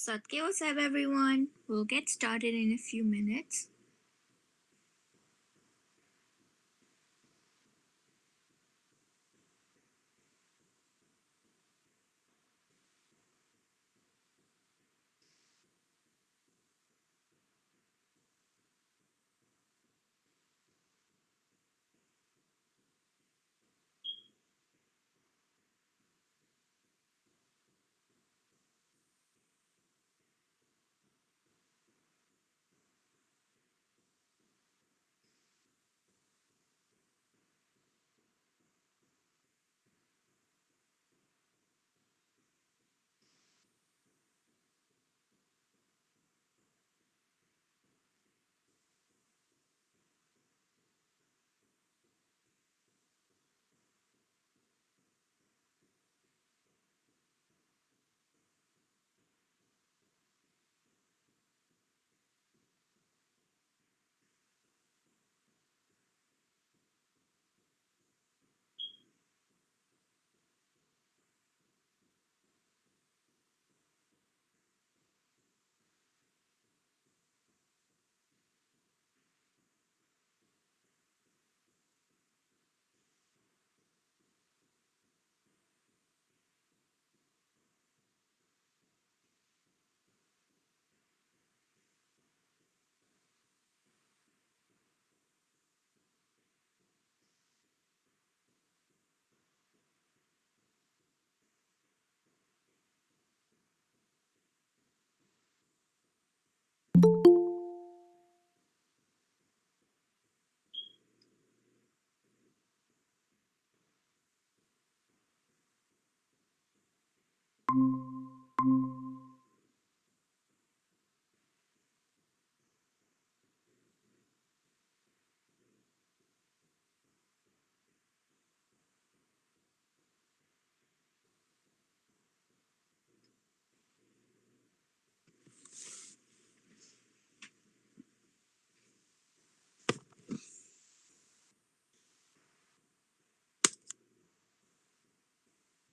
What's up, everyone? We'll get started in a few minutes.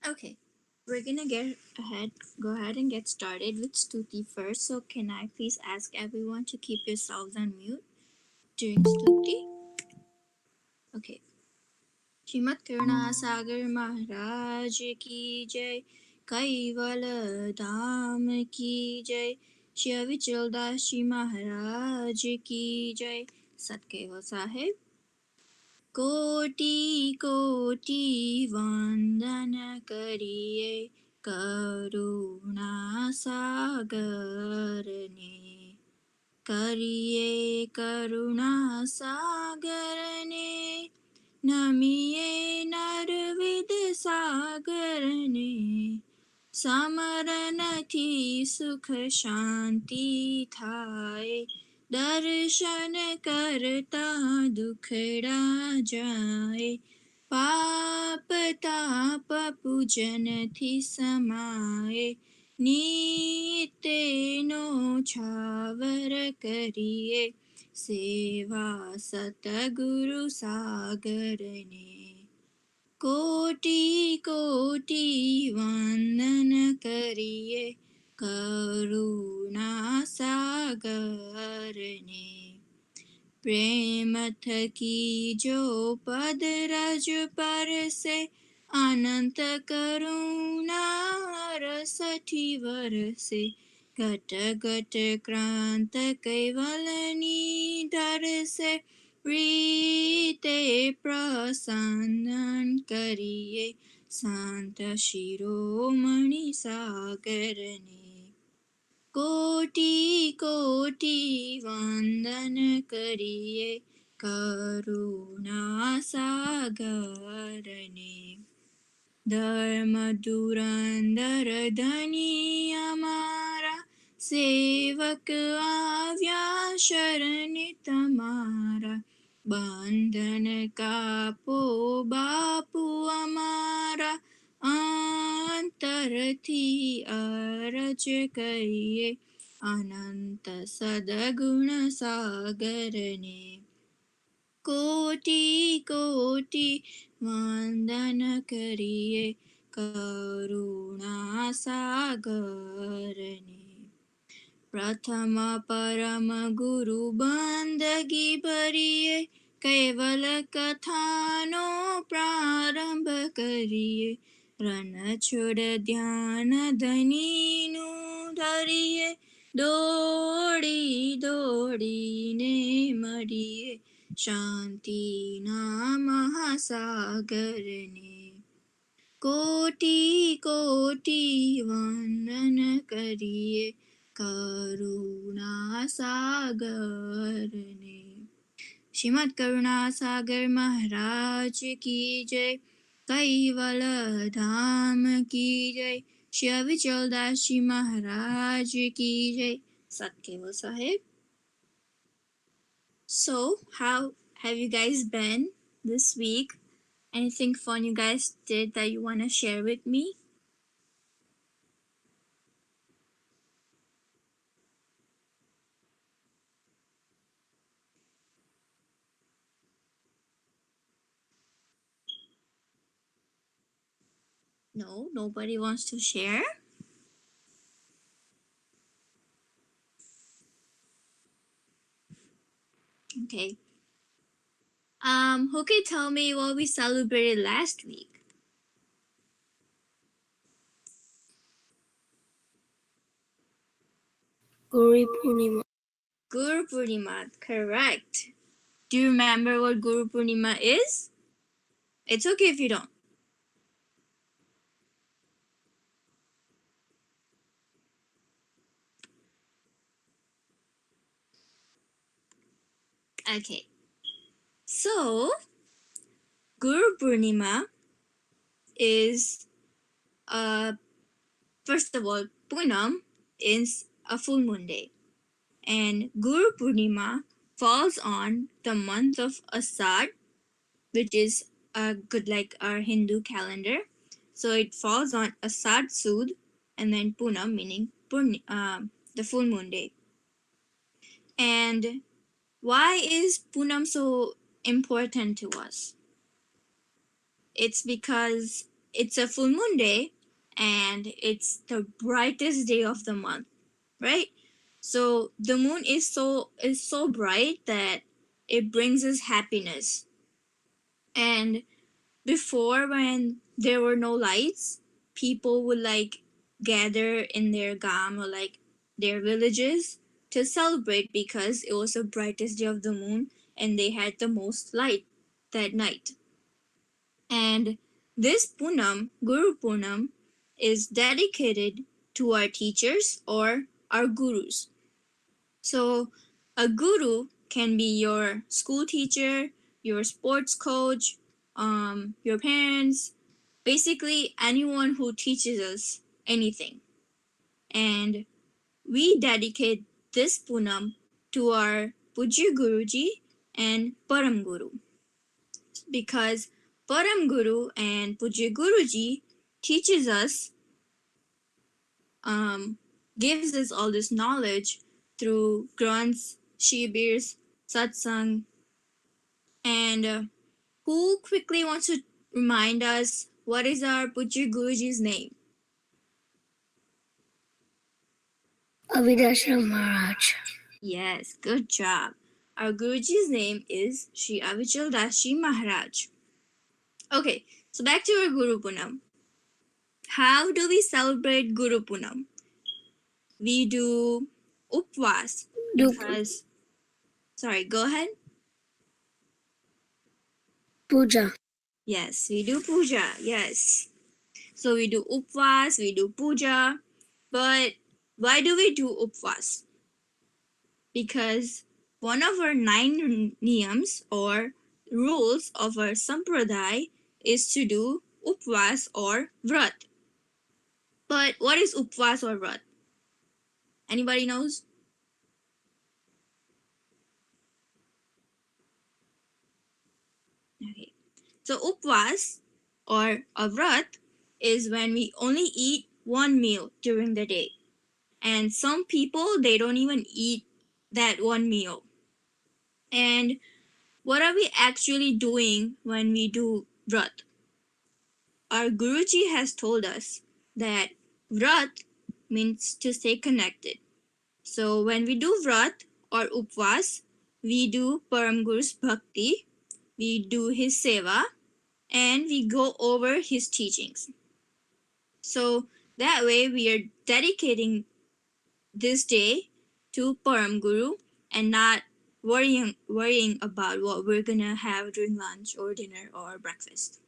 Okay, we're gonna go ahead and get started with Stuti first. So, can I please ask everyone to keep yourselves on mute during Stuti? Okay. Shrimad Karunasagar महाराज की जय, caval धाम की जय, श्री अविचल दास जी महाराज की जय, सतकेवल साहेब। कोटि कोटि वंदन करिए करुणा सागर ने, करिए करुणा सागर ने, नमिए नरविद सागर ने, समरन थी सुख शांति थाए, दर्शन करता दुखड़ा जाए, पाप ताप पूजन थी समाए, नीते नो छावर करिए, सेवा सतगुरु सागर ने, कोटि कोटि वंदन करिए करुणा सागर ने, प्रेम थकी जो पद रज पर से, अनंत करुणा रसठी वर से, घट घट क्रांत कैवलनी धर से, प्रीते प्रसन्न करिए शांत शिरोमणि सागर ने, कोटि कोटि वंदन करिए करुणा सागर ने, धर्म धुरंधर धनी हमारा, सेवक आव्या शरण तुम्हारा, बंधन कापो बापू हमारा, अंतर थी अरज करिए अनंत सदगुण सागर ने, कोटि कोटि वंदन करिए करुणा सागर ने, प्रथम परम गुरु बंदगी भरिए कैवल कथानो प्रारंभ करिए रन छोड़ ध्यान धनीनु धरिए दौड़ी दौड़ीने मरिए शांतिना महासागरने कोटि कोटि वंदन करिए करुणा सागर ने। श्रीमद् करुणा सागर महाराज की जय। कैवल धाम की जय। श्री अविचल दास जी महाराज की जय। सत्केवल साहेब. So, how have you guys been this week? Anything fun you guys did that you want to share with me? No, nobody wants to share. Okay. Who can tell me what we celebrated last week? Guru Purnima. Guru Purnima, correct. Do you remember what Guru Purnima is? It's okay if you don't. Okay. So, Guru Purnima is, first of all, Punam is a full moon day. And Guru Purnima falls on the month of Asad, which is a good like our Hindu calendar. So it falls on Asad Sud and then Punam, meaning the full moon day. And why is Punam so important to us? It's because it's a full moon day and it's the brightest day of the month, right? So the moon is so bright that it brings us happiness. And before, when there were no lights, people would like gather in their gam or like their villages to celebrate because it was the brightest day of the moon and they had the most light that night. And this Punam, Guru Punam, is dedicated to our teachers or our gurus. So a guru can be your school teacher, your sports coach, your parents, basically anyone who teaches us anything. And we dedicate this Punam to our Pujya Guruji and Param Guru. Because Param Guru and Pujya Guruji teaches us, gives us all this knowledge through grunts, shibirs, satsang, and who quickly wants to remind us what is our Pujya Guruji's name? Avidashram Maharaj. Yes, good job. Our Guruji's name is Sri Avichal Dashi Maharaj. Okay, so back to our Guru Punam. How do we celebrate Guru Punam? We do Upvas because... Sorry, go ahead. Puja. Yes, we do puja. Yes. So we do upvas, we do puja. But why do we do upvas? Because one of our 9 niyams or rules of our sampradaya is to do upvas or vrat. But what is upvas or vrat? Anybody knows? Okay. So upvas or a vrat is when we only eat one meal during the day. And some people, they don't even eat that one meal. And what are we actually doing when we do vrat? Our Guruji has told us that vrat means to stay connected. So when we do vrat or upvas, we do Param Guru's bhakti, we do his seva, and we go over his teachings. So that way we are dedicating this day to Param Guru and not worrying about what we're gonna have during lunch or dinner or breakfast.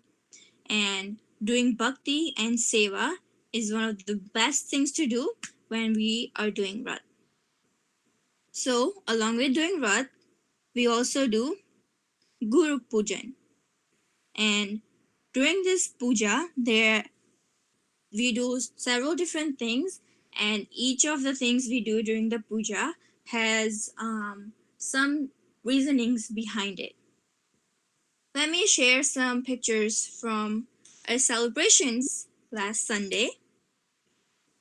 And doing bhakti and seva is one of the best things to do when we are doing vrat. So along with doing vrat, we also do Guru Pujan. And during this puja, we do several different things, and each of the things we do during the puja has some reasonings behind it. Let me share some pictures from our celebrations last Sunday.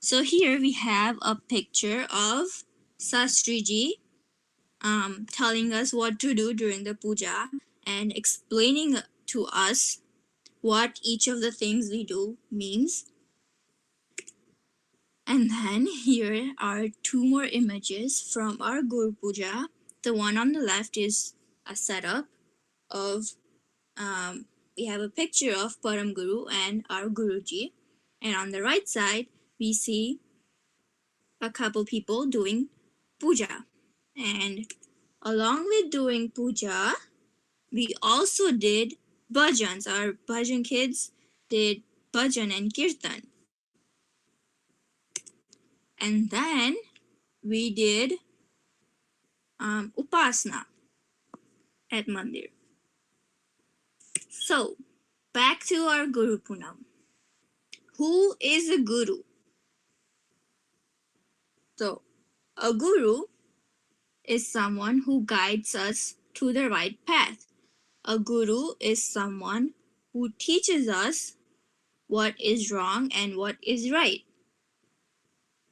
So here we have a picture of Sastriji telling us what to do during the puja and explaining to us what each of the things we do means. And then here are two more images from our Guru Puja. The one on the left is a setup of, we have a picture of Param Guru and our Guruji. And on the right side, we see a couple people doing puja. And along with doing puja, we also did bhajans. Our bhajan kids did bhajan and kirtan. And then we did Upasana at Mandir. So, back to our Guru Punam. Who is a Guru? So, a Guru is someone who guides us to the right path. A Guru is someone who teaches us what is wrong and what is right.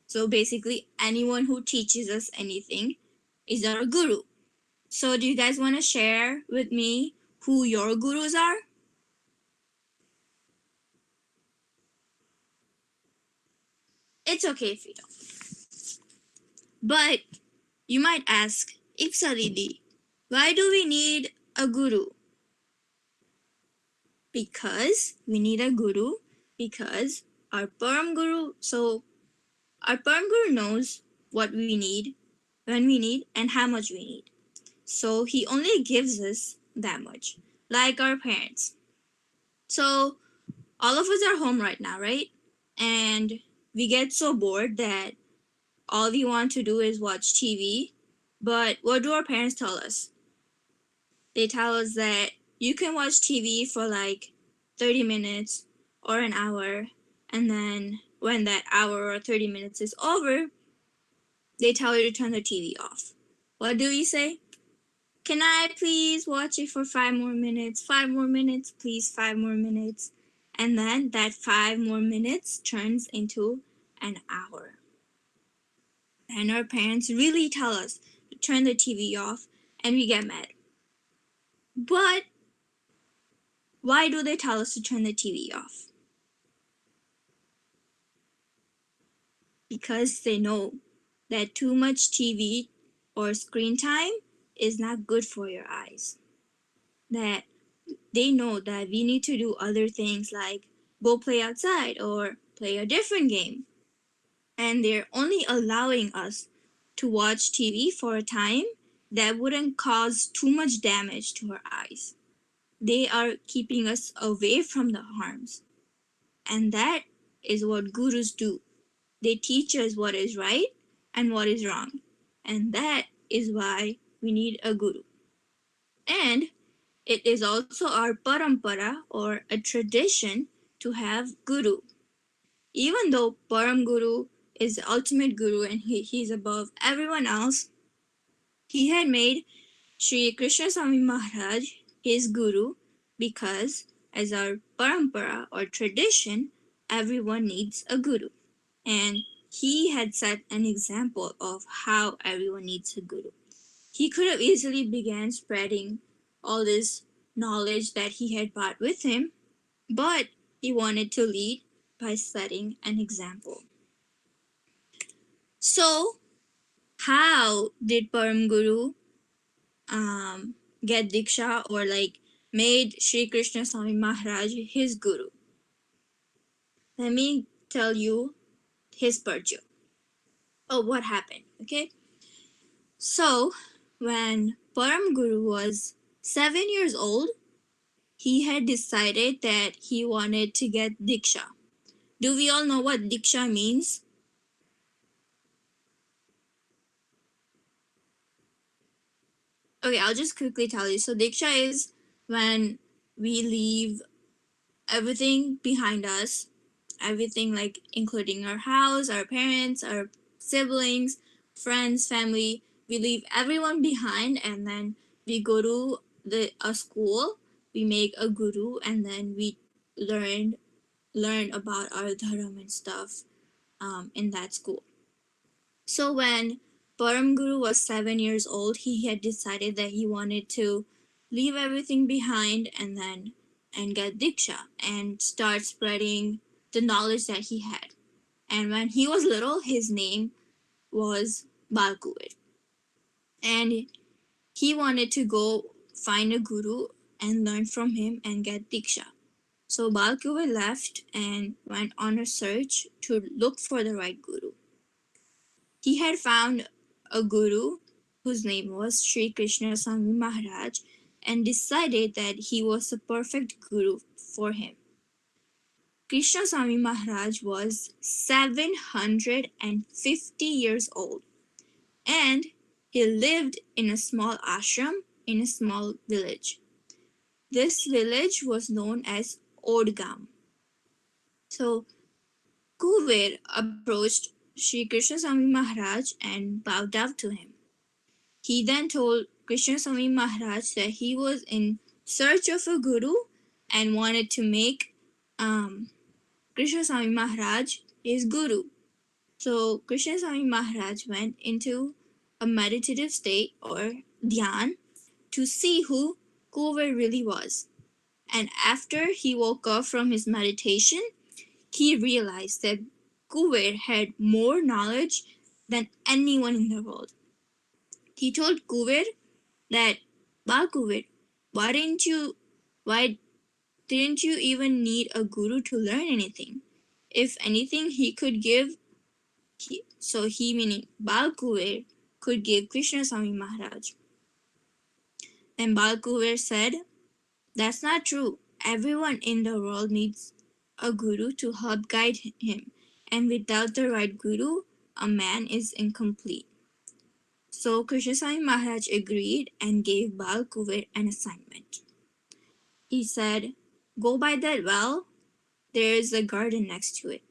So, basically, anyone who teaches us anything is our Guru. So, do you guys want to share with me who your Gurus are? It's okay if you don't. But you might ask, Ipsa Didi, why do we need a guru? Because we need a guru because our Param Guru, so our Param Guru knows what we need, when we need, and how much we need. So he only gives us that much, like our parents. So all of us are home right now, right? And we get so bored that all we want to do is watch TV. But what do our parents tell us? They tell us that you can watch TV for like 30 minutes or an hour, and then when that hour or 30 minutes is over, they tell you to turn the TV off. What do we say? Can I please watch it for 5 more minutes? 5 more minutes, please, 5 more minutes. And then that 5 more minutes turns into an hour. And our parents really tell us to turn the TV off, and we get mad. But why do they tell us to turn the TV off? Because they know that too much TV or screen time is not good for your eyes. That they know that we need to do other things like go play outside or play a different game. And they're only allowing us to watch TV for a time that wouldn't cause too much damage to our eyes. They are keeping us away from the harms. And that is what gurus do. They teach us what is right and what is wrong. And that is why we need a guru. And it is also our parampara or a tradition to have guru. Even though Param Guru is the ultimate guru and he's above everyone else, he had made Sri Krishna Swami Maharaj his guru because as our parampara or tradition, everyone needs a guru. And he had set an example of how everyone needs a guru. He could have easily began spreading all this knowledge that he had brought with him, but he wanted to lead by setting an example. So, how did Param Guru get Diksha, or like made Sri Krishna Swami Maharaj his Guru? Let me tell you his purchase. Oh, what happened? Okay. So, when Param Guru was 7 years old, he had decided that he wanted to get Diksha. Do we all know what Diksha means? Okay, I'll just quickly tell you. So, Diksha is when we leave everything behind us, everything like including our house, our parents, our siblings, friends, family. We leave everyone behind, and then we go to a school. We make a guru, and then we learn about our dharam and stuff in that school. So when Param Guru was 7 years old, he had decided that he wanted to leave everything behind and get Diksha and start spreading the knowledge that he had. And when he was little, his name was Balkuvid. And he wanted to go find a guru and learn from him and get Diksha. So Balkuvid left and went on a search to look for the right guru. He had found a guru whose name was Sri Krishna Swami Maharaj and decided that he was the perfect guru for him. Krishna Swami Maharaj was 750 years old, and he lived in a small ashram in a small village. This village was known as Odgam. So Kuver approached Sri Krishna Swami Maharaj and bowed down to him. He then told Krishna Swami Maharaj that he was in search of a guru and wanted to make Krishna Swami Maharaj his guru. So Krishna Swami Maharaj went into a meditative state or dhyan to see who Kuver really was. And after he woke up from his meditation, he realized that Kuver had more knowledge than anyone in the world. He told Kuver that, Balkuvid, why didn't you even need a guru to learn anything? If anything, he could give, he meaning Balkuvid, could give Krishna Swami Maharaj. Then Balkuvid said, that's not true. Everyone in the world needs a guru to help guide him, and without the right guru, a man is incomplete. So Krishna Swami Maharaj agreed and gave Balkuvid an assignment. He said, go by that well, there is a garden next to it.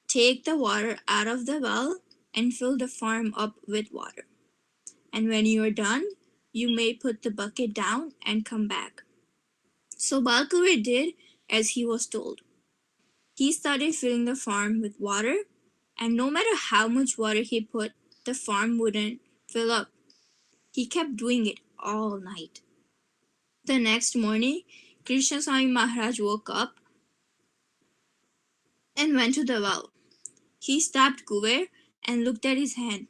Take the water out of the well and fill the farm up with water. And when you are done, you may put the bucket down and come back. So Balkuvid did as he was told. He started filling the farm with water, and no matter how much water he put, the farm wouldn't fill up. He kept doing it all night. The next morning, Krishna Swami Maharaj woke up and went to the well. He stopped Kuber and looked at his hand.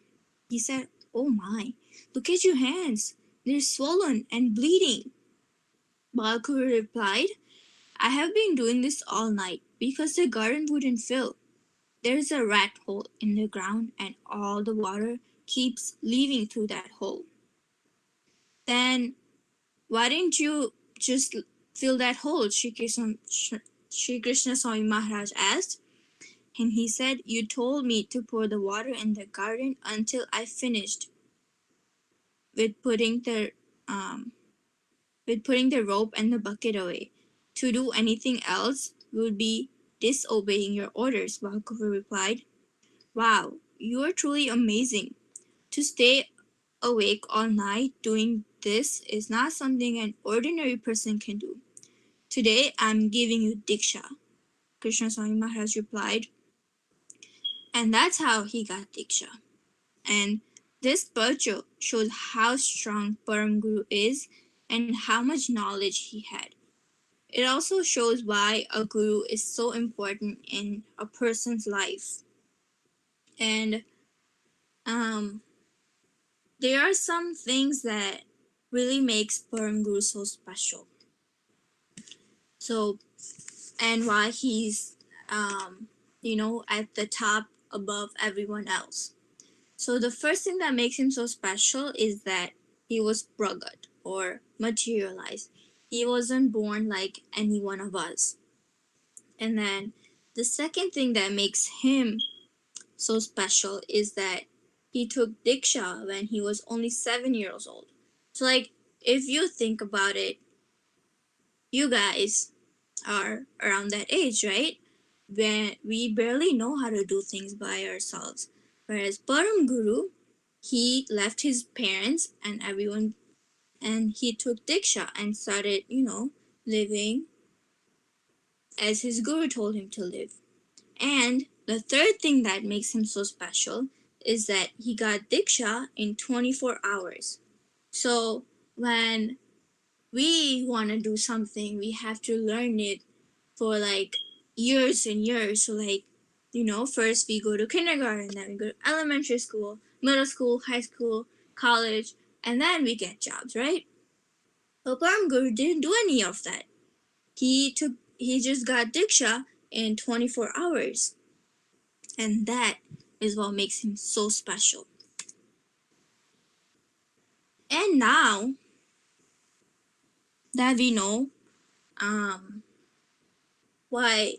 He said, oh my, look at your hands. They're swollen and bleeding. Balkuber replied, I have been doing this all night because the garden wouldn't fill. There's a rat hole in the ground and all the water keeps leaving through that hole. Then why didn't you just fill that hole? Sri Krishna Swami Maharaj asked. And he said, you told me to pour the water in the garden until I finished with putting the rope and the bucket away. To do anything else would be disobeying your orders, Balkuver replied. Wow, you are truly amazing. To stay awake all night doing this is not something an ordinary person can do. Today I'm giving you Diksha, Krishna Swami Maharaj replied. And that's how he got Diksha. And this purchase shows how strong Param Guru is and how much knowledge he had. It also shows why a guru is so important in a person's life. And there are some things that really makes Param Guru so special. So, and why he's, at the top above everyone else. So the first thing that makes him so special is that he was pragat or materialized. He wasn't born like any one of us. And then the second thing that makes him so special is that he took Diksha when he was only 7 years old. So, like, if you think about it, you guys are around that age, right? When we barely know how to do things by ourselves. Whereas Param Guru, he left his parents and everyone and he took Diksha and started, living as his guru told him to live. And the third thing that makes him so special is that he got Diksha in 24 hours. So when we want to do something, we have to learn it for like years and years. So, like, first we go to kindergarten, then we go to elementary school, middle school, high school, college, and then we get jobs, right? But Param Guru didn't do any of that. He just got Diksha in 24 hours. And that is what makes him so special. And now that we know why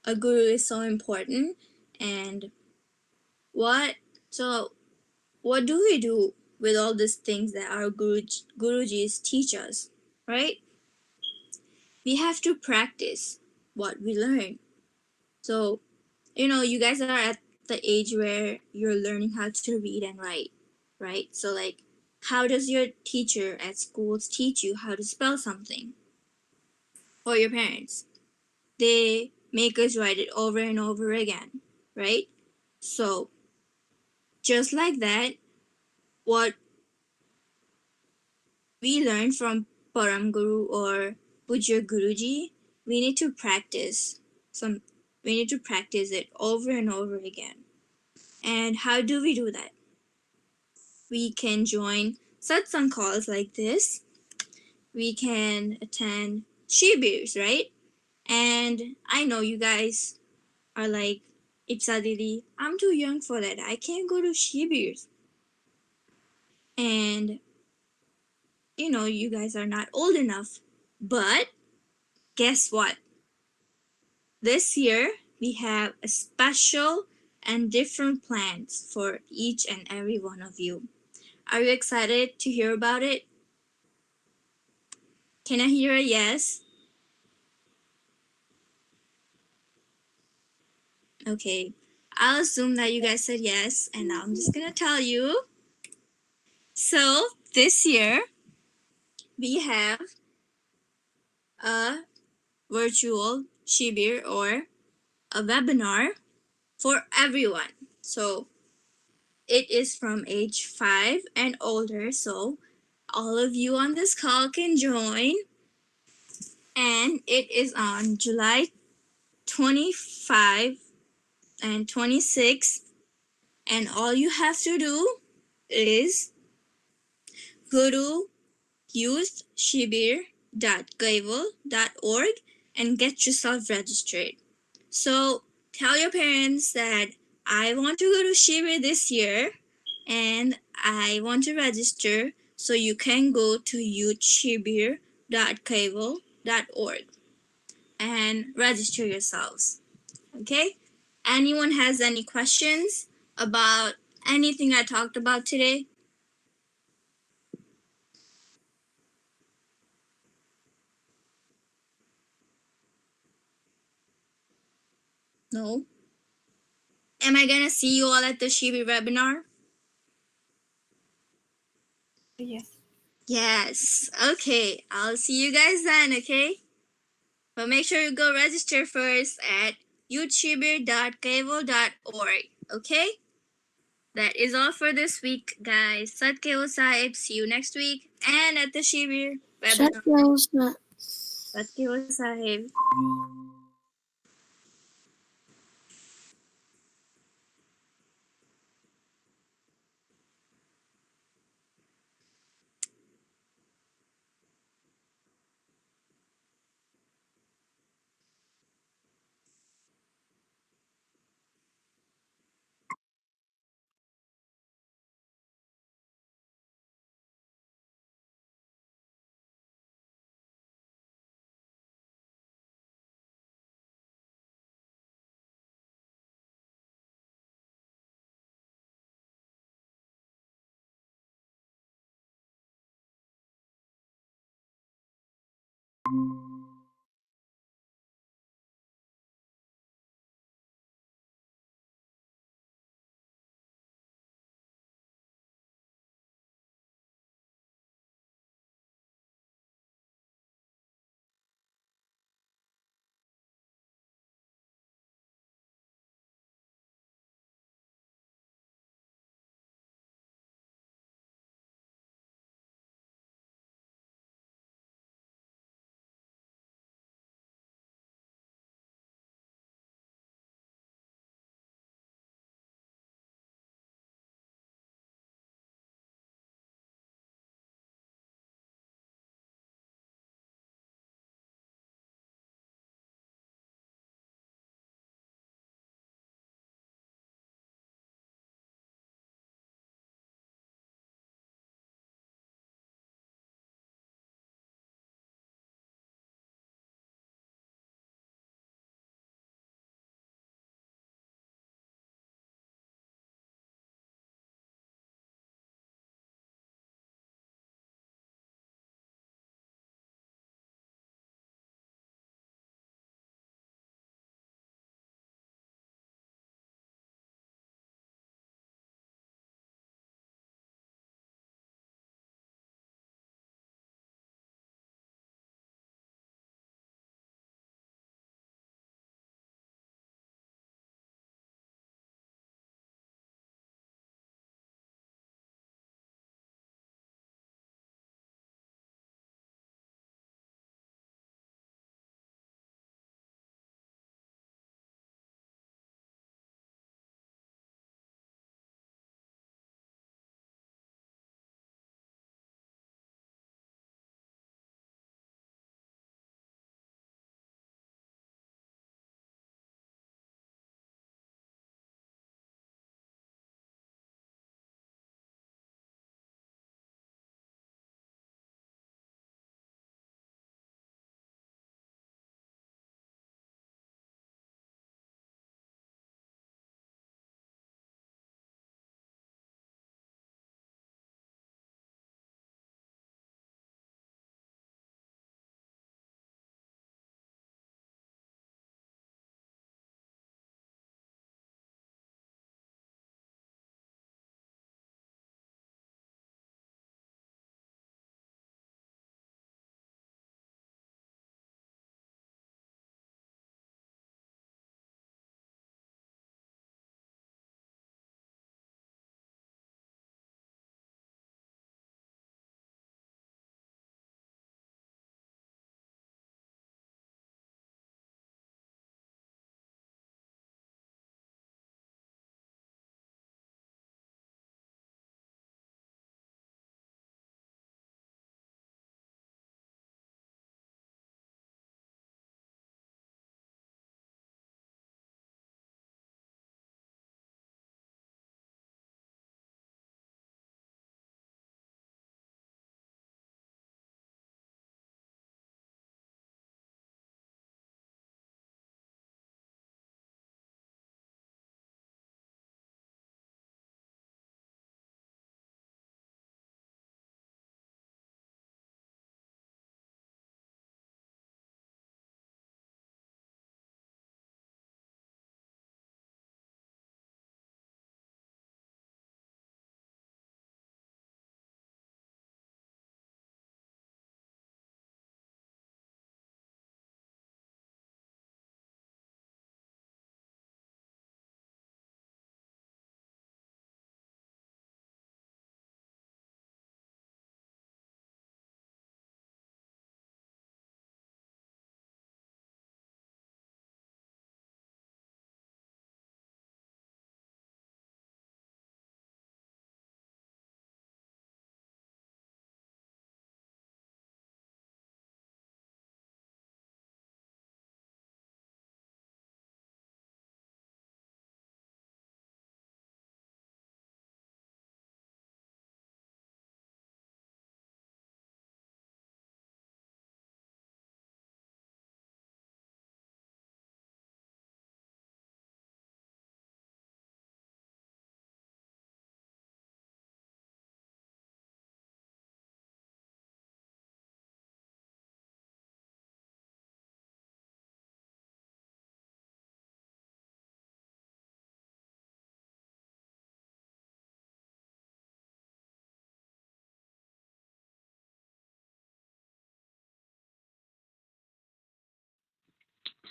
a guru is so important and what so what do we do with all these things that our gurujis teach us, right? We have to practice what we learn. So, you guys are at the age where you're learning how to read and write, right? So, like, how does your teacher at schools teach you how to spell something? Or your parents? They make us write it over and over again, right? So, just like that, what we learn from Param Guru or Pujya Guruji, we need to practice some we need to practice it over and over again. And how do we do that? We can join satsang calls like this. We can attend shibirs, right? And I know you guys are like, Ipsa Didi, I'm too young for that. I can't go to shibirs. And you guys are not old enough. But guess what? This year we have a special and different plans for each and every one of you. Are you excited to hear about it? Can I hear a yes? Okay, I'll assume that you guys said yes, and now I'm just gonna tell you. So, this year, we have a virtual shibir or a webinar for everyone. So, it is from age 5 and older, so all of you on this call can join. And it is on July 25 and 26. And all you have to do is go to youthshibir.kaival.org and get yourself registered. So tell your parents that I want to go to Shibir this year and I want to register, so you can go to youthshibir.kaival.org and register yourselves. Okay? Anyone has any questions about anything I talked about today? No? Am I gonna see you all at the Shibir webinar? Yes. Yes. Okay. I'll see you guys then, okay? But make sure you go register first at youthshibir.kaival.org, okay? That is all for this week, guys. Sat Keval Sahib. See you next week and at the Shibir webinar. Sat Keval Sahib.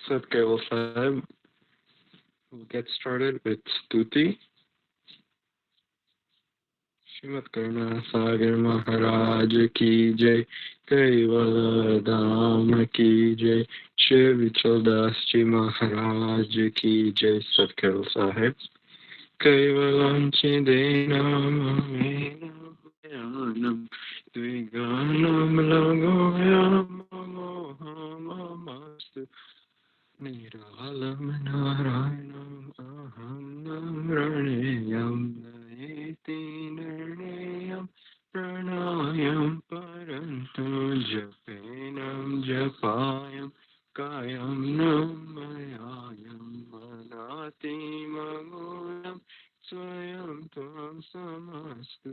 So, Kaival Sahib, we'll get started with Stuti. Srimad Karna Sagar Maharaj ki jai, Kaival Dham ki jai, Shri Vichal Das Ji Maharaj ki jai, Satkal Sahib. Kaivalam Chidenam Aminam Dviganam Lagoyam Mohamastu Niralam Narayanam Aham Namraneyam Nayeti Nirnayam Pranayam Parantu Japenam Japayam Kayam Namayayam Manati Magunam Swayam Tvam Samastu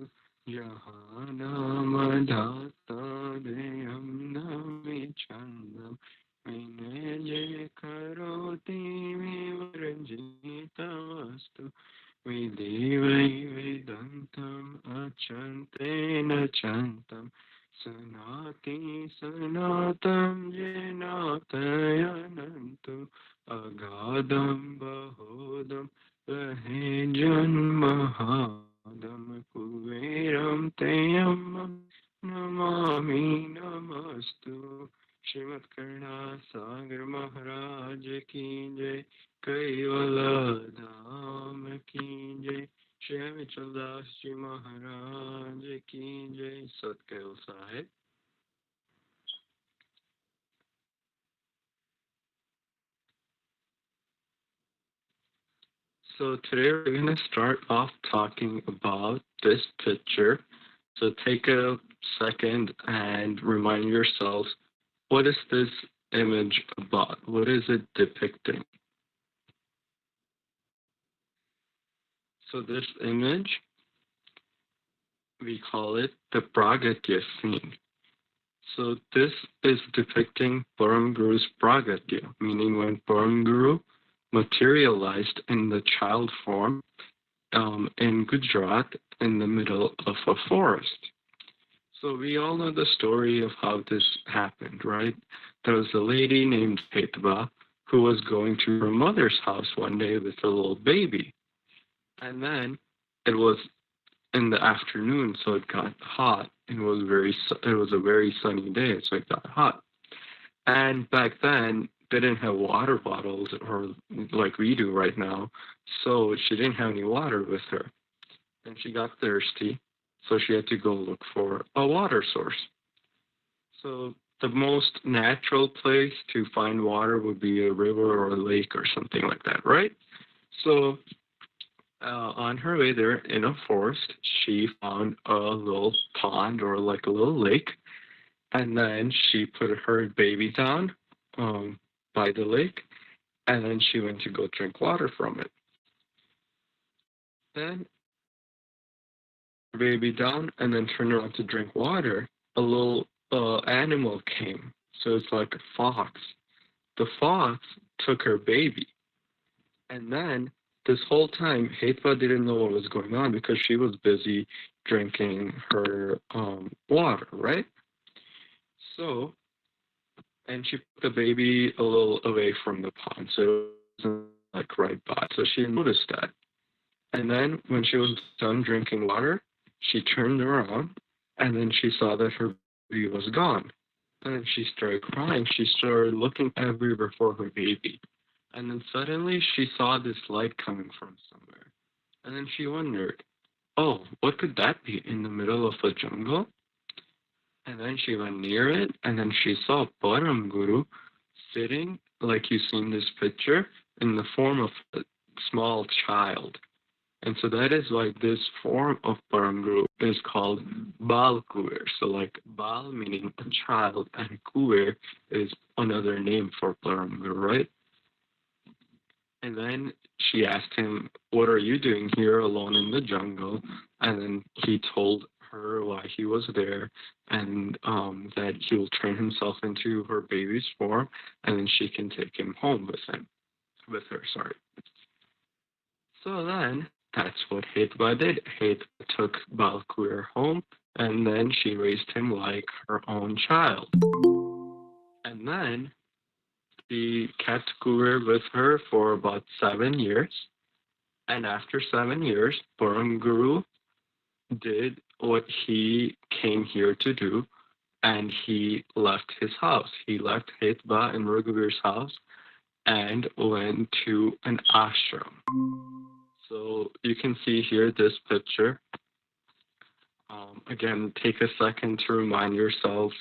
Jahanam Adhata Deyam Namichandam Vinaya Karoti Vivaranjitamastu Vidivai Vedantam Achantena Chantam Sanati Sanatam Jenatayanantu Agadam Bahodam Rahejanmahadam Kuveram Teyam Namami Namastu Srimad Karna Sagar Maharaj ki jai, Kaivala Dham ki jai, Shri Vichal Das Ji Maharaj ki jai, Satkal Sahib. So today we're going to start off talking about this picture. So take a second and remind yourselves, what is this image about? What is it depicting? So this image, we call it the Pragatya scene. So this is depicting Param Guru's Pragatya, meaning when Param Guru materialized in the child form in Gujarat in the middle of a forest. So we all know the story of how this happened, right? There was a lady named Hetva who was going to her mother's house one day with a little baby. And then it was in the afternoon, so it got hot. It was a very sunny day, so it got hot. And back then, they didn't have water bottles or like we do right now, so she didn't have any water with her. And she got thirsty, so she had to go look for a water source. So the most natural place to find water would be a river or a lake or something like that, right? So on her way there in a forest, she found a little pond or like a little lake, and then she put her baby down by the lake, and then she went to go drink water from it. Then baby down and then turned around to drink water, a little animal came. So it's like a fox. The fox took her baby, and then this whole time, Hetva didn't know what was going on because she was busy drinking her water, right? So, and she put the baby a little away from the pond, so it wasn't like right by. So she noticed that. And then when she was done drinking water, she turned around and then she saw that her baby was gone. And then she started crying. She started looking everywhere for her baby. And then suddenly she saw this light coming from somewhere. And then she wondered, oh, what could that be in the middle of a jungle? And then she went near it, and then she saw Param Guru sitting, like you see in this picture, in the form of a small child. And so that is why this form of Param Guru is called Bal Kuver. So like Bal meaning a child, and Kuver is another name for Param Guru, right? And then she asked him, what are you doing here alone in the jungle? And then he told her why he was there, and that he will turn himself into her baby's form, and then she can take him home with her, sorry. So then, that's what Hetva did. Hetva took Balkur home, and then she raised him like her own child. And then, She kept Guru with her for about 7 years. And after 7 years, Param Guru did what he came here to do, and he left his house. He left Hitba and Raghuvir's house and went to an ashram. So you can see here this picture. Again, take a second to remind yourself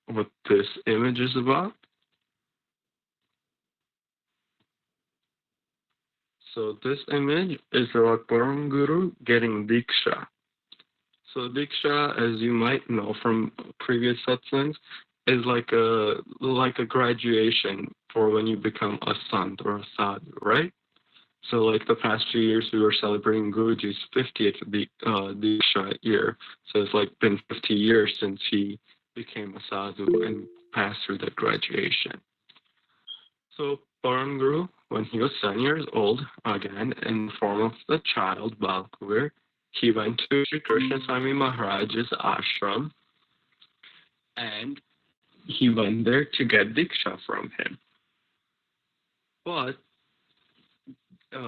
what this image is about. So this image is about Param Guru getting Diksha. So Diksha, as you might know from previous satsangs, is like a graduation for when you become a sant or a sadhu, right? So like the past 2 years, we were celebrating Guruji's 50th Diksha year. So it's like been 50 years since he became a sadhu and passed through that graduation. So Param Guru, when he was 7 years old, again in the form of the child Balkuvir, he went to Sri Krishna Swami Maharaj's ashram, and he went there to get Diksha from him. But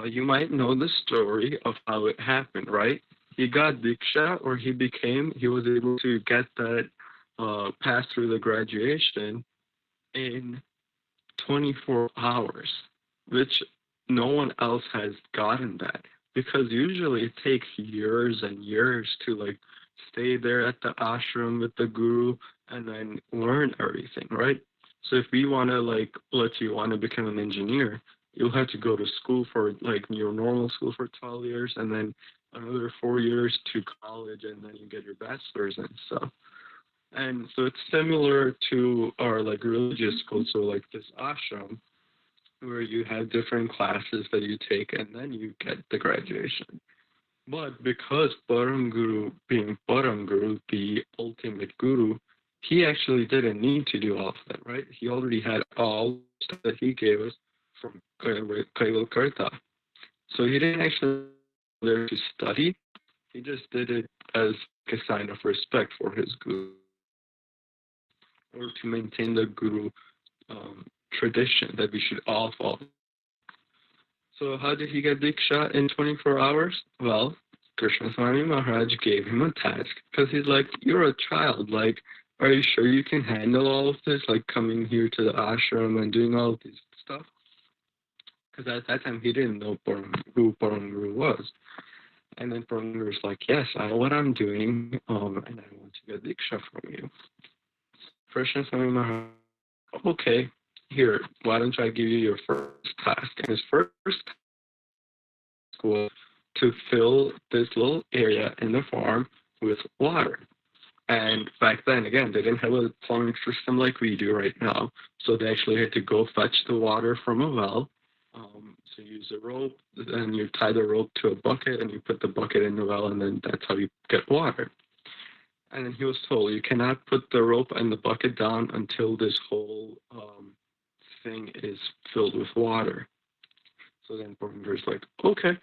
you might know the story of how it happened, right? He got Diksha, or he was able to get that, pass through the graduation in 24 hours, which no one else has gotten that, because usually it takes years and years to like stay there at the ashram with the guru and then learn everything, right? So if we want to like, let's say you want to become an engineer, you'll have to go to school for like your normal school for 12 years and then another 4 years to college, and then you get your bachelor's and stuff. And so it's similar to our like religious school, so like this ashram, where you have different classes that you take and then you get the graduation. But because Param Guru, being Param Guru, the ultimate guru, he actually didn't need to do all of that, right? He already had all the stuff that he gave us from Kaival Karta. So he didn't actually go there to study. He just did it as a sign of respect for his guru, or to maintain the guru tradition that we should all follow. So how did he get Diksha in 24 hours? Well, Krishna Swami Maharaj gave him a task, because he's like, you're a child, like, are you sure you can handle all of this, like coming here to the ashram and doing all of this stuff? Because at that time he didn't know who Param Guru was. And then Param Guru's like, yes, I know what I'm doing, and I want to get Diksha from you. Krishna Swami Maharaj, okay, here, why don't I give you your first task? And his first task was to fill this little area in the farm with water. And back then, again, they didn't have a plumbing system like we do right now. So they actually had to go fetch the water from a well. So you use a rope, and you tie the rope to a bucket, and you put the bucket in the well, and then that's how you get water. And then he was told, you cannot put the rope and the bucket down until this whole thing is filled with water. So then Portman's like, okay.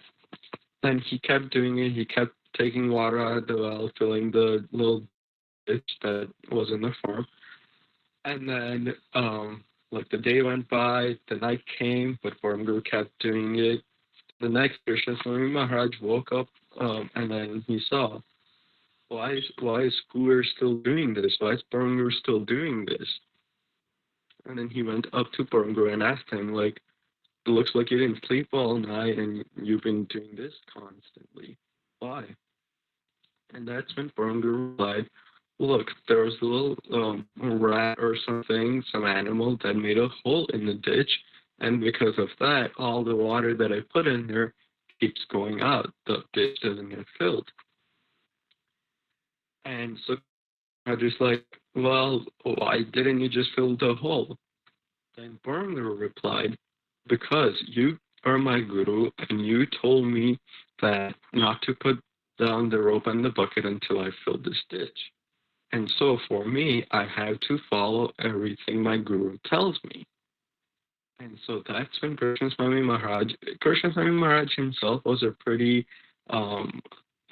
Then he kept doing it. He kept taking water out of the well, filling the little ditch that was in the farm. And then, like the day went by, the night came, but Param kept doing it. The next Krishna Swami Maharaj woke up, and then he saw, why is Guru still doing this? Why is Param still doing this? And then he went up to Param and asked him, like, it looks like you didn't sleep all night and you've been doing this constantly. Why? And that's when Param replied, look, there was a little rat or something, some animal that made a hole in the ditch, and because of that, all the water that I put in there keeps going out. The ditch doesn't get filled. And so I was just like, well, why didn't you just fill the hole? Then Param replied, because you are my guru and you told me that not to put down the rope and the bucket until I filled this ditch. And so for me, I have to follow everything my guru tells me. And so that's when Krishna Swami Maharaj himself was a pretty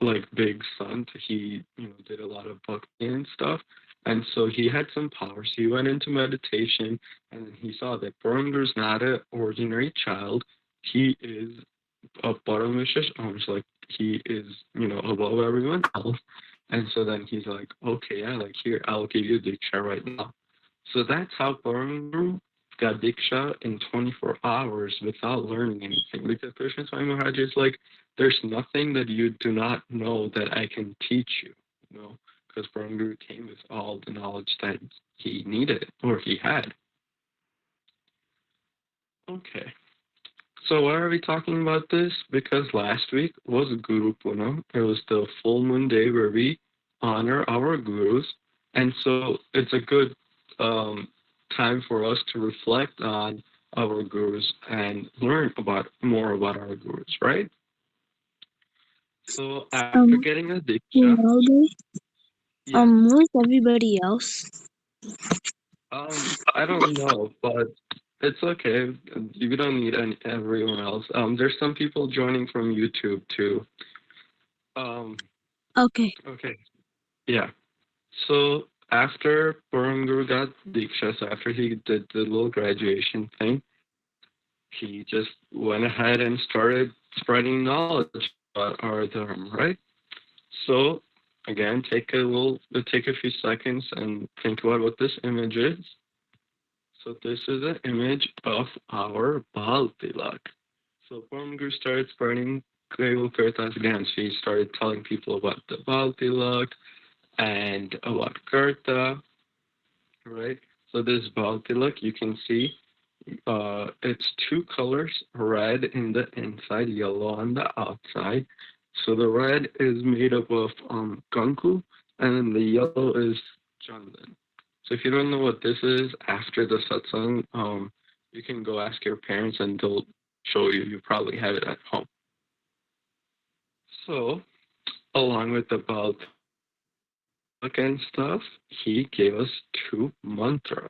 like big sant. He, did a lot of bhakti and stuff. And so he had some powers. He went into meditation, and he saw that Param Guru is not an ordinary child. He is a Paramashish Ansh, like he is, above everyone else. And so then he's like, okay, yeah, like here, I'll give you Diksha right now. So that's how Param Guru got Diksha in 24 hours without learning anything. Because Krishna Swami Maharaj is like, there's nothing that you do not know that I can teach you, because Param Guru came with all the knowledge that he needed or he had. Okay. So why are we talking about this? Because last week was Guru Punam. It was the full moon day where we honor our gurus. And so it's a good time for us to reflect on our gurus and learn more about our gurus, right? So after getting a Diksha, yeah, Who's everybody else? I don't know, but it's okay. You don't need everyone else. There's some people joining from YouTube too. Okay. Okay. Yeah. So after Param Guru got Diksha, so after he did the little graduation thing, he just went ahead and started spreading knowledge about our dharma, right? So again, take a few seconds and think about what this image is. So this is an image of our Bal Tilak. So Param Guru started spreading Kaival Gyan. So he started telling people about the Bal Tilak and about Karta, right? So this Bal Tilak, you can see it's two colors, red in the inside, yellow on the outside. So the red is made up of Ganku, and then the yellow is Chandan. So if you don't know what this is, after the satsang, you can go ask your parents and they'll show you. You probably have it at home. So, along with the belt and stuff, he gave us two mantras.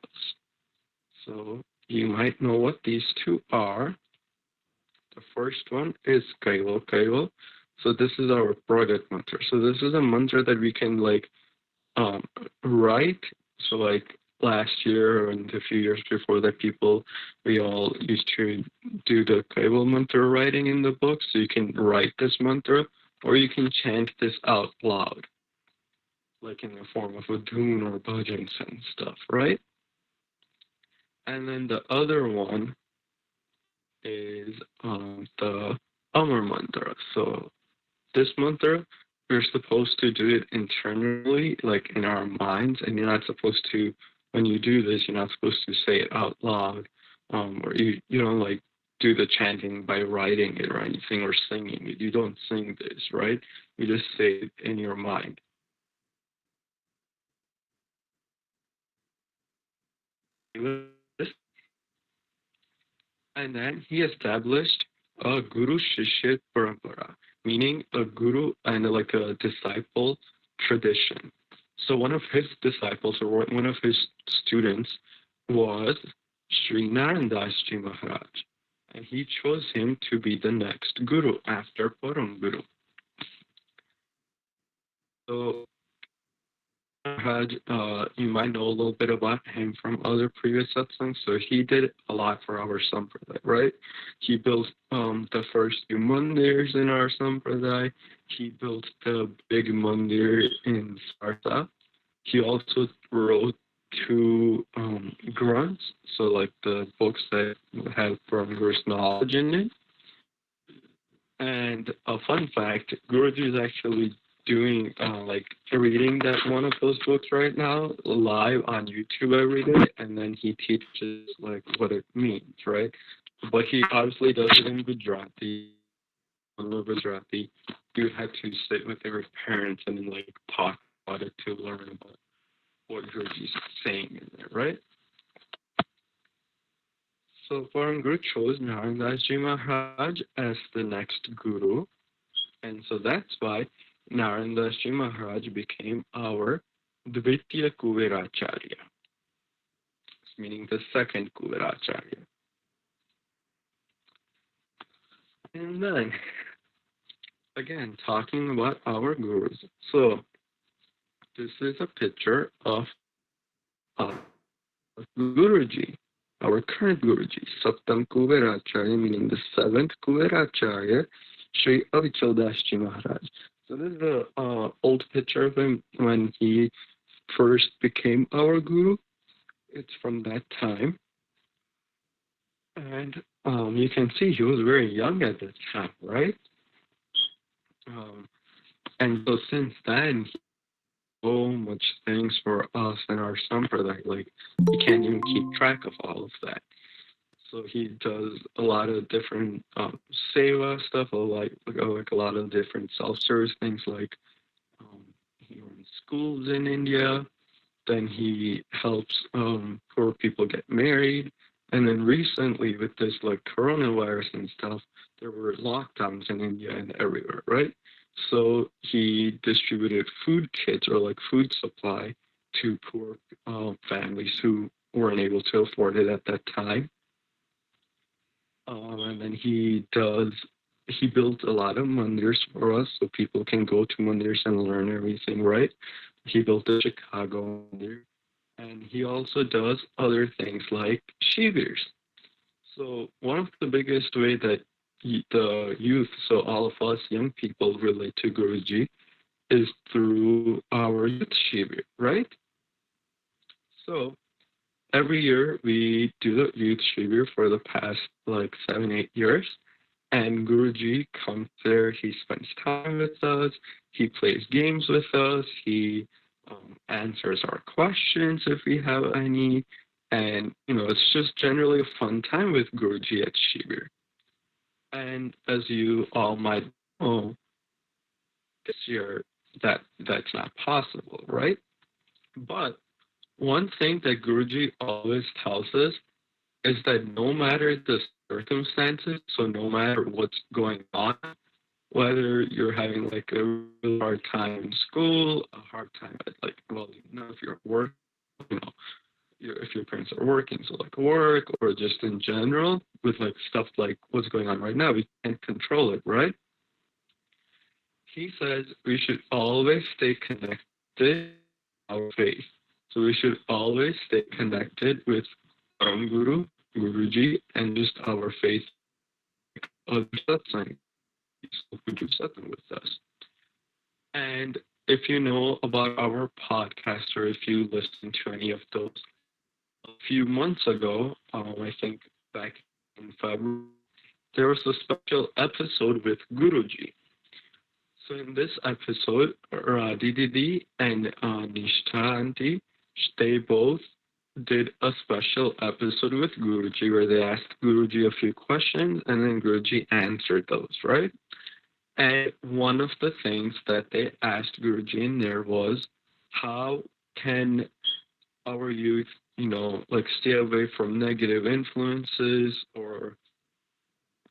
So you might know what these two are. The first one is Kaival Kaival. So this is our Pragat mantra. So this is a mantra that we can write. So last year and a few years before that, we all used to do the Kaival mantra writing in the book. So you can write this mantra or you can chant this out loud, like in the form of a dhun or bhajans and stuff, right? And then the other one is the Amar mantra. So this mantra, we're supposed to do it internally, like in our minds, and you're not supposed to, when you do this, you're not supposed to say it out loud, or you don't do the chanting by writing it or anything or singing it. You don't sing this, right? You just say it in your mind. And then he established a Guru Shishya Parampara, meaning a guru and a disciple tradition. So one of his disciples or one of his students was Sri Narandas Ji Maharaj. And he chose him to be the next guru after Param Guru. So Maharaj, you might know a little bit about him from other previous satsangs. So he did a lot for our sampradaya, right? He built the first few mandirs in our sampradaya. He built the big mandir in Sarta. He also wrote two grunts, so like the books that have Brahma's knowledge in it. And a fun fact, Guruji is actually doing reading that one of those books right now live on YouTube every day, and then he teaches what it means, right? But he obviously does it in Gujarati. Gujarati, you had to sit with your parents and then talk about it to learn about what Guruji's saying in there, right? So Param Guru chose Narandas Ji Maharaj as the next guru, and so that's why Narandas Ji Maharaj became our Dvitiya Kuveracharya, meaning the second Kuveracharya. And then, again, talking about our gurus. So, this is a picture of uh, Guruji, our current Guruji, Saptam Kuberacharya, meaning the seventh Kuberacharya, Sri Avichaldashi Maharaj. So this is the old picture of him when he first became our Guru. It's from that time. And you can see he was very young at that time, right? Um, and so since then, he so much things for us and our sampradaya. Like, he can't even keep track of all of that. So he does a lot of different seva stuff, like a lot of different self-service things, like he runs schools in India. Then he helps poor people get married. And then recently, with this like coronavirus and stuff, there were lockdowns in India and everywhere, right? So he distributed food kits or like food supply to poor families who weren't able to afford it at that time. And then he built a lot of mandirs for us so people can go to mandirs and learn everything, right? He built the Chicago mandir. And he also does other things like shivirs. So one of the biggest way that the youth, so all of us young people relate to Guruji is through our youth shivir, right? So every year we do the youth shivir for the past like 7-8 years. And Guruji comes there, he spends time with us, he plays games with us, he answers our questions if we have any. And, it's just generally a fun time with Guruji at Shibir. And as you all might know, this year that's not possible, right? But one thing that Guruji always tells us is that no matter the circumstances, so no matter what's going on, whether you're having like a really hard time in school, a hard time at if you're at work, you know, if your parents are working, so like work or just in general with like stuff like what's going on right now, we can't control it, right? He says we should always stay connected to our faith. So we should always stay connected with Param Guru, Guruji, and just our faith, other Satsangs who do Satsang with us. And if you know about our podcast or if you listen to any of those, a few months ago, I think back in February, there was a special episode with Guruji. So in this episode, Radhi and Nishtha Auntie, they both did a special episode with Guruji where they asked Guruji a few questions and then Guruji answered those, right? And one of the things that they asked Guruji in there was, how can our youth, stay away from negative influences or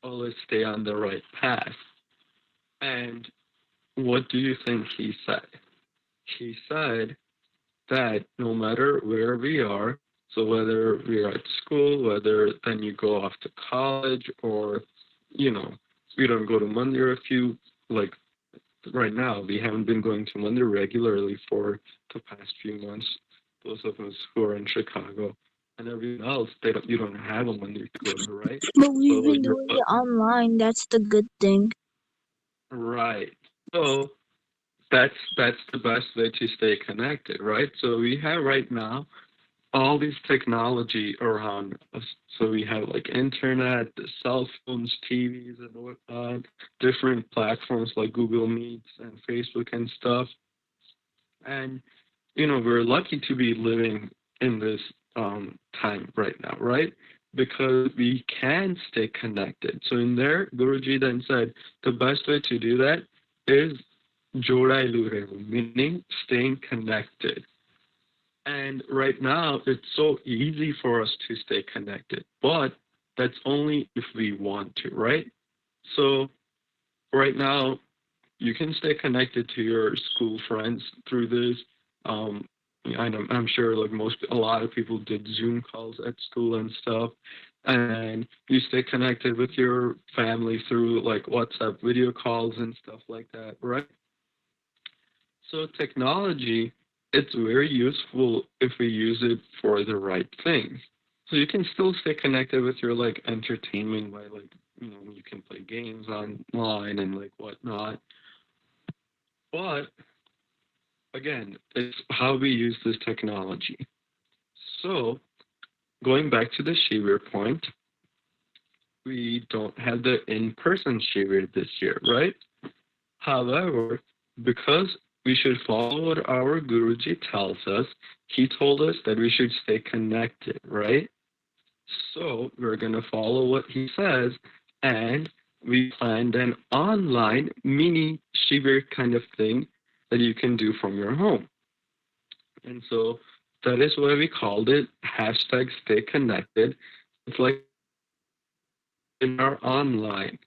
always stay on the right path? And what do you think he said? He said that no matter where we are, so whether we're at school, whether then you go off to college, or, we don't go to Mandir like right now, we haven't been going to Mandir regularly for the past few months, those of us who are in Chicago. And everyone else, you don't have a Mandir to go to, right? But we've So been doing it online. That's the good thing. right. So that's the best way to stay connected, right? So we have right now all these technology around us. So we have like internet, the cell phones, TVs, and whatnot, different platforms like Google Meets and Facebook and stuff. And we're lucky to be living in this time right now, right? Because we can stay connected. So in there, Guruji then said the best way to do that is Jodai Lureu, meaning staying connected. And right now, it's so easy for us to stay connected, but that's only if we want to, right? So right now, you can stay connected to your school friends through this. I'm sure like a lot of people did Zoom calls at school and stuff. And you stay connected with your family through like WhatsApp video calls and stuff like that, right? So technology it's very useful if we use it for the right things. So you can still stay connected with your like entertainment by like you can play games online and like whatnot. But again, it's how we use this technology. So going back to the Shivir point, we don't have the in-person Shivir this year, right? However, because we should follow what our Guruji tells us, he told us that we should stay connected, right? So we're going to follow what he says, and we planned an online mini Shivir kind of thing that you can do from your home. And so that is why we called it hashtag stay connected. It's like in our online.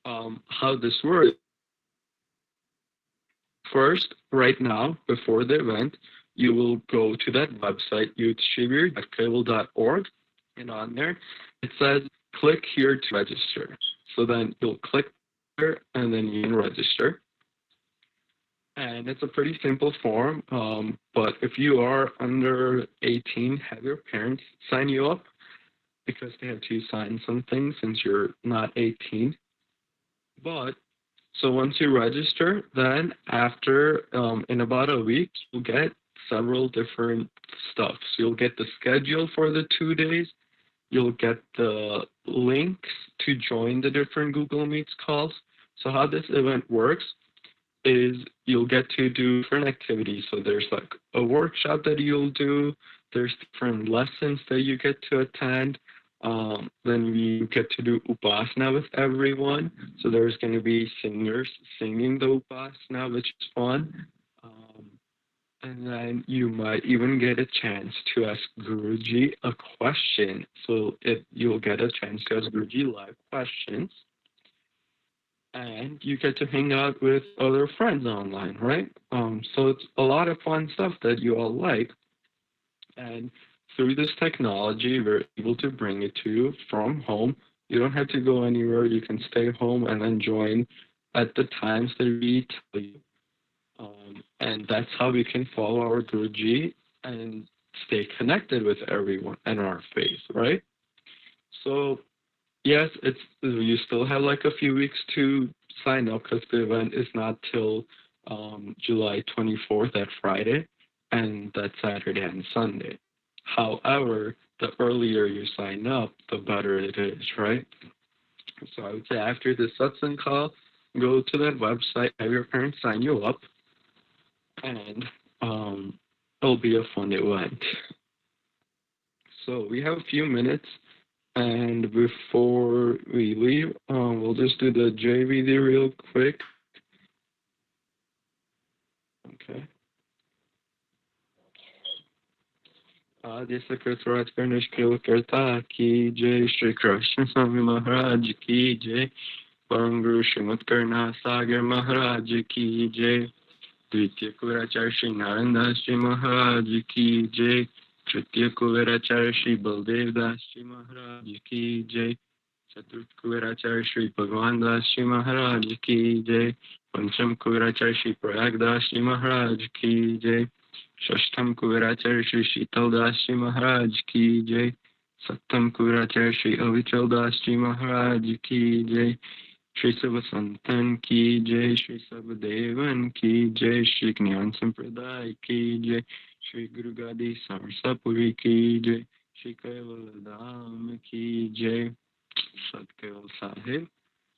How this works, first, right now, before the event, you will go to that website, youthshivir.kaival.org, and on there, it says, click here to register. So then you'll click there, and then you can register. And it's a pretty simple form, but if you are under 18, have your parents sign you up because they have to sign something since you're not 18. But so once you register, then after in about a week, you'll get several different stuff. So you'll get the schedule for the 2 days. You'll get the links to join the different Google Meets calls. So how this event works is you'll get to do different activities. So there's like a workshop that you'll do. There's different lessons that you get to attend. Then we get to do Upasana with everyone. So there's going to be singers singing the Upasana, which is fun. And then you might even get a chance to ask Guruji a question. So you'll get a chance to ask Guruji live questions. And you get to hang out with other friends online, right? So it's a lot of fun stuff that you all like. And through this technology, we're able to bring it to you from home. You don't have to go anywhere. You can stay home and then join at the times that we tell you. And that's how we can follow our Guruji and stay connected with everyone and our faith, right? So, yes, you still have like a few weeks to sign up because the event is not till July 24th, that Friday, and that's Saturday and Sunday. However, the earlier you sign up, the better it is, right? So I would say after the Satsang call, go to that website, have your parents sign you up, and it'll be a fun event. So we have a few minutes, and before we leave, we'll just do the JVD real quick. Okay. आदि सकरस्वराज का निष्क्रिय करता की जय श्री कृष्ण स्वामी महाराज की जय परम गुरु श्रीमद करना सागर महाराज की जय द्वितीय कुलाचार्य श्री नारायण दास जी महाराज की जय तृतीय कुलाचार्य श्री बलदेव दास जी महाराज की जय चतुर्थ कुलाचार्य श्री भगवान दास जी महाराज की जय पंचम कुलाचार्य श्री प्रयाग दास जी महाराज की जय षष्ठम कुबेराचार्य श्री शीतल दास जी महाराज की जय सप्तम कुबेराचार्य श्री अविचल दास जी महाराज की जय श्री सब संतन की जय श्री सब देवन की जय श्री ज्ञान संप्रदाय की जय श्री गुरु गादी सरसापुरी की जय श्री कैवल धाम की जय Sat Kaival Sahib.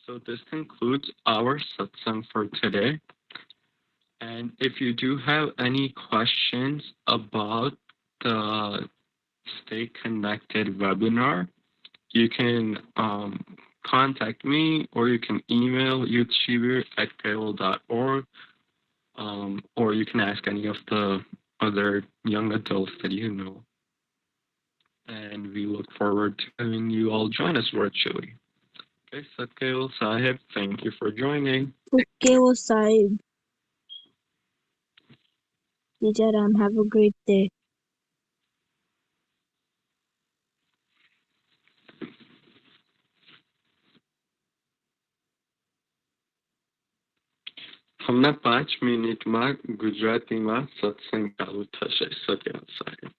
So this concludes our satsang for today. And if you do have any questions about the Stay Connected webinar, you can contact me or you can email youthshivir@kaival.org, or you can ask any of the other young adults that you know. And we look forward to having you all join us virtually. Okay, Sat Kaival Sahib, thank you for joining. Okay, well, Sahib. Tijaram, have a great day. હમણાં 5 મિનિટમાં ગુજરાતીમાં સત્સંગ ચાલુ થશે સત્યા સાહેબ.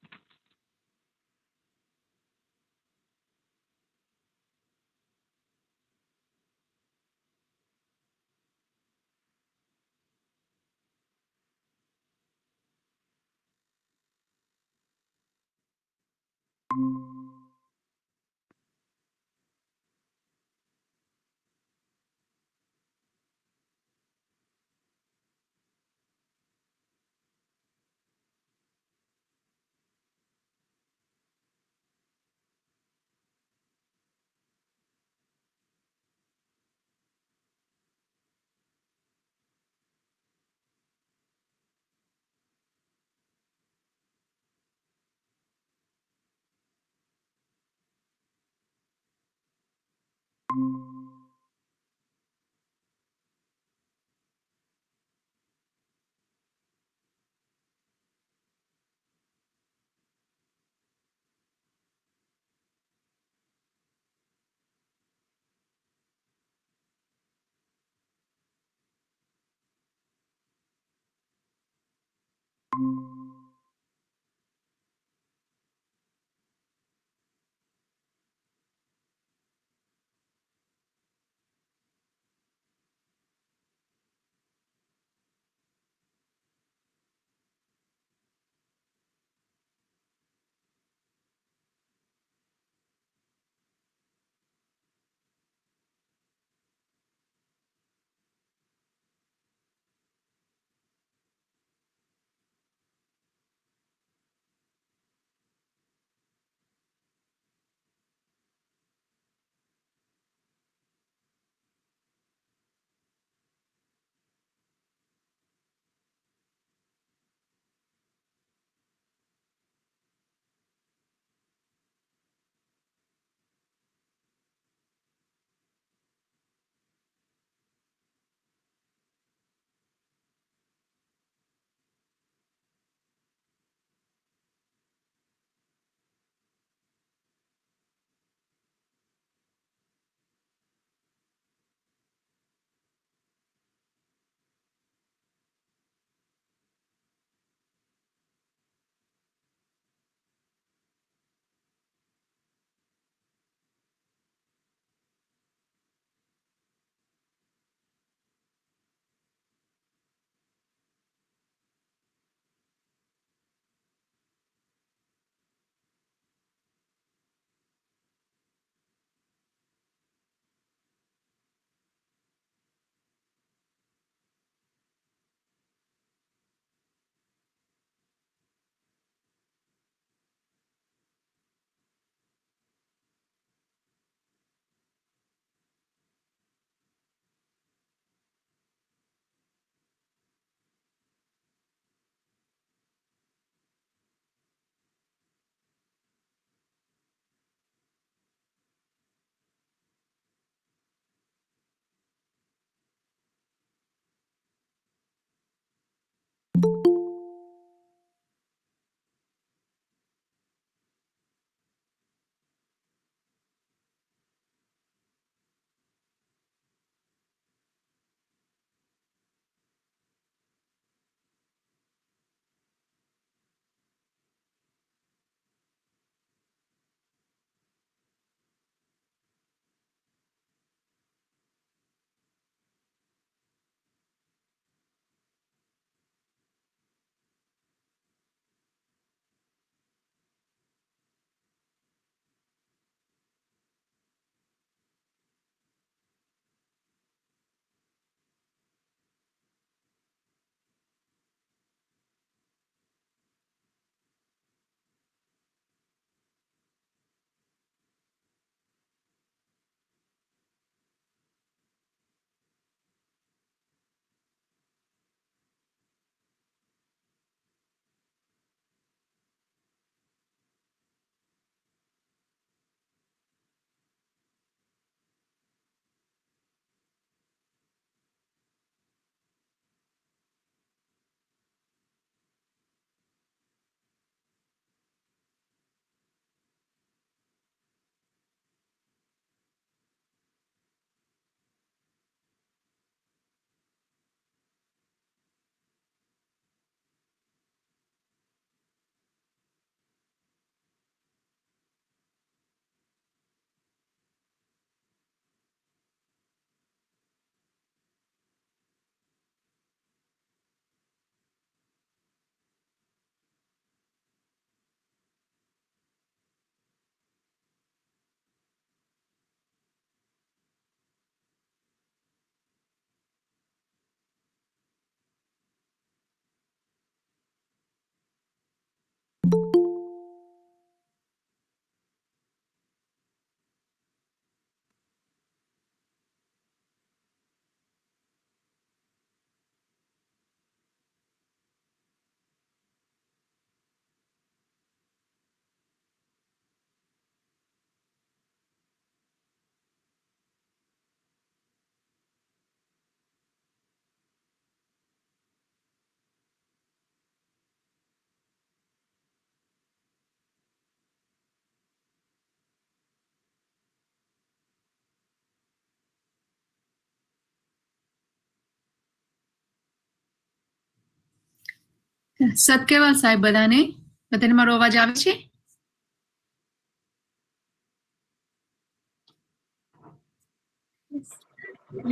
સત્કેવલ સાહેબ બધાને મારો અવાજ આવે છે?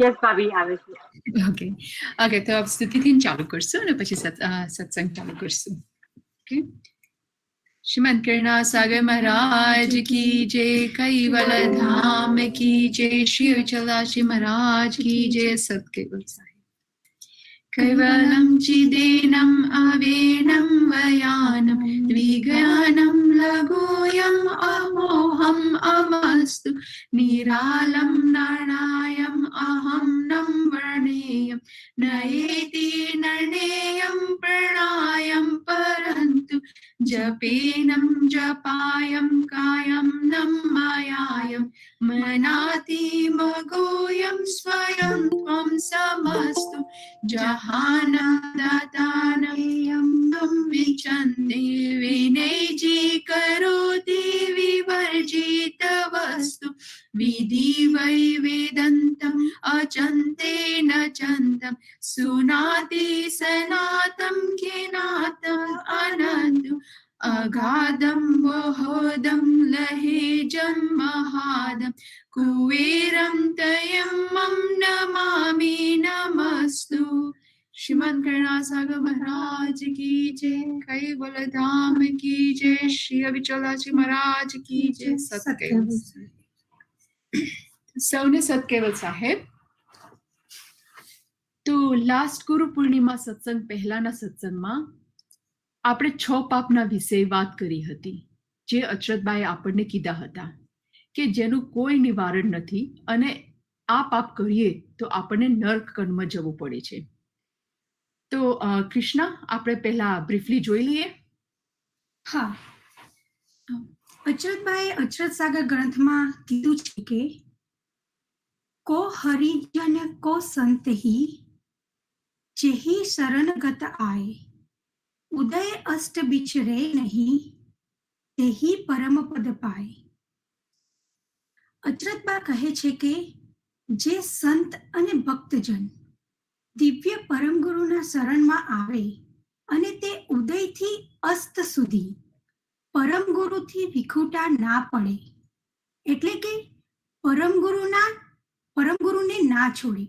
યસ ભાભી આવે છે. ઓકે ઓકે, તો સ્તુતિથી ચાલુ કરશું અને પછી સત્સંગ ચાલુ કરશું. ઓકે, શ્રીમદ કરુણાસાગર મહારાજ કી જય, કૈવલ ધામ કી જય, શ્રી વિઠ્ઠલાજી મહારાજ કી જય. સત્કેવલ સાહેબ. कैवलं चिदेनम् अवेनं वयानं द्विज्ञानं लघोऽयम् अमोहम् अमस्तु निरालं नरणायम् अहं नं वर्णेयं नयेति निर्णेयं प्रणायं परन्तु जपेनं जपायं कायं नं मायायं मनाति मगोऽयं स्वयं त्वं समस्तु जहानं दातानयं विचन्ते विनयजी करोति विवर्जित वस्तु विधि वै वेदन्तम् अचन्ते न चन्तं सुनाति सनातं ज्ञातं अनन्तु अगाधं वहोदं लहेजं महादं कुवेरं तयम्मं नमामि नमस्तु. श्रीमद करुणासागर महाराज की जय, कैवल धाम की जय, श्री विठ्ठलाजी महाराज की जय. सत्केवल સૌને સત્કેવલ સાહેબ. તો લાસ્ટ ગુરુ પૂર્ણિમા સત્સંગ પહેલાના સત્સંગમાં આપણે 6 પાપના વિશે વાત કરી હતી, જે અચરતબાએ આપણને કીધા હતા કે જેનું કોઈ નિવારણ નથી અને આ પાપ કરીએ તો આપણને નર્ક કર્મ જવું પડે છે. તો કૃષ્ણા, આપણે પહેલા બ્રીફલી જોઈ લઈએ. હા, અચરતબાએ અચરત સાગર ગ્રંથમાં કીધું છે કે કો હરિજન કો સંત હી જેહી શરણગત આય ઉદય અષ્ટ બિચરે નહીં તેહી પરમ પદ પાય. અચરતબા કહે છે કે જે સંત અને ભક્તજન દિવ્ય પરમ ગુરુના શરણમાં આવે અને તે ઉદયથી અસ્ત સુધી પરમ ગુરુથી વિખૂટા ના પડે, એટલે કે પરમ ગુરુને ના છોડે,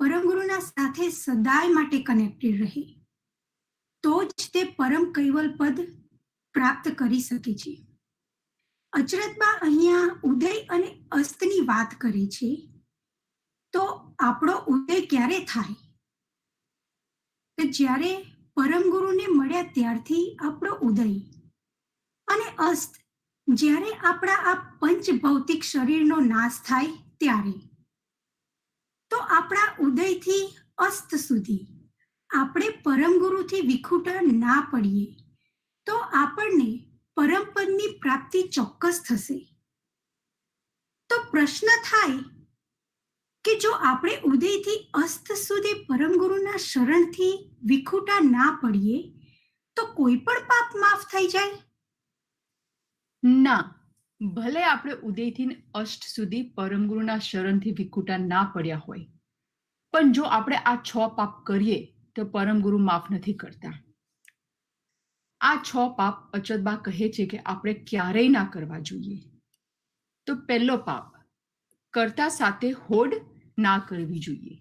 પરમ ગુરુના સાથે સદાય માટે કનેક્ટેડ રહે, તો જ તે પરમ કૈવલ પદ પ્રાપ્ત કરી શકે છે. અચરતબા અહીંયા ઉદય અને અસ્તની વાત કરે છે. તો આપણો ઉદય ક્યારે થાય? કે જ્યારે પરમ ગુરુને મળ્યા ત્યારથી આપણો ઉદય, અને અસ્ત જ્યારે આપણા આ પંચ ભૌતિક શરીરનો નાશ થાય ત્યારે. તો આપણા ઉદયથી અસ્ત સુધી આપણે પરમ ગુરુથી વિખૂટા ના પડીએ તો આપણને પરમ પદની પ્રાપ્તિ ચોક્કસ થશે. તો પ્રશ્ન થાય કે જો આપણે ઉદયથી અસ્ત સુધી પરમ ગુરુના શરણથી વિખૂટા ના પડીએ તો કોઈ પણ પાપ માફ થઈ જાય? ના, ભલે આપણે ઉદયથી અષ્ટ સુધી પરમગુરુના શરણથી વિખૂટા ના પડ્યા હોય, પણ જો આપણે આ 6 પાપ કરીએ તો પરમગુરુ માફ નથી કરતા. આ 6 પાપ અચરતબા કહે છે કે આપણે ક્યારેય ના કરવા જોઈએ. તો પહેલો પાપ, કરતા સાથે હોડ ના કરવી જોઈએ.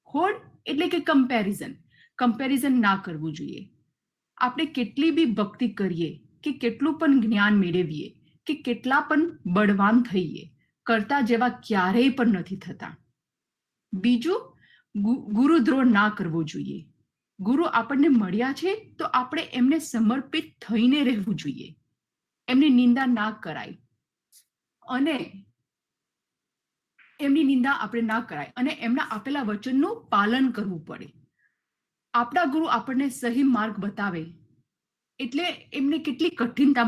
હોડ એટલે કે કમ્પેરિઝન ના કરવું જોઈએ. આપણે કેટલી બી ભક્તિ કરીએ કે કેટલું પણ જ્ઞાન મેળવીએ કે કેટલા પણ બળવાન થઈએ, કરતા જેવા ક્યારેય પણ નથી થતા. બીજું, ગુરુદ્રોહ ના કરવો જોઈએ. ગુરુ આપણને મળ્યા છે તો આપણે એમને સમર્પિત થઈને રહેવું જોઈએ. એમની નિંદા ના કરાય અને એમના આપેલા વચનનું પાલન કરવું પડે. આપણા ગુરુ આપણને સહી માર્ગ બતાવે એટલે એમને કેટલી કઠિનતા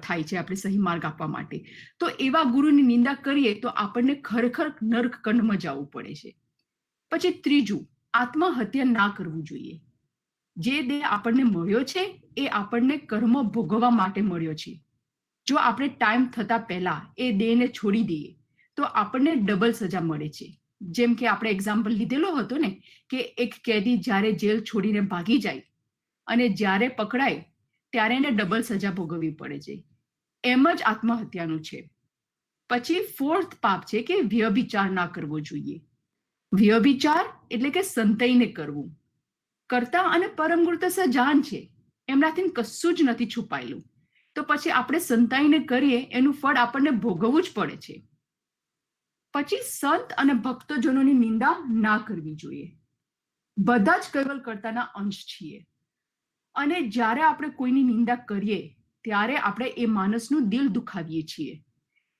થાય છે આપણે સહી માર્ગ આપવા માટે. તો એવા ગુરુની નિંદા કરીએ તો આપણને ખરેખર નર્ક કંડમાં જવું પડે છે. પછી ત્રીજું, આત્મહત્યા ના કરવું જોઈએ. જે દેહ આપણને મળ્યો છે એ આપણને કર્મ ભોગવવા માટે મળ્યો છે. જો આપણે ટાઈમ થતા પહેલા એ દેહને છોડી દઈએ તો આપણને ડબલ સજા મળે છે. જેમ કે આપણે એક્ઝામ્પલ લીધેલો હતો ને કે એક કેદી જ્યારે જેલ છોડીને ભાગી જાય અને જ્યારે પકડાય ત્યારે એને ડબલ સજા ભોગવવી પડે છે. એમ જ આત્મહત્યાનું છે. પછી 4th પાપ છે કે વ્યભિચાર ના કરવો જોઈએ. વ્યભિચાર એટલે કે સંતાઈને કરવું. કર્તા અને પરમ ગુરુ તો સજાન છે, એમનાથી કશું જ નથી છુપાયેલું. તો પછી આપણે સંતાઈને કરીએ એનું ફળ આપણને ભોગવવું જ પડે છે. પછી સંત અને ભક્તજનોની નિંદા ના કરવી જોઈએ. બધા જ કૈવલ કર્તાના અંશ છીએ અને જ્યારે આપણે કોઈની નિંદા કરીએ ત્યારે આપણે એ માણસનું દિલ દુખાવીએ છીએ.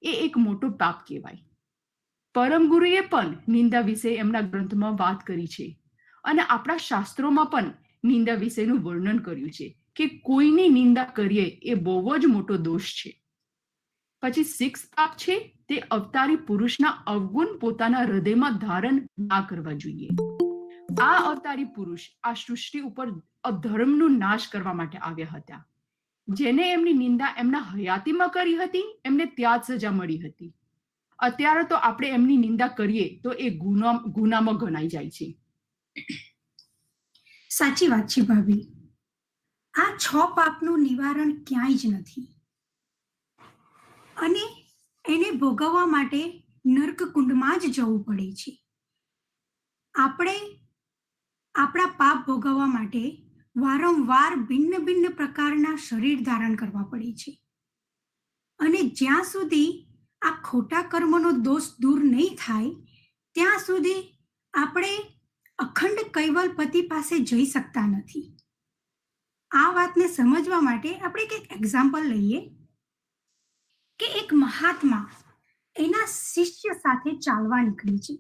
એ એક મોટો પાપ કહેવાય. પરમ ગુરુએ પણ નિંદા વિશે એમના ગ્રંથમાં વાત કરી છે અને આપણા શાસ્ત્રોમાં પણ નિંદા વિશેનું વર્ણન કર્યું છે કે કોઈની નિંદા કરીએ એ બહુ જ મોટો દોષ છે. પછી 6th પાપ છે તે અવતારી પુરુષના અવગુણ પોતાના હૃદયમાં ધારણ ના કરવા જોઈએ. આ અવતારી પુરુષ આ સૃષ્ટિ ઉપર અધર્મનું નાશ કરવા માટે આવ્યા હતા. જેને એમની નિંદા એમના હયાતીમાં કરી હતી એમને ત્યાં જ સજા મળી હતી. અત્યારે તો આપણે એમની નિંદા કરીએ તો એ ગુનામાં ગણાઈ જાય છે. સાચી વાત છે ભાભી. આ 6 પાપનું નિવારણ ક્યાંય જ નથી અને એને ભોગવવા માટે નર્ક કુંડમાં જ જવું પડે છે. આપણે આપણા પાપ ભોગવવા માટે વારંવાર ભિન્ન ભિન્ન પ્રકારના શરીર ધારણ કરવા પડે છે અને જ્યાં સુધી આ ખોટા કર્મનો દોષ દૂર નહીં થાય ત્યાં સુધી આપણે અખંડ કૈવલપતિ પાસે જઈ શકતા નથી. આ વાતને સમજવા માટે આપણે એક એક્ઝામ્પલ લઈએ કે એક મહાત્મા એના શિષ્ય સાથે ચાલવા નીકળી છે.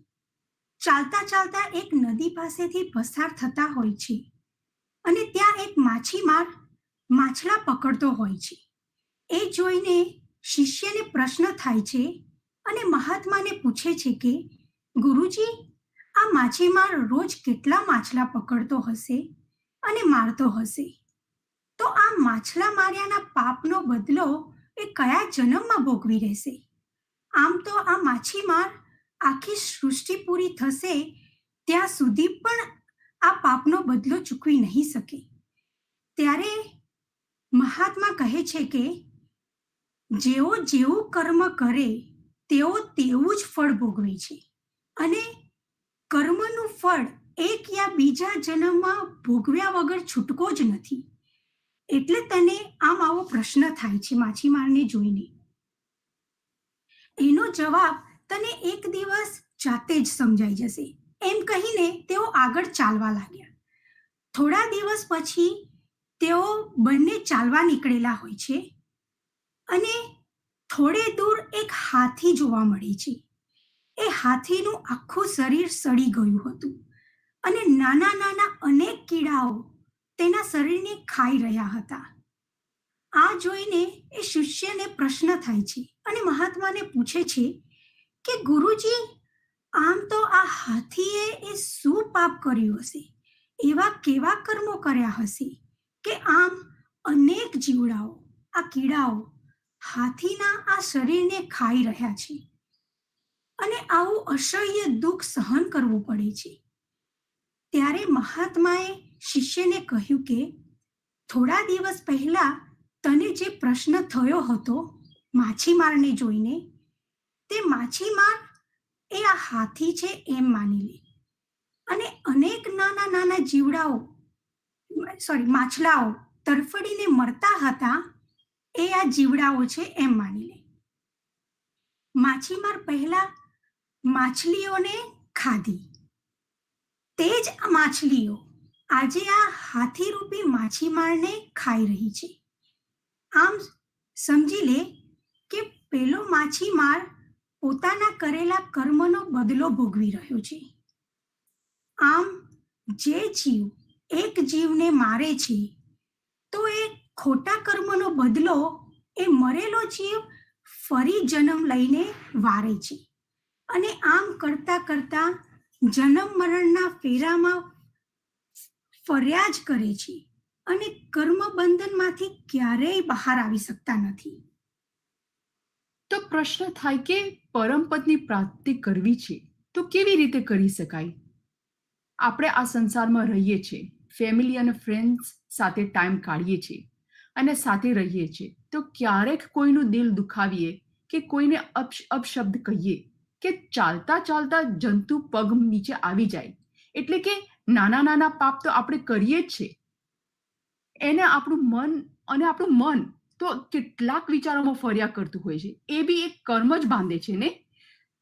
ચાલતા ચાલતા એક નદી પાસેથી પસાર થતા હોય છે અને ત્યાં એક માછીમાર માછલા પકડતો હોય છે. એ જોઈને શિષ્યને પ્રશ્ન થાય છે અને મહાત્માને પૂછે છે કે ગુરુજી, આ માછીમાર રોજ કેટલા માછલા પકડતો હશે અને મારતો હશે? તો આ માછલા માર્યાના પાપનો બદલો એ કયા જન્મમાં ભોગવી રહેશે? આમ તો આ માછીમાર આખી સૃષ્ટિ પૂરી થશે ત્યાં સુધી પણ આ પાપનો બદલો ચૂકવી નહીં શકે. ત્યારે મહાત્મા કહે છે કે જેઓ જેવું કર્મ કરે તેઓ તેવું જ ફળ ભોગવે છે અને કર્મનું ફળ એક યા બીજા જન્મમાં ભોગવ્યા વગર છૂટકો જ નથી. એટલે તને આમ આવો પ્રશ્ન થાય છે માછીમારને જોઈને. એનો જવાબ તને એક દિવસ જાતે જ સમજાઈ જશે. એમ કહીને તેઓ આગળ ચાલવા લાગ્યા. થોડા દિવસ પછી તેઓ બંને ચાલવા નીકળેલા હોય છે અને થોડે દૂર એક હાથી જોવા મળે છે. એ હાથીનું આખું શરીર સડી ગયું હતું અને નાના નાના અનેક કીડાઓ તેના શરીરને ખાઈ રહ્યા હતા. આ જોઈને એ શિષ્યને પ્રશ્ન થાય છે અને મહાત્માને પૂછે છે કે ગુરુજી, આમ તો આ હાથીએ એ શું પાપ કર્યું હશે? એવા કેવા કર્મો કર્યા હશે કે આમ અનેક જીવડાઓ, આ કીડાઓ હાથીના આ શરીરને ખાઈ રહ્યા છે અને આવું અસહ્ય દુઃખ સહન કરવું પડે છે? ત્યારે મહાત્માએ શિષ્યને કહ્યું કે થોડા દિવસ પહેલા તને જે પ્રશ્ન થયો હતો માછીમારને જોઈને, તે માછીમાર એ આ હાથી છે એમ માની લે અને અનેક નાના નાના જીવડાઓ માછલાઓ તરફડીને મરતા હતા એ આ જીવડાઓ છે એમ માની લે. માછીમાર પહેલા માછલીઓને ખાધી, તે જ માછલીઓ આજે આ હાથીરૂપી માછીમારને ખાઈ રહી છે. આમ સમજી લે કે પેલો માછીમાર પોતાના કરેલા કર્મનો બદલો ભોગવી રહ્યો છે. આમ જે જીવ એક જીવને મારે છે તો એ ખોટા કર્મનો બદલો એ મરેલો જીવ ફરી જન્મ લઈને વારે છે અને આમ કરતા કરતા જન્મ મરણના ફેરામાં ફર્યા જ કરે છે અને કર્મ બંધનમાંથી ક્યારેય બહાર આવી શકતા નથી. તો પ્રશ્ન થાય કે પરમ પદની પ્રાપ્તિ કરવી છે તો કેવી રીતે કરી શકાય? આપણે આ સંસારમાં રહીએ છીએ, ફેમિલી અને ફ્રેન્ડ્સ સાથે ટાઈમ કાઢીએ છીએ અને સાથે રહીએ છીએ તો ક્યારેક કોઈનું દિલ દુખાવીએ કે કોઈને અપશબ્દ કહીએ કે ચાલતા ચાલતા જંતુ પગ નીચે આવી જાય, એટલે કે નાના નાના પાપ તો આપણે કરીએ જ છે. એને આપણું મન તો કેટલાક વિચારોમાં ફર્યા કરતું હોય છે. એ બી એક કર્મ જ બાંધે છે ને.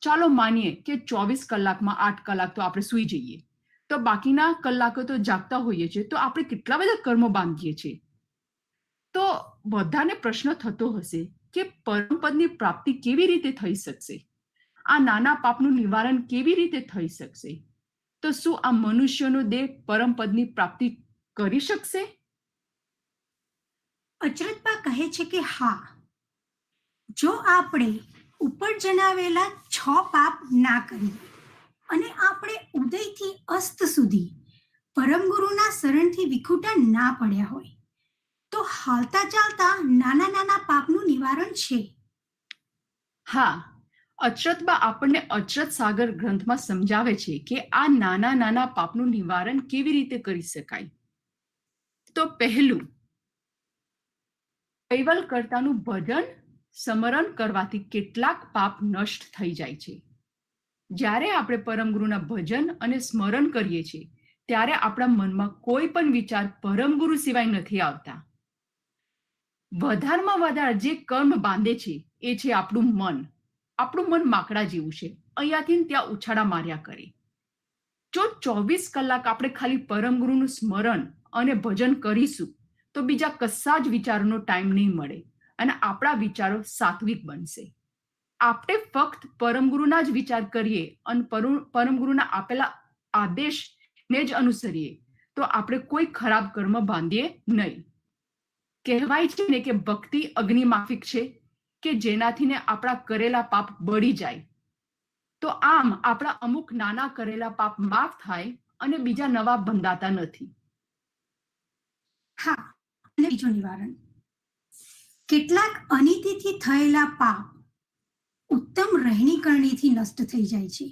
ચાલો માનીએ કે 24 કલાકમાં 8 કલાક તો આપણે સૂઈ જઈએ, તો બાકીના કલાકો તો જાગતા હોઈએ છીએ, તો આપણે કેટલા બધા કર્મો બાંધીએ છીએ. તો બધાને પ્રશ્ન થતો હશે કે પરમપદની પ્રાપ્તિ કેવી રીતે થઈ શકશે? આ નાના પાપનું નિવારણ કેવી રીતે થઈ શકશે? તો શું આ મનુષ્યનો દેહ પરમપદની પ્રાપ્તિ કરી શકશે? અચરતબા કહે છે કે હા, જો આપણે ઉપર જણાવેલા 6 પાપ ના કરીએ અને આપણે ઉદયથી અસ્ત સુધી પરમગુરુના શરણથી વિખૂટા ના પડ્યા હોય તો હાલતા ચાલતા નાના નાના પાપનું નિવારણ છે. હા, અચરતબા આપણને અચરત સાગર ગ્રંથમાં સમજાવે છે કે આ નાના નાના પાપનું નિવારણ કેવી રીતે કરી શકાય. તો પહેલું, કૈવલ કર્તાનું ભજન સ્મરણ કરવાથી કેટલાક પાપ નષ્ટ થઈ જાય છે. જ્યારે આપણે પરમગુરુના ભજન અને સ્મરણ કરીએ છીએ ત્યારે આપણા મનમાં કોઈ પણ વિચાર પરમગુરુ સિવાય નથી આવતા. વધારમાં વધારે જે કર્મ બાંધે છે એ છે આપણું મન. આપણું મન માકડા જેવું છે, અહીંયાથી ત્યાં ઉછાળા માર્યા કરે. જો 24 કલાક આપણે ખાલી પરમગુરુનું સ્મરણ અને ભજન કરીશું તો બીજા કશા જ વિચારોનો ટાઈમ નહીં મળે અને આપણા વિચારો સાત્વિક બનશે. આપણે ફક્ત પરમગુરુના જ વિચાર કરીએ અને પરમગુરુના આપેલા આદેશને જ અનુસરીએ તો આપણે કોઈ ખરાબ કર્મ બાંધીએ નહીં. કહેવાય છે ને કે ભક્તિ અગ્નિમાફિક છે કે જેનાથી આપણા કરેલા પાપ બળી જાય. તો આમ આપણા અમુક નાના કરેલા પાપ માફ થાય અને બીજા નવા બંધાતા નથી. હા, અને બીજું નિવારણ, કેટલાક અનીતિથી થયેલા પાપ ઉત્તમ રહેણીકરણીથી નષ્ટ થઈ જાય છે.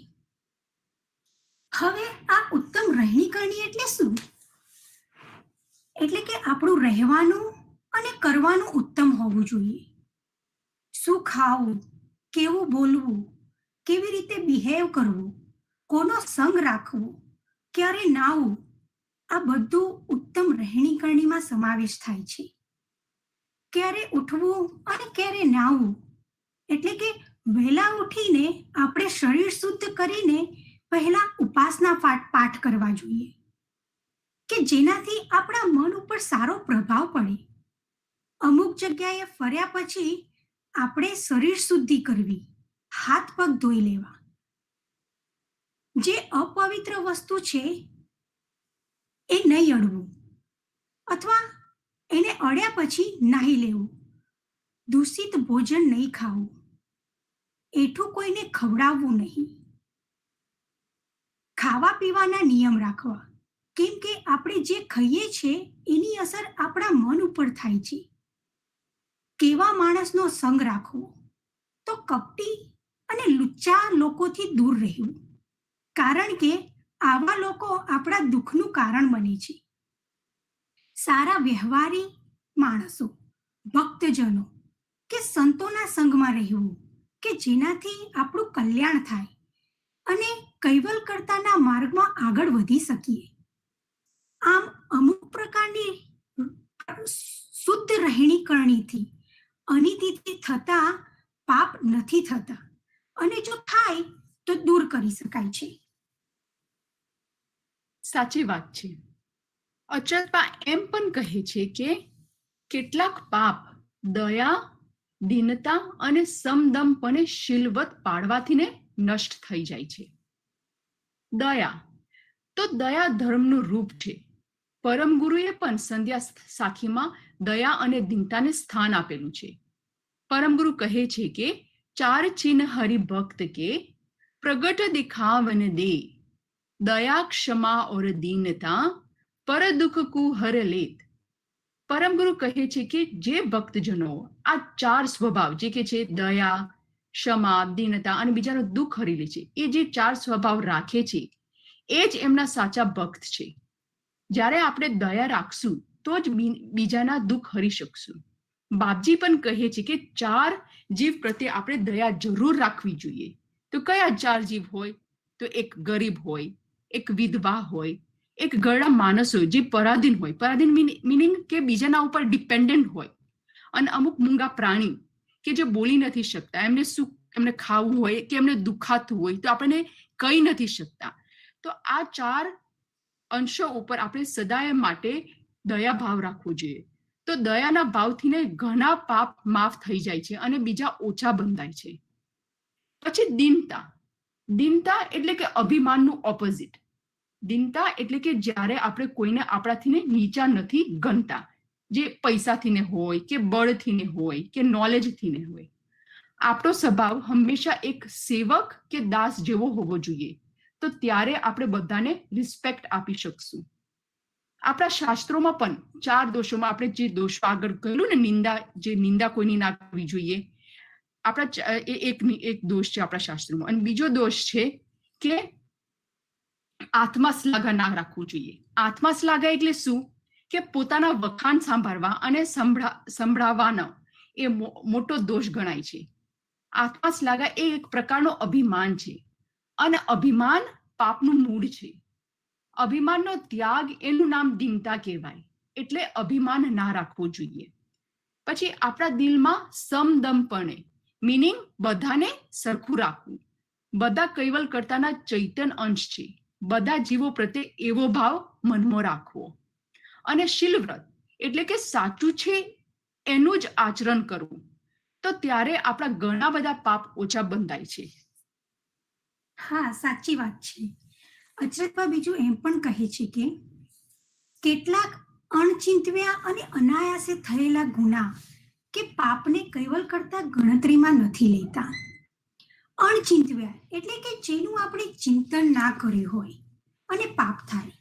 હવે આ ઉત્તમ રહેણીકરણી એટલે શું? એટલે કે આપણું રહેવાનું અને કરવાનું ઉત્તમ હોવું જોઈએ. શું ખાવું, કેવું બોલવું, કેવી રીતે બિહેવ કરવું, કોનો સંગ રાખવો, ક્યારે નાવું, આ બધું ઉત્તમ રહેણીકરણીમાં સમાવેશ થાય છે. ક્યારે ઉઠવું અને ક્યારે નાવું, એટલે કે વહેલા ઉઠીને આપણે શરીર શુદ્ધ કરીને પહેલા ઉપાસના પાઠ કરવા જોઈએ કે જેનાથી આપણા મન ઉપર સારો પ્રભાવ પડે. અમુક જગ્યાએ ફર્યા પછી આપણે શરીર શુદ્ધિ કરવી, હાથ પગ ધોઈ લેવા. જે અપવિત્ર વસ્તુ છે એ નહીં અડવું અથવા એને અડ્યા પછી નાહી લેવું. દૂષિત ભોજન નહીં ખાવું, એઠું કોઈને ખવડાવવું નહીં. ખાવા પીવાના નિયમ રાખવા, કેમ કે આપણે જે ખાઈએ છીએ એની અસર આપણા મન ઉપર થાય છે. કેવા માણસનો સંગ રાખવો, તો કપટી અને લુચ્ચા લોકોથી દૂર રહેવું, કારણ કે આવા લોકો આપણા દુઃખનું કારણ બને છે. સારા વ્યવહારી માણસો, ભક્તજનો કે સંતોના સંગમાં રહેવું કે જેનાથી આપણું કલ્યાણ થાય અને કૈવલ કર્તાના માર્ગમાં આગળ વધી શકીએ. આમ અમુક પ્રકારની શુદ્ધ રહેણીકરણીથી અનિતિથી થતા પાપ નથી થતા અને જો થાય તો દૂર કરી શકાય છે. સાચી વાત છે. અચરતબા એમ પણ કહે છે કે કેટલાક પાપ દયા, દીનતા અને સમદમપણે શીલવત પાડવાથી નષ્ટ થઈ જાય છે. દયા, તો દયા ધર્મનું રૂપ છે. પરમ ગુરુએ પણ સંધ્યા સાખીમાં દયા અને દીનતાને સ્થાન આપેલું છે. પરમ ગુરુ કહે છે કે 4 ચિહ્ન હરિભક્ત કે પ્રગટ દિખાવન દે, દયા, ક્ષમા और दीनता પર દુઃખ કુ હર લેત. પરમ ગુરુ કહે છે કે જે ભક્તજનો આ 4 સ્વભાવ જે કે છે દયા, ક્ષમા, દીનતા અને બીજાનું દુઃખ હરી લે છે, એ જે 4 સ્વભાવ રાખે છે એ જ એમના સાચા ભક્ત છે. જ્યારે આપણે દયા રાખશું તો જ બીજાના દુઃખ હરી શકશું. બાપજી પણ કહે છે કે 4 જીવ પ્રત્યે આપણે દયા જરૂર રાખવી જોઈએ. તો કયા 4 જીવ હોય? તો એક ગરીબ હોય, એક વિધવા હોય, એક ગરડા માણસ હોય જે પરાધીન હોય. પરાધીન મીનિંગ કે બીજાના ઉપર ડિપેન્ડન્ટ હોય, અને અમુક મૂંગા પ્રાણી કે જે બોલી નથી શકતા, એમને ખાવું હોય કે એમને દુખાતું હોય તો આપણે કહી નથી શકતા. તો આ 4 અંશો ઉપર આપણે સદાય માટે દયા ભાવ રાખવો જોઈએ. તો દયાના ભાવથી ઘણા પાપ માફ થઈ જાય છે અને બીજા ઓછા બંધાય છે. પછી દીનતા. દીનતા એટલે કે અભિમાનનું ઓપોઝિટ. દીનતા એટલે કે જ્યારે આપણે કોઈને આપણાથી નીચા નથી ગણતા, જે પૈસાથી હોય કે બળથી હોય કે નોલેજથી હોય. આપણો સ્વભાવ હંમેશા એક સેવક કે દાસ જેવો હોવો જોઈએ. તો ત્યારે આપણે બધાને રિસ્પેક્ટ આપી શકશું. આપણા શાસ્ત્રોમાં પણ 4 દોષોમાં આપણે જે દોષો આગળ કહ્યું ને, નિંદા કોઈની ના કરવી જોઈએ, આપણા એક દોષ છે આપણા શાસ્ત્રોમાં. અને બીજો દોષ છે કે આત્મા શ્લાઘા ના રાખવું જોઈએ. આત્મા શ્લાઘા એટલે શું? કે પોતાના વખાણ સાંભળવા અને સંભળાવવાનો એ મોટો દોષ ગણાય છે. આત્મા શ્લાઘા એ એક પ્રકારનો અભિમાન છે, અને અભિમાન પાપનું મૂળ છે. અભિમાનનો ત્યાગ એનું નામ દીનતા કહેવાય. એટલે અભિમાન ના રાખવું જોઈએ. પછી આપણા દિલમાં સમદમપણે, મીનિંગ બધાને સરખું રાખવું. બધા કૈવલ કર્તાના ચૈતન્ય અંશ છે. બધા જીવો પ્રત્યે એવો ભાવ મનમાં રાખવો. અને શીલવ્રત એટલે કે સાચું છે એનું જ આચરણ કરવું. તો ત્યારે આપણા ઘણા બધા પાપ ઓછા બંધાય છે. હા, સાચી વાત છે. અચરતબા બીજું એમ પણ કહે છે કે કેટલાક અણચિંતવ્યા અને અનાયાસે થયેલા ગુના કે પાપને કૈવલ કરતા ગણતરીમાં નથી લેતા. અણચિંતવ્યા એટલે કે જેનું આપણે ચિંતન ના કર્યું હોય અને પાપ થાય.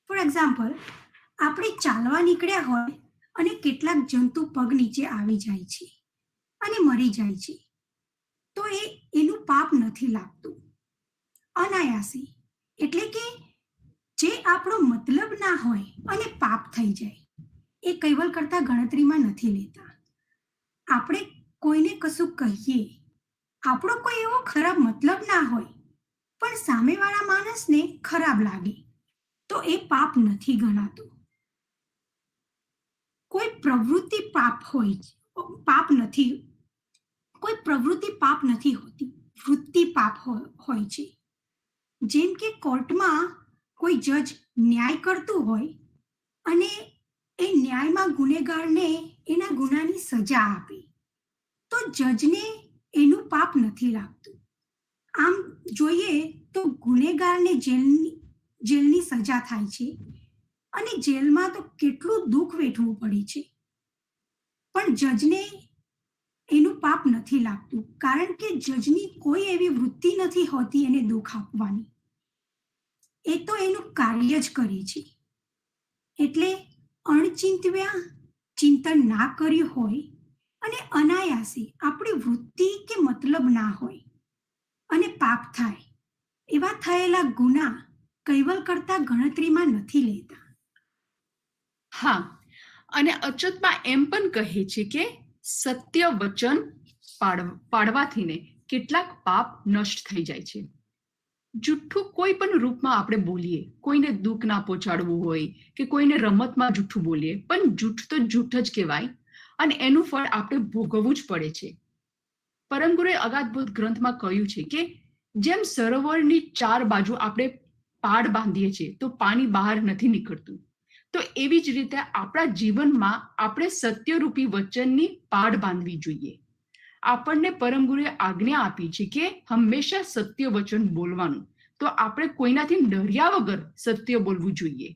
ફોર એક્ઝામ્પલ, આપણે ચાલવા નીકળ્યા હોય અને કેટલાક જંતુ પગ નીચે આવી જાય છે અને મરી જાય છે, તો એનું પાપ નથી લાગતું. અનાયાસે એટલે કે જે આપણો મતલબ ના હોય અને પાપ થઈ જાય, એ કૈવલ કરતા ગણતરીમાં નથી લેતા. આપણે કોઈને કશું કહીએ, આપણો કોઈ એવો ખરાબ મતલબ ના હોય, પણ સામેવાળા માણસને ખરાબ લાગે, તો એ પાપ નથી ગણાતું. કોઈ પ્રવૃત્તિ પાપ નથી. કોઈ પ્રવૃત્તિ પાપ નથી હોતી, વૃત્તિ પાપ હોય છે. જેમ કે કોર્ટમાં કોઈ જજ ન્યાય કરતું હોય અને એ ન્યાયમાં ગુનેગારને એના ગુનાની સજા આપે, તો જજને એનું પાપ નથી લાગતું. આમ જોઈએ તો ગુનેગારને જેલની સજા થાય છે અને જેલમાં તો કેટલું દુઃખ વેઠવું પડે છે, પણ જજને એનું પાપ નથી લાગતું, કારણ કે જજની કોઈ એવી વૃત્તિ નથી હોતી એને દુઃખ આપવાની. એ તો એનું કાર્ય જ કરે છે. એટલે અણચિંતવ્યા, ચિંતન ના કર્યું હોય અને અનાયાસે આપણી વૃત્તિ કે મતલબ ના હોય અને પાપ થાય, એવા થયેલા ગુના કૈવલ કરતા ગણતરીમાં નથી લેતા. હા, અને અચ્યુતમાં એમ પણ કહે છે કે સત્ય વચન પાડવાથી કેટલાક પાપ નષ્ટ થઈ જાય છે. જુઠ્ઠું કોઈ પણ રૂપમાં આપણે બોલીએ, કોઈને દુઃખ ના પહોંચાડવું હોય કે કોઈને રમતમાં જુઠ્ઠું બોલીએ, પણ જૂઠ તો જૂઠ જ કહેવાય અને એનું ફળ આપણે ભોગવવું જ પડે છે. પરમ ગુરુએ અગાધભૂત ગ્રંથમાં કહ્યું છે કે જેમ સરોવરની 4 બાજુ આપણે પાડ બાંધીએ છીએ તો પાણી બહાર નથી નીકળતું, તો એવી જ રીતે આપણા જીવનમાં આપણે સત્યરૂપી વચનની પાડ બાંધવી જોઈએ. આપણને પરમ ગુરુએ આજ્ઞા આપી છે કે હંમેશા સત્ય વચન બોલવાનું. તો આપણે કોઈનાથી ડર્યા વગર સત્ય બોલવું જોઈએ.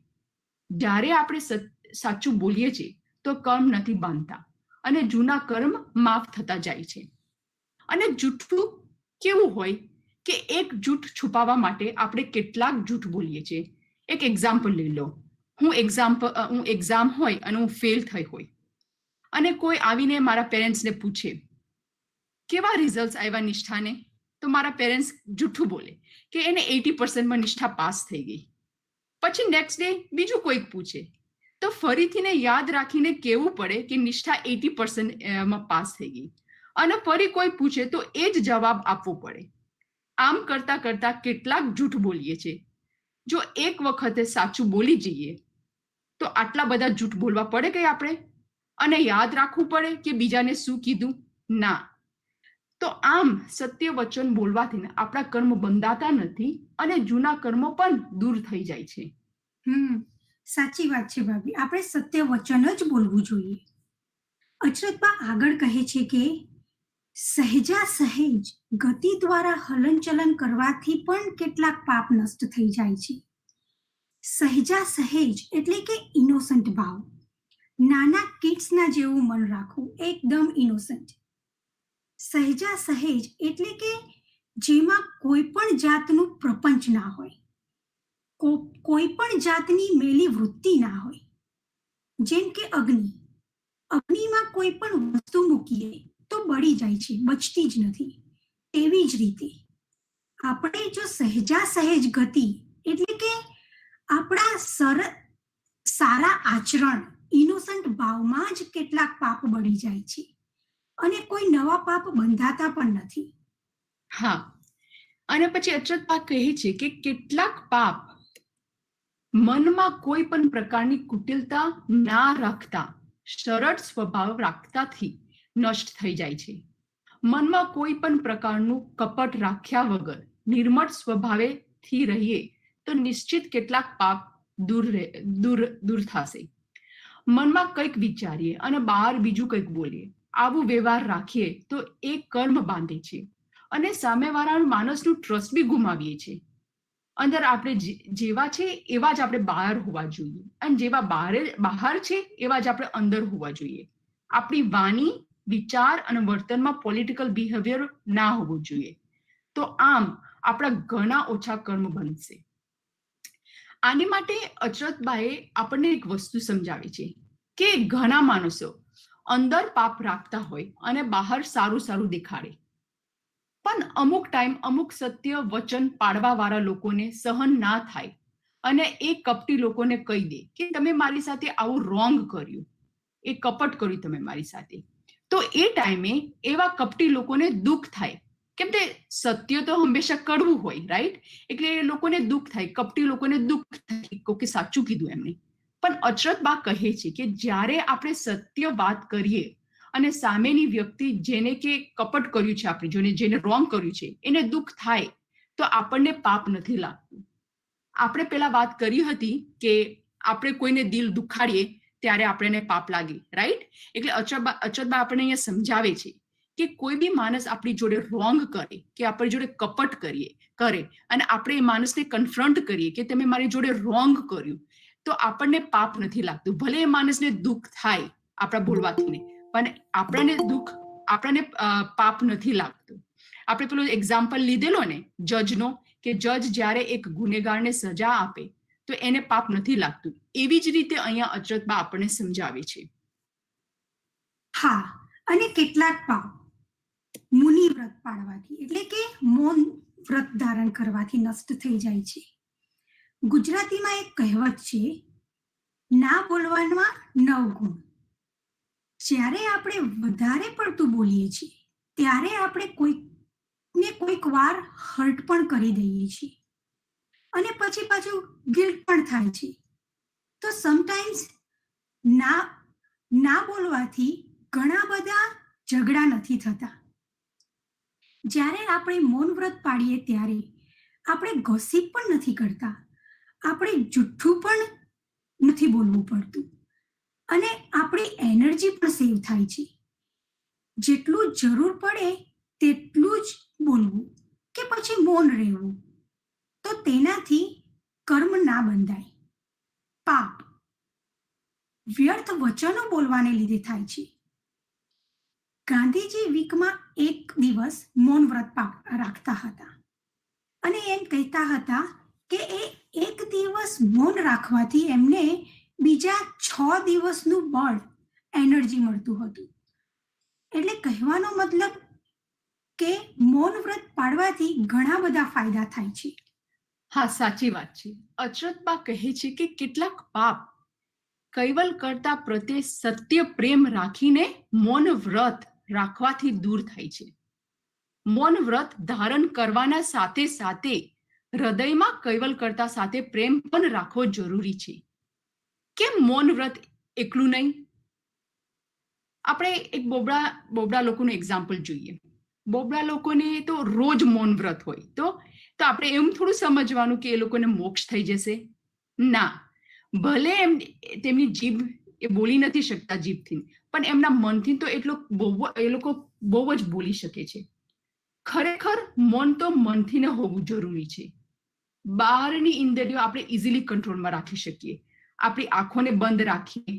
જ્યારે આપણે સાચું બોલીએ છીએ તો કર્મ નથી બાંધતા અને જૂના કર્મ માફ થતા જાય છે. અને જૂઠું કેવું હોય કે એક જૂઠ છુપાવવા માટે આપણે કેટલાક જૂઠ બોલીએ છીએ. એક એક્ઝામ્પલ લઈ લો. હું એક્ઝામ હોય અને હું ફેલ થઈ હોય અને કોઈ આવીને મારા પેરેન્ટ્સને પૂછે કેવા રિઝલ્ટ આવ્યા નિષ્ઠાને, તો મારા પેરેન્ટ્સ જૂઠું બોલે કે એને 80% નિષ્ઠા પાસ થઈ ગઈ. પછી નેક્સ્ટ ડે બીજું કોઈક પૂછે તો ફરીથી ને યાદ રાખીને કહેવું પડે કે નિષ્ઠા 80% માં પાસ થઈ ગઈ, અને ફરી કોઈ પૂછે તો એ જ જવાબ આપવો પડે. આમ કરતા કરતા કેટલાક જૂઠ બોલીએ છીએ. જો એક વખતે સાચું બોલી જઈએ તો આટલા બધા જૂઠ બોલવા પડે કે આપણે, અને યાદ રાખવું પડે કે બીજાને શું કીધું? ના. તો આમ સત્ય વચન બોલવાથી આપણા કર્મ બંધાતા નથી અને જૂના કર્મો પણ દૂર થઈ જાય છે. સાચી વાત છે ભાભી, આપણે સત્ય વચન જ બોલવું જોઈએ. અચરતબા આગળ કહે છે કે સહેજા સહેજ ગતિ દ્વારા હલનચલન કરવાથી પણ કેટલાક પાપ નષ્ટ થઈ જાય છે. સહેજા સહેજ એટલે કે ઇનોસન્ટ ભાવ, નાના કિડ્સના જેવું મન રાખવું, એકદમ ઇનોસન્ટ. સહેજા સહેજ એટલે કે જેમાં કોઈ પણ જાતનું પ્રપંચ ના હોય, કોઈ પણ જાતની મેલી વૃત્તિ ના હોય. જેમ કે અગ્નિમાં કોઈ પણ વસ્તુ મૂકીએ તો બળી જાય છે, બચતી જ નથી. એવી જ રીતે આપણે જો સહેજા સહેજ ગતિ એટલે કે આપણા સારા આચરણ, ઇનોસન્ટ ભાવમાં જ કેટલાક પાપ બળી જાય છે અને કોઈ નવા પાપ બંધાતા પણ નથી. હા, અને પછી અચરતબા કહે છે કે કેટલાક પાપ મનમાં કોઈ પણ પ્રકારની કુટિલતા ના રાખતા, સરળ સ્વભાવ રાખતાથી નષ્ટ થઈ જાય છે. મનમાં કોઈ પણ પ્રકારનું કપટ રાખ્યા વગર નિર્મળ સ્વભાવેથી રહીએ તો નિશ્ચિત કેટલાક પાપ દૂર થશે. મનમાં કંઈક વિચારીએ અને બહાર બીજું કંઈક બોલીએ, આવું વ્યવહાર રાખીએ તો એ કર્મ બાંધે છે અને સામેવાળા માણસનું ટ્રસ્ટ બી ગુમાવીએ છીએ. અંદર આપણે જેવા છે એવા જ આપણે બહાર હોવા જોઈએ, અને જેવા બહાર છે એવા જ આપણે અંદર હોવા જોઈએ. આપણી વાણી, વિચાર અને વર્તનમાં પોલિટિકલ બિહેવિયર ના હોવું જોઈએ. તો આમ આપણા ઘણા ઓછા કર્મ બનશે. આની માટે અચરતબાએ આપણને એક વસ્તુ સમજાવી છે કે ઘણા માણસો અંદર પાપ રાખતા હોય અને બહાર સારું સારું દેખાડે, પણ અમુક ટાઈમ અમુક સત્ય વચન પાડવા વાળા લોકોને સહન ના થાય અને એ કપટી લોકોને કહી દે કે તમે મારી સાથે આવું રોંગ કર્યું, એ કપટ કર્યું તમે મારી સાથે. તો એ ટાઈમે એવા કપટી લોકોને દુઃખ થાય, કેમ કે સત્ય તો હંમેશા કડવું હોય, રાઈટ? એટલે એ લોકોને દુઃખ થાય, કપટી લોકોને દુઃખ થાય કે સાચું કીધું એમને. પણ અચરતબા કહે છે કે જ્યારે આપણે સત્ય વાત કરીએ અને સામેની વ્યક્તિ જેને કે કપટ કર્યું છે, આપણે જેને રોંગ કર્યું છે એને દુઃખ થાય તો આપણને પાપ નથી લાગતું. આપણે પેલા વાત કરી હતી કે આપણે કોઈને દિલ દુખાડીએ ત્યારે આપણને પાપ લાગે, રાઈટ? એટલે અચરતબા આપણને અહીંયા સમજાવે છે કે કોઈ બી માણસ આપણી જોડે રોંગ કરે કે આપણી જોડે કપટ કરે અને આપણે એ માણસને કન્ફ્રન્ટ કરીએ કે તમે મારી જોડે રોંગ કર્યું, તો આપણને પાપ નથી લાગતું. ભલે એ માણસને દુઃખ થાય આપણા બોલવાથી, પણ આપણને પાપ નથી લાગતું. આપણે પેલો એક્ઝામ્પલ લીધેલો ને જજનો, કે જજ જ્યારે એક ગુનેગારને સજા આપે તો એને પાપ નથી લાગતું. એવી જ રીતે અહીંયા અચરતબા આપણને સમજાવે છે. હા, અને કેટલાક પાપ મુનિ વ્રત પાળવાથી એટલે કે મૌન વ્રત ધારણ કરવાથી નષ્ટ થઈ જાય છે. ગુજરાતીમાં એક કહેવત છે, ના બોલવામાં 9 ગુણ. જ્યારે આપણે વધારે પડતું બોલીએ છીએ ત્યારે આપણે કોઈક વાર હર્ટ પણ કરી દઈએ છીએ અને પછી પાછું ગિલ્ટ પણ થાય છે. તો સમટાઈમ્સ ના બોલવાથી ઘણા બધા ઝઘડા નથી થતા. જ્યારે આપણે મૌન વ્રત પાડીએ ત્યારે આપણે ગોસિપ પણ નથી કરતા, આપણે જુઠ્ઠું પણ નથી બોલવું પડતું અને આપણી એનર્જી પણ સેવ થાય છે. જેટલું જરૂર પડે તેટલું જ બોલવું કે પછી મૌન રહેવું, તો તેનાથી કર્મ ના બંધાય. પાપ વ્યર્થ વચનો બોલવાને લીધે થાય છે. ગાંધીજી વીકમાં 1 દિવસ મૌન વ્રત રાખતા હતા અને એમ કહેતા હતા કે એ 1 દિવસ મૌન રાખવાથી એમને બીજા 6 દિવસનું બળ, એનર્જી મળતું હતું. એટલે કહેવાનો મતલબ કે મૌન વ્રત પાડવાથી ઘણા બધા ફાયદા થાય છે. હા, સાચી વાત છે. અચરતબા કહે છે કે કેટલાક પાપ કૈવલ કરતા પ્રત્યે સત્ય પ્રેમ રાખીને મૌન વ્રત રાખવાથી દૂર થાય છે. મૌન વ્રત ધારણ કરવાના સાથે સાથે હૃદયમાં કૈવલ કરતા સાથે પ્રેમ પણ રાખવો જરૂરી છે. કેમ મૌન વ્રત એકલું નહીં? આપણે એક બોબડા લોકોનું એક્ઝામ્પલ જોઈએ. બોબડા લોકોને તો રોજ મૌન વ્રત હોય, તો આપણે એમ થોડું સમજવાનું કે એ લોકોને મોક્ષ થઈ જશે. ના, ભલે એમ તેમની જીભ એ બોલી નથી શકતા જીભથી, પણ એમના મનથી તો એ લોકો બહુ જ બોલી શકે છે. ખરેખર મન તો મનથી ને હોવું જરૂરી છે. બહારની ઇન્દ્રિયો આપણે ઇઝીલી કંટ્રોલમાં રાખી શકીએ. આપણી આંખોને બંધ રાખીએ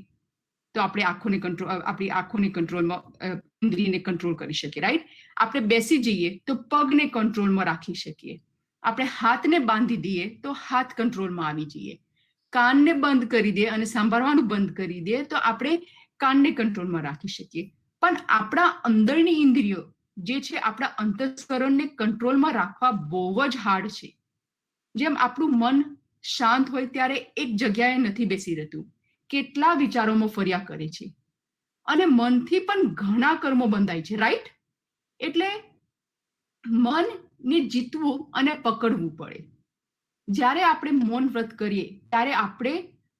તો આપણે આપણી આંખોને કંટ્રોલમાં ઇન્દ્રિયને કંટ્રોલ કરી શકીએ, રાઈટ? આપણે બેસી જઈએ તો પગને કંટ્રોલમાં રાખી શકીએ. આપણે હાથને બાંધી દઈએ તો હાથ કંટ્રોલમાં આવી જઈએ. કાનને બંધ કરી દે અને સાંભળવાનું બંધ કરી દે તો આપણે કાનને કંટ્રોલમાં રાખી શકીએ. પણ આપણા અંદરની ઇન્દ્રિયો જે છે, આપણા અંતસ્કરણને કંટ્રોલમાં રાખવા બહુ જ હાર્ડ છે. જેમ આપણું મન શાંત હોય ત્યારે એક જગ્યાએ નથી બેસી રહેતું, કેટલા વિચારોમાં ફર્યા કરે છે અને મનથી પણ ઘણા કર્મો બંધાય છે, રાઈટ? એટલે મનને જીતવું અને પકડવું પડે. જ્યારે આપણે મૌન વ્રત કરીએ ત્યારે આપણે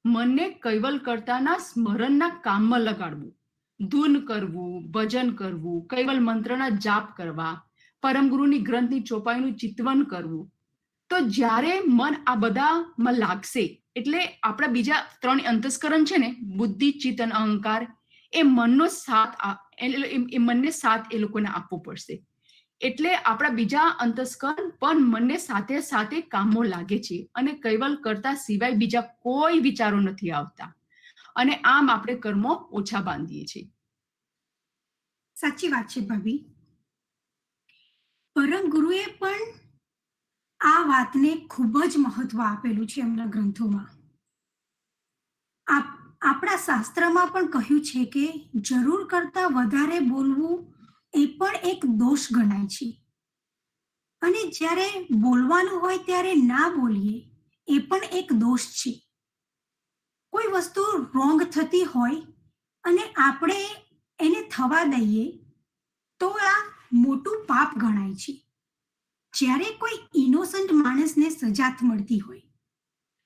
મનને કૈવલ કરતાના સ્મરણના કામમાં લગાડવું, ધૂન કરવું, ભજન કરવું, કૈવલ મંત્રના જાપ કરવા, પરમ ગુરુની ગ્રંથની ચોપાઈનું ચિંતવન કરવું. તો જ્યારે મન આ બધામાં લાગશે એટલે આપણા બીજા 3 અંતસ્કરણ છે ને, બુદ્ધિ, ચિત્ત અને અહંકાર, એ મનને સાથ એ લોકોને આપવો પડશે. એટલે આપણા બીજા અંતસ્કરણ પણ મનને સાથે સાથે કામો લાગે છે અને કૈવલ કરતા સિવાય બીજા કોઈ વિચારો નથી આવતા અને આમ આપણે કર્મો ઓછા બાંધીએ છીએ. સાચી વાત છે ભાભી. પરમ ગુરુએ પણ આ વાતને ખૂબ જ મહત્વ આપેલું છે એમના ગ્રંથોમાં. આપણા શાસ્ત્રમાં પણ કહ્યું છે કે જરૂર કરતા વધારે બોલવું એ પણ એક દોષ ગણાય છે અને જ્યારે બોલવાનું હોય ત્યારે ના બોલીએ એ પણ એક દોષ છે. કોઈ વસ્તુ રોંગ થતી હોય અને આપણે એને થવા દઈએ તો આ મોટું પાપ ગણાય છે. જ્યારે કોઈ ઇનોસન્ટ માણસને સજા મળતી હોય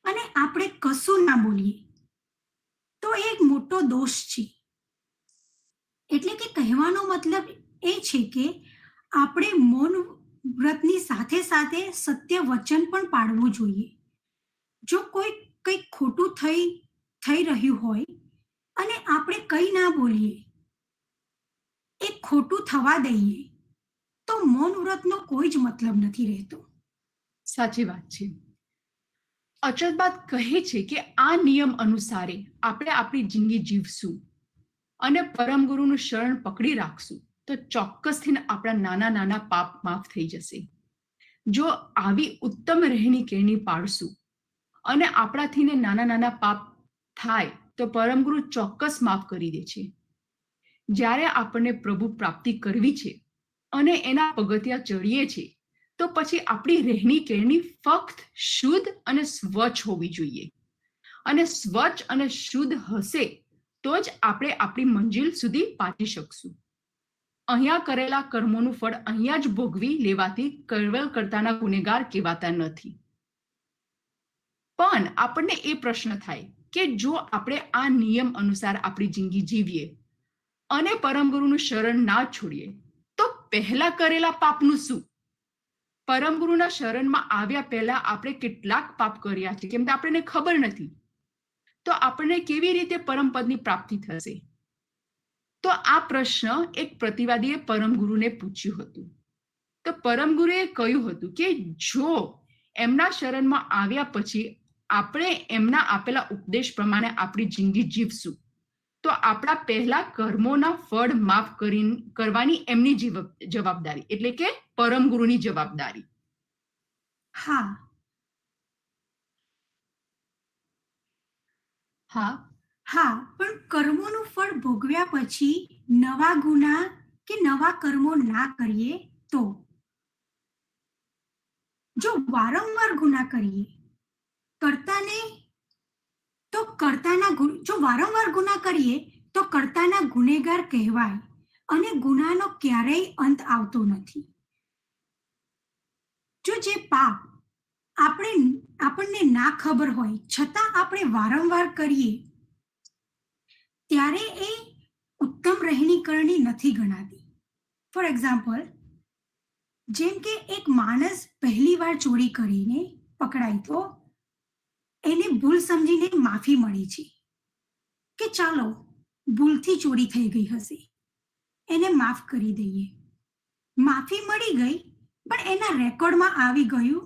અને આપણે કશું ના બોલીએ તો એ એક મોટો દોષ છે. એટલે કે કહેવાનો મતલબ એ છે કે આપણે મૌન વ્રતની સાથે સાથે સત્ય વચન પણ પાળવું જોઈએ. જો કોઈ કંઈક ખોટું થઈ રહ્યું હોય અને આપણે કંઈ ના બોલીએ, એ ખોટું થવા દઈએ તો મૌન વ્રતનો કોઈ જ મતલબ નથી રહેતો. સાચી વાત છે. અચરબાદ કહે છે કે આ નિયમ અનુસારે આપણે આપણી જિંદગી જીવશું અને પરમ ગુરુનું શરણ પકડી રાખશું તો ચોક્કસથી આપણા નાના નાના પાપ માફ થઈ જશે. જો આવી ઉત્તમ રહેણી કેણી પાડશું અને આપણાથી નાના નાના પાપ થાય તો પરમ ગુરુ ચોક્કસ માફ કરી દે છે. જ્યારે આપણને પ્રભુ પ્રાપ્તિ કરવી છે અને એના પગથિયા ચડીએ છીએ તો પછી આપણી રહેણી કેળણી ફક્ત શુદ્ધ અને સ્વચ્છ હોવી જોઈએ. અને સ્વચ્છ અને શુદ્ધ હશે તો જ આપણે આપણી મંજિલ સુધી પહોંચી શકશું. અહીંયા કરેલા કર્મોનું ફળ અહીંયા જ ભોગવી લેવાથી કૈવલ કરતાના ગુનેગાર કહેવાતા નથી. પણ આપણને એ પ્રશ્ન થાય કે જો આપણે આ નિયમ અનુસાર આપણી જિંદગી જીવીએ અને પરમ ગુરુનું શરણ ના છોડીએ તો પહેલા કરેલા પાપનું શું? પરમ ગુરુના શરણમાં આવ્યા પહેલા આપણે કેટલાક પાપ કર્યા છે કેમ કે આપણને ખબર નથી, તો આપણને કેવી રીતે પરમ પદની પ્રાપ્તિ થશે? તો આ પ્રશ્ન એક પ્રતિવાદીએ પરમ ગુરુને પૂછ્યું હતું. તો પરમ ગુરુએ કહ્યું હતું કે જો એમના શરણમાં આવ્યા પછી આપણે એમના આપેલા ઉપદેશ પ્રમાણે આપણી જિંદગી જીવશું તો આપણા પહેલા કર્મોના ફળ માફ કરવાની એમની જવાબદારી, એટલે કે પરમ ગુરુની જવાબદારી. હા પણ કર્મોનું ફળ ભોગવ્યા પછી નવા ગુના કે નવા કર્મો ના કરીએ તો જો વારંવાર ગુના કરીએ જો વારંવાર ગુના કરીએ તો કર્તાના ગુનેગાર કહેવાય અને ગુનાનો ક્યારેય અંત આવતો નથી. જો જે પાપ આપણને ના ખબર હોય છતાં આપણે વારંવાર કરીએ ત્યારે એ ઉત્તમ રહેણીકરણી નથી ગણાતી. ફોર એક્ઝામ્પલ, જેમ કે એક માણસ પહેલી વાર ચોરી કરીને પકડાય તો એને ભૂલ સમજીને માફી મળી છે કે ચાલો ભૂલથી ચોરી થઈ ગઈ હશે, એને માફ કરી દઈએ. માફી મળી ગઈ, પણ એના રેકોર્ડમાં આવી ગયું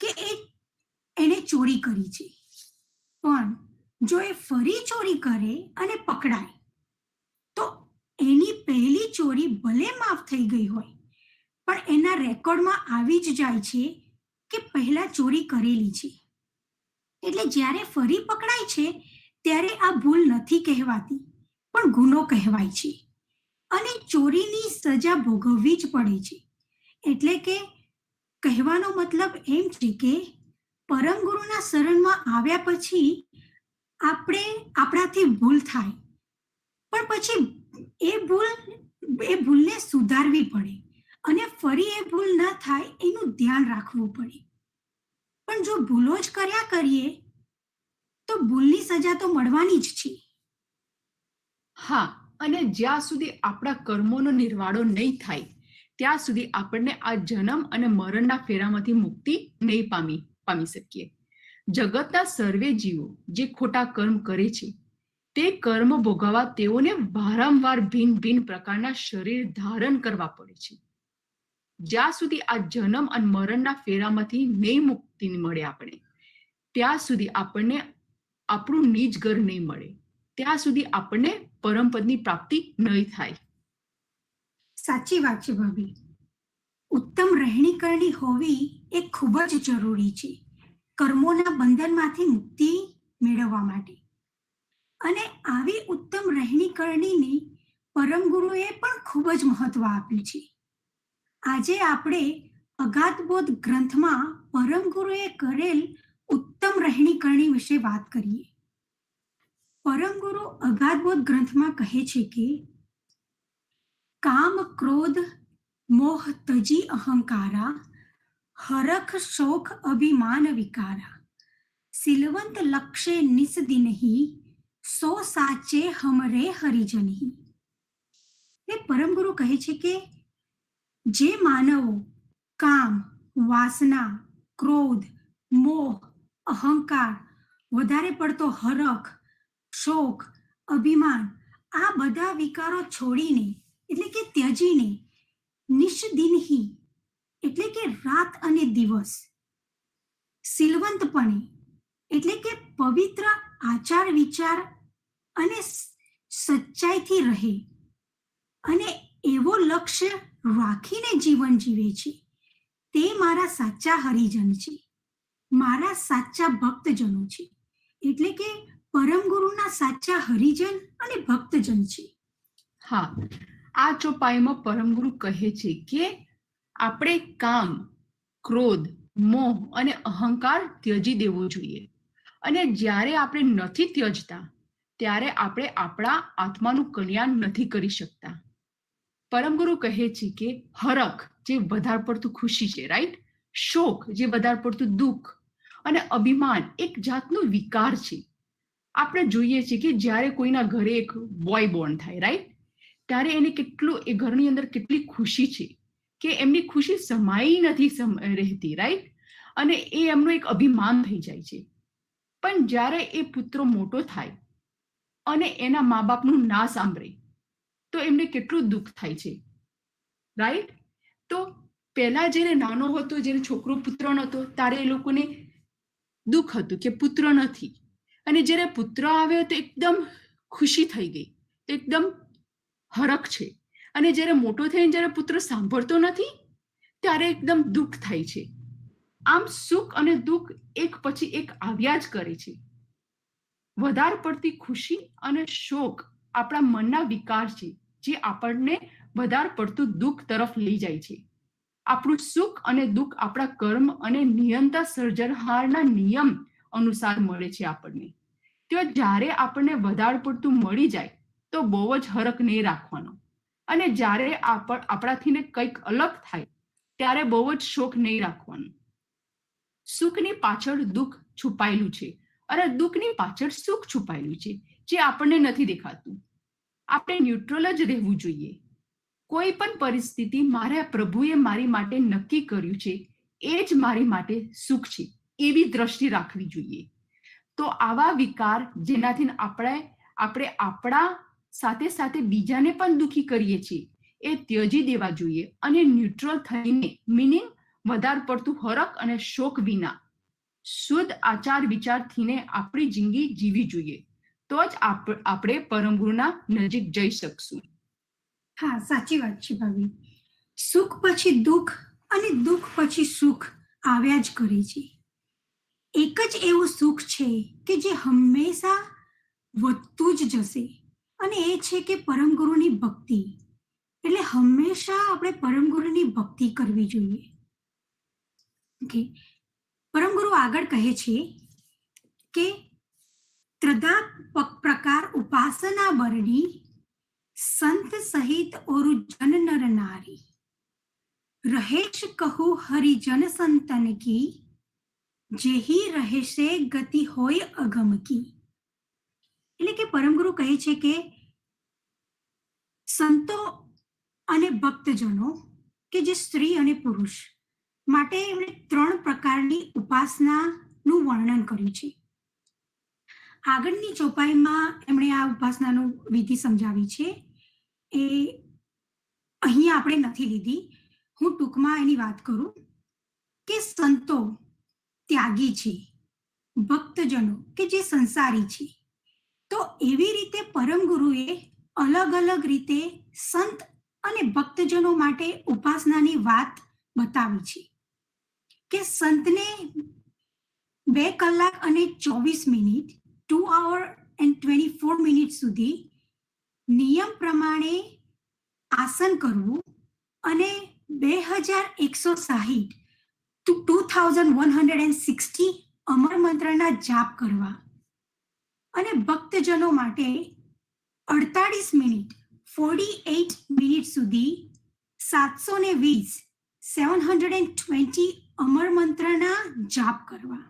કે એને ચોરી કરી છે. પણ જો એ ફરી ચોરી કરે અને પકડાય તો એની પહેલી ચોરી ભલે માફ થઈ ગઈ હોય, પણ એના રેકોર્ડમાં આવી જ જાય છે કે પહેલા ચોરી કરેલી છે. એટલે જ્યારે ફરી પકડાય છે ત્યારે આ ભૂલ નથી કહેવાતી, પણ ગુનો કહેવાય છે અને ચોરીની સજા ભોગવવી જ પડે છે. એટલે કે કહેવાનો મતલબ એમ છે કે પરમ ગુરુના શરણમાં આવ્યા પછી આપણાથી ભૂલ થાય, પણ પછી એ ભૂલને સુધારવી પડે અને ફરી એ ભૂલ ન થાય એનું ધ્યાન રાખવું પડે. પણ જો ભૂલો જ કર્યા કરીએ તો ભૂલની સજા તો મળવાની જ છે. હા, અને જ્યાં સુધી આપણા કર્મોનો નિર્વાળો નહીં થાય ત્યાં સુધી આપણને આ જન્મ અને મરણના ફેરામાંથી મુક્તિ નહીં પામી શકીએ. જગતના સર્વે જીવો જે ખોટા કર્મ કરે છે તે કર્મ ભોગવવા તેઓને વારંવાર ભિન્ન ભિન્ન પ્રકારના શરીર ધારણ કરવા પડે છે. જ્યાં સુધી આ જન્મ અને મરણના ફેરામાંથી નહીં મુક્તિ મળે આપણે, ત્યાં સુધી આપણને આપણું નિજ ઘર નહીં મળે, ત્યાં સુધી આપણને પરમપદની પ્રાપ્તિ નહીં થાય. સાચી વાત છે ભાભી. ઉત્તમ રહેણીકરણી હોવી એ ખૂબ જ જરૂરી છે કર્મોના બંધનમાંથી મુક્તિ મેળવવા માટે. અને આવી ઉત્તમ રહેણીકરણીની પરમ ગુરુએ પણ ખૂબ જ મહત્વ આપ્યું છે. આજે આપણે અગાધબોધ ગ્રંથમાં પરમ ગુરુએ કરેલ ઉત્તમ રહેણીકરણી વિશે વાત કરીએ. પરમ ગુરુ અગાધબોધ ગ્રંથમાં કહે છે કે કામ ક્રોધ મોહ તજી અહંકારા હરખ શોખ અભિમાન વિકારા સિલવંત લક્ષે નિસદિનહી સો સાચે હમરે હરિજનહી. એ પરમ ગુરુ કહે છે કે જે માનવો કામ, વાસના, ક્રોધ, મોહ, અહંકાર, વધારે પડતો હરખ, શોક, અભિમાન આ બધા વિકારો છોડીને એટલે કે ત્યજીને નિષ્દિનહી એટલે કે રાત અને દિવસ, સિલવંતપણે એટલે કે પવિત્ર આચાર વિચાર અને સચ્ચાઈથી રહે અને એવો લક્ષ્ય રાખીને જીવન જીવે છે તે મારા સાચા હરિજન છે, મારા સાચા ભક્તજનો છે. એટલે કે પરમ ગુરુના સાચા હરિજન અને ભક્તજન છે. હા, આ ચોપાઈમાં પરમ ગુરુ કહે છે કે આપણે કામ, ક્રોધ, મોહ અને અહંકાર ત્યજી દેવો જોઈએ. અને જ્યારે આપણે નથી ત્યજતા ત્યારે આપણે આપણા આત્માનું કલ્યાણ નથી કરી શકતા. પરમ ગુરુ કહે છે કે હરખ જે વધારે પડતું ખુશી છે, રાઈટ, શોક જે વધારે પડતું દુઃખ અને અભિમાન એક જાતનું વિકાર છે. આપણે જોઈએ છીએ કે જ્યારે કોઈના ઘરે એક બોય બોર્ન થાય, રાઈટ, ત્યારે એને એ ઘરની અંદર કેટલી ખુશી છે કે એમની ખુશી સમાઈ નથી રહેતી, રાઈટ, અને એ એમનું એક અભિમાન થઈ જાય છે. પણ જ્યારે એ પુત્ર મોટો થાય અને એના મા બાપનું ના સાંભળે તો એમને કેટલું દુઃખ થાય છે, રાઈટ. તો પહેલા જ્યારે નાનો હતો, જ્યારે છોકરો પુત્ર નહોતો ત્યારે એ લોકોને દુઃખ હતું કે પુત્ર નથી, અને જ્યારે પુત્ર આવ્યો તો એકદમ ખુશી થઈ ગઈ, તો એકદમ હરખ છે. અને જ્યારે મોટો થઈને જ્યારે પુત્ર સાંભળતો નથી ત્યારે એકદમ દુઃખ થાય છે. આમ સુખ અને દુઃખ એક પછી એક આવ્યા જ કરે છે. વધારે પડતી ખુશી અને શોક આપણા મનના વિકાર છે જે આપણને વધારે પડતું દુઃખ તરફ લઈ જાય છે. આપણું સુખ અને દુઃખ આપણા કર્મ અને નિયંતા સર્જનહારના નિયમ અનુસાર મળે છે આપણને. તો જ્યારે આપણને વધારે પડતું મળી જાય તો બહુ જ હરખ નહીં રાખવાનો, અને જ્યારે આપણાથી કંઈક અલગ થાય ત્યારે બહુ જ શોખ નહીં રાખવાનો. સુખની પાછળ દુઃખ છુપાયેલું છે અને દુઃખની પાછળ સુખ છુપાયેલું છે, જે આપણને નથી દેખાતું. આપણે ન્યુટ્રલ જ રહેવું જોઈએ. કોઈ પણ પરિસ્થિતિ મારા પ્રભુએ મારી માટે નક્કી કર્યું છે એ જ મારી માટે સુખ છે, એવી દ્રષ્ટિ રાખવી જોઈએ. તો આવા વિકાર જેનાથી આપણે આપણા સાથે સાથે બીજાને પણ દુઃખી કરીએ છીએ એ ત્યજી દેવા જોઈએ અને ન્યુટ્રલ થઈને, મીનિંગ વધારે પડતું હરખ અને શોક વિના શુદ્ધ આચાર વિચારથીને આપણી જિંદગી જીવી જોઈએ. તો જ આપણે પરમ ગુરુના નજીક જઈ શકશું. હા, સાચી વાત છે ભાભી. સુખ પછી દુઃખ અને દુઃખ પછી સુખ આવ્યા જ કરે છે. એક જ એવું સુખ છે કે જે હંમેશા વધતું જ જશે, અને એ છે કે પરમ ગુરુની ભક્તિ. એટલે હંમેશા આપણે પરમ ગુરુની ભક્તિ કરવી જોઈએ. ઓકે, પરમ ગુરુ આગળ કહે છે કે ત્રદા પ્રકાર ઉપાસના બરણી સંત સહિત ઓરુ જન નર નારી રહેશ કહું હરિજન સંતન કી જેહી રહેશે ગતિ હોય અગમ કી. એટલે કે પરમગુરુ કહે છે કે સંતો અને ભક્તજનો, કે જે સ્ત્રી અને પુરુષ માટે એમણે 3 પ્રકારની ઉપાસનાનું વર્ણન કર્યું છે. આગળની ચોપાઈમાં એમણે આ ઉપાસનાનું વિધિ સમજાવી છે, એ અહીંયા આપણે નથી લીધી. હું ટૂંકમાં એની વાત કરું કે સંતો ત્યાગી છે, ભક્તજનો કે જે સંસારી છે. તો એવી રીતે પરમ ગુરુએ અલગ અલગ રીતે સંત અને ભક્તજનો માટે ઉપાસનાની વાત બતાવી છે કે સંતને 2 કલાક અને 24 મિનિટ 2 hours and 24 મિનિટ સુધી નિયમ પ્રમાણે આસન કરવું અને 2160 to 2160 અમર મંત્રના જાપ કરવા, અને ભક્તજનો માટે 48 મિનિટ 48 મિનિટ સુધી 720 અમર મંત્રના જાપ કરવા,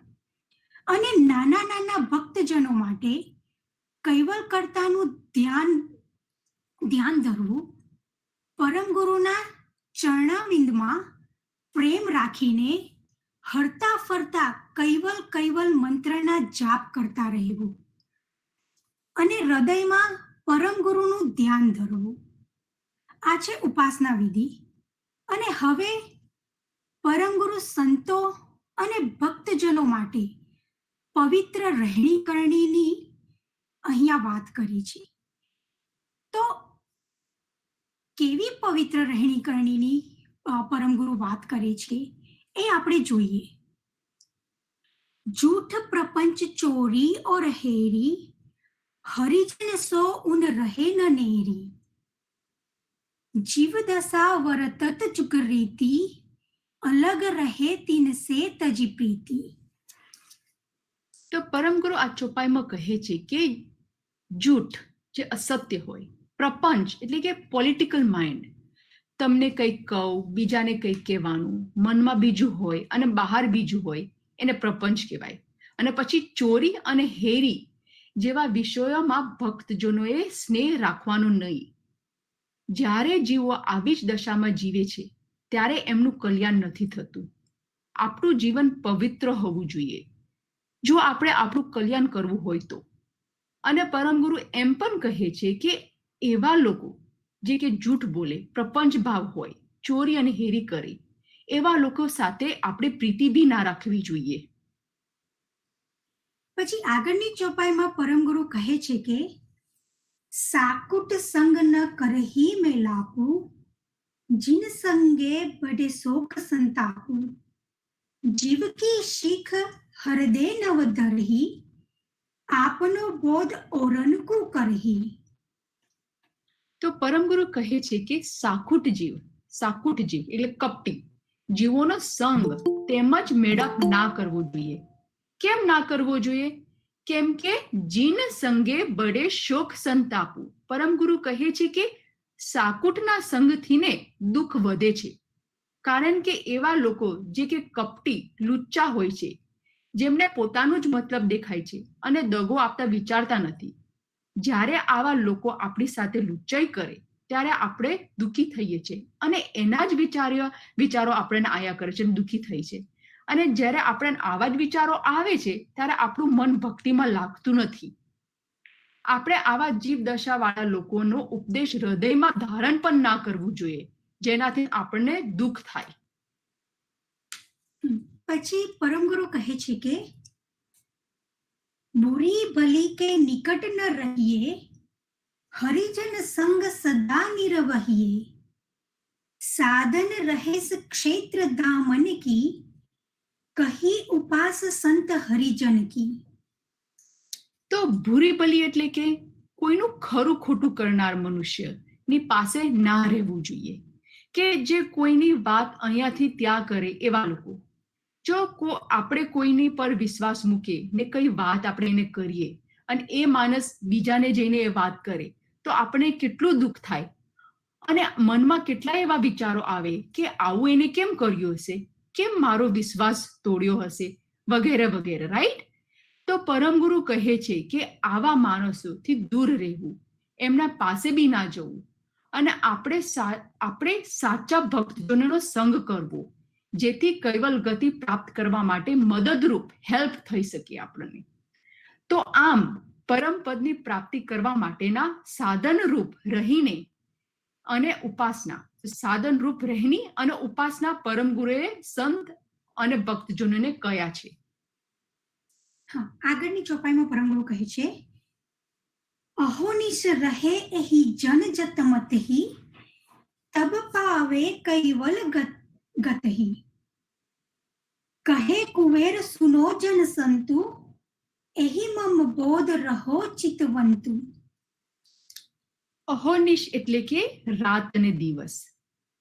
અને નાના નાના ભક્તજનો માટે કૈવલ કર્તાનું ધ્યાન ધરવું, પરમ ગુરુના ચરણાવિંદમાં પ્રેમ રાખીને હરતા ફરતા કૈવલ મંત્રના જાપ કરતા રહેવું, અને હૃદયમાં પરમ ગુરુનું ધ્યાન ધરવું. આ છે ઉપાસના વિધિ. અને હવે પરમ ગુરુ સંતો અને ભક્તજનો માટે પવિત્ર રહેણી કરણીની અહીંયા વાત કરી છે. તો કેવી પવિત્ર રહેણી કરણીની પરમ ગુરુ વાત કરે છે એ આપણે જોઈએ. झूठ प्रपंच चोरी और हेरी हरिजन सो उन रहे न नेरी जीव दशा वरतत जुग रीति अलग रहे तीन से तजी प्रीति. તો પરમ ગુરુ આ ચોપાઈમાં કહે છે કે જૂઠ જે અસત્ય હોય, પ્રપંચ એટલે કે પોલિટિકલ માઇન્ડ, તમને કંઈક કહું, બીજાને કંઈક કહેવાનું, મનમાં બીજું હોય અને બહાર બીજું હોય, એને પ્રપંચ કહેવાય. અને પછી ચોરી અને હેરી જેવા વિષયોમાં ભક્તજનોએ સ્નેહ રાખવાનો નહીં. જ્યારે જીવો આવી જ દશામાં જીવે છે ત્યારે એમનું કલ્યાણ નથી થતું. આપણું જીવન પવિત્ર હોવું જોઈએ જો આપણે આપણું કલ્યાણ કરવું હોય તો. અને પરમ ગુરુ એમ પણ કહે છે કે એવા લોકો જે કે જૂઠ બોલે, પ્રપંચ ભાવ હોય, ચોરી અને હેરી કરે, એવા લોકો સાથે આપણે પ્રીતિ બી ના રાખવી જોઈએ. પછી આગળની ચોપાઈમાં પરમ ગુરુ કહે છે કે સાકુટ સંગ ન કરહી મેં લાપુ जिन संगे बड़े शोक संतापु जीव की शिख हृदय नव धरही आपनो बोध ओरन को करही. તો પરમ ગુરુ કહે છે કે સાકુટ જીવ એટલે કપટી, જીવોનો સંગ તેમજ મેળાપ ના કરવો જોઈએ. કેમ ના કરવો જોઈએ? કેમ કે જીન સંગે બડે શોક સંતાપુ. પરમ ગુરુ કહે છે કે સાકુટના સંગથી ને દુઃખ વધે છે. કારણ કે એવા લોકો જે કે કપટી લુચ્ચા હોય છે, જેમને પોતાનું જ મતલબ દેખાય છે અને દગો આપતા વિચારતા નથી. જ્યારે આવા લોકો આપણી સાથે લુચ્ચાઈ કરે ત્યારે આપણે દુઃખી થઈએ છીએ અને એના જ વિચારો આપણને આયા કરે છે, દુઃખી થઈ છે. અને જ્યારે આપણે આવા જ વિચારો આવે છે ત્યારે આપણું મન ભક્તિમાં લાગતું નથી. આપણે આવા જીવ દશાવાળા લોકોનો ઉપદેશ હૃદયમાં ધારણ પણ ના કરવું જોઈએ, જેનાથી આપણને દુઃખ થાય. પછી પરમ ગુરુ કહે છે કે બુરી ભલી કે નિકટ ન રહીએ, હરિજન સંગ સદા નિરવહીએ, સાધન રહેસ ક્ષેત્ર દામન કી, કહી ઉપાસ સંત હરિજન કી. તો ભૂરી ભલી એટલે કે કોઈનું ખરું ખોટું કરનાર મનુષ્યની પાસે ના રહેવું જોઈએ, કે જે કોઈની વાત અહીંયાથી ત્યાં કરે એવા લોકો. જો આપણે કોઈની પર વિશ્વાસ મૂકીએ ને કઈ વાત આપણે એને કરીએ અને એ માણસ બીજાને જઈને એ વાત કરે તો આપણે કેટલું દુઃખ થાય અને મનમાં કેટલા એવા વિચારો આવે કે આવું એને કેમ કર્યું હશે, કેમ મારો વિશ્વાસ તોડ્યો હશે, વગેરે વગેરે. રાઈટ? તો પરમ ગુરુ કહે છે કે આવા માણસોથી દૂર રહેવું, એમના પાસે બી ના જવું અને આપણે સાચા ભક્તજનોનો સંગ કરવો, જેથી કૈવલ ગતિ પ્રાપ્ત કરવા માટે મદદરૂપ હેલ્પ થઈ શકે આપણને. તો આમ પરમ પદની પ્રાપ્તિ કરવા માટેના સાધનરૂપ રહીને અને ઉપાસના પરમ ગુરુએ સંત અને ભક્તજનોને કયા છે. આગળની ચોપાઈમાં પરમ ગુરુ કહે છે અહોનિશ રહે એહી જન જત મતહી, તબ પાવે કૈવલ ગતહી, કહે કુવેર સુનો જન સંતુ, એહી મમ બોધ રહો ચિતવંતુ. અહોનિશ એટલે કે રાત અને દિવસ.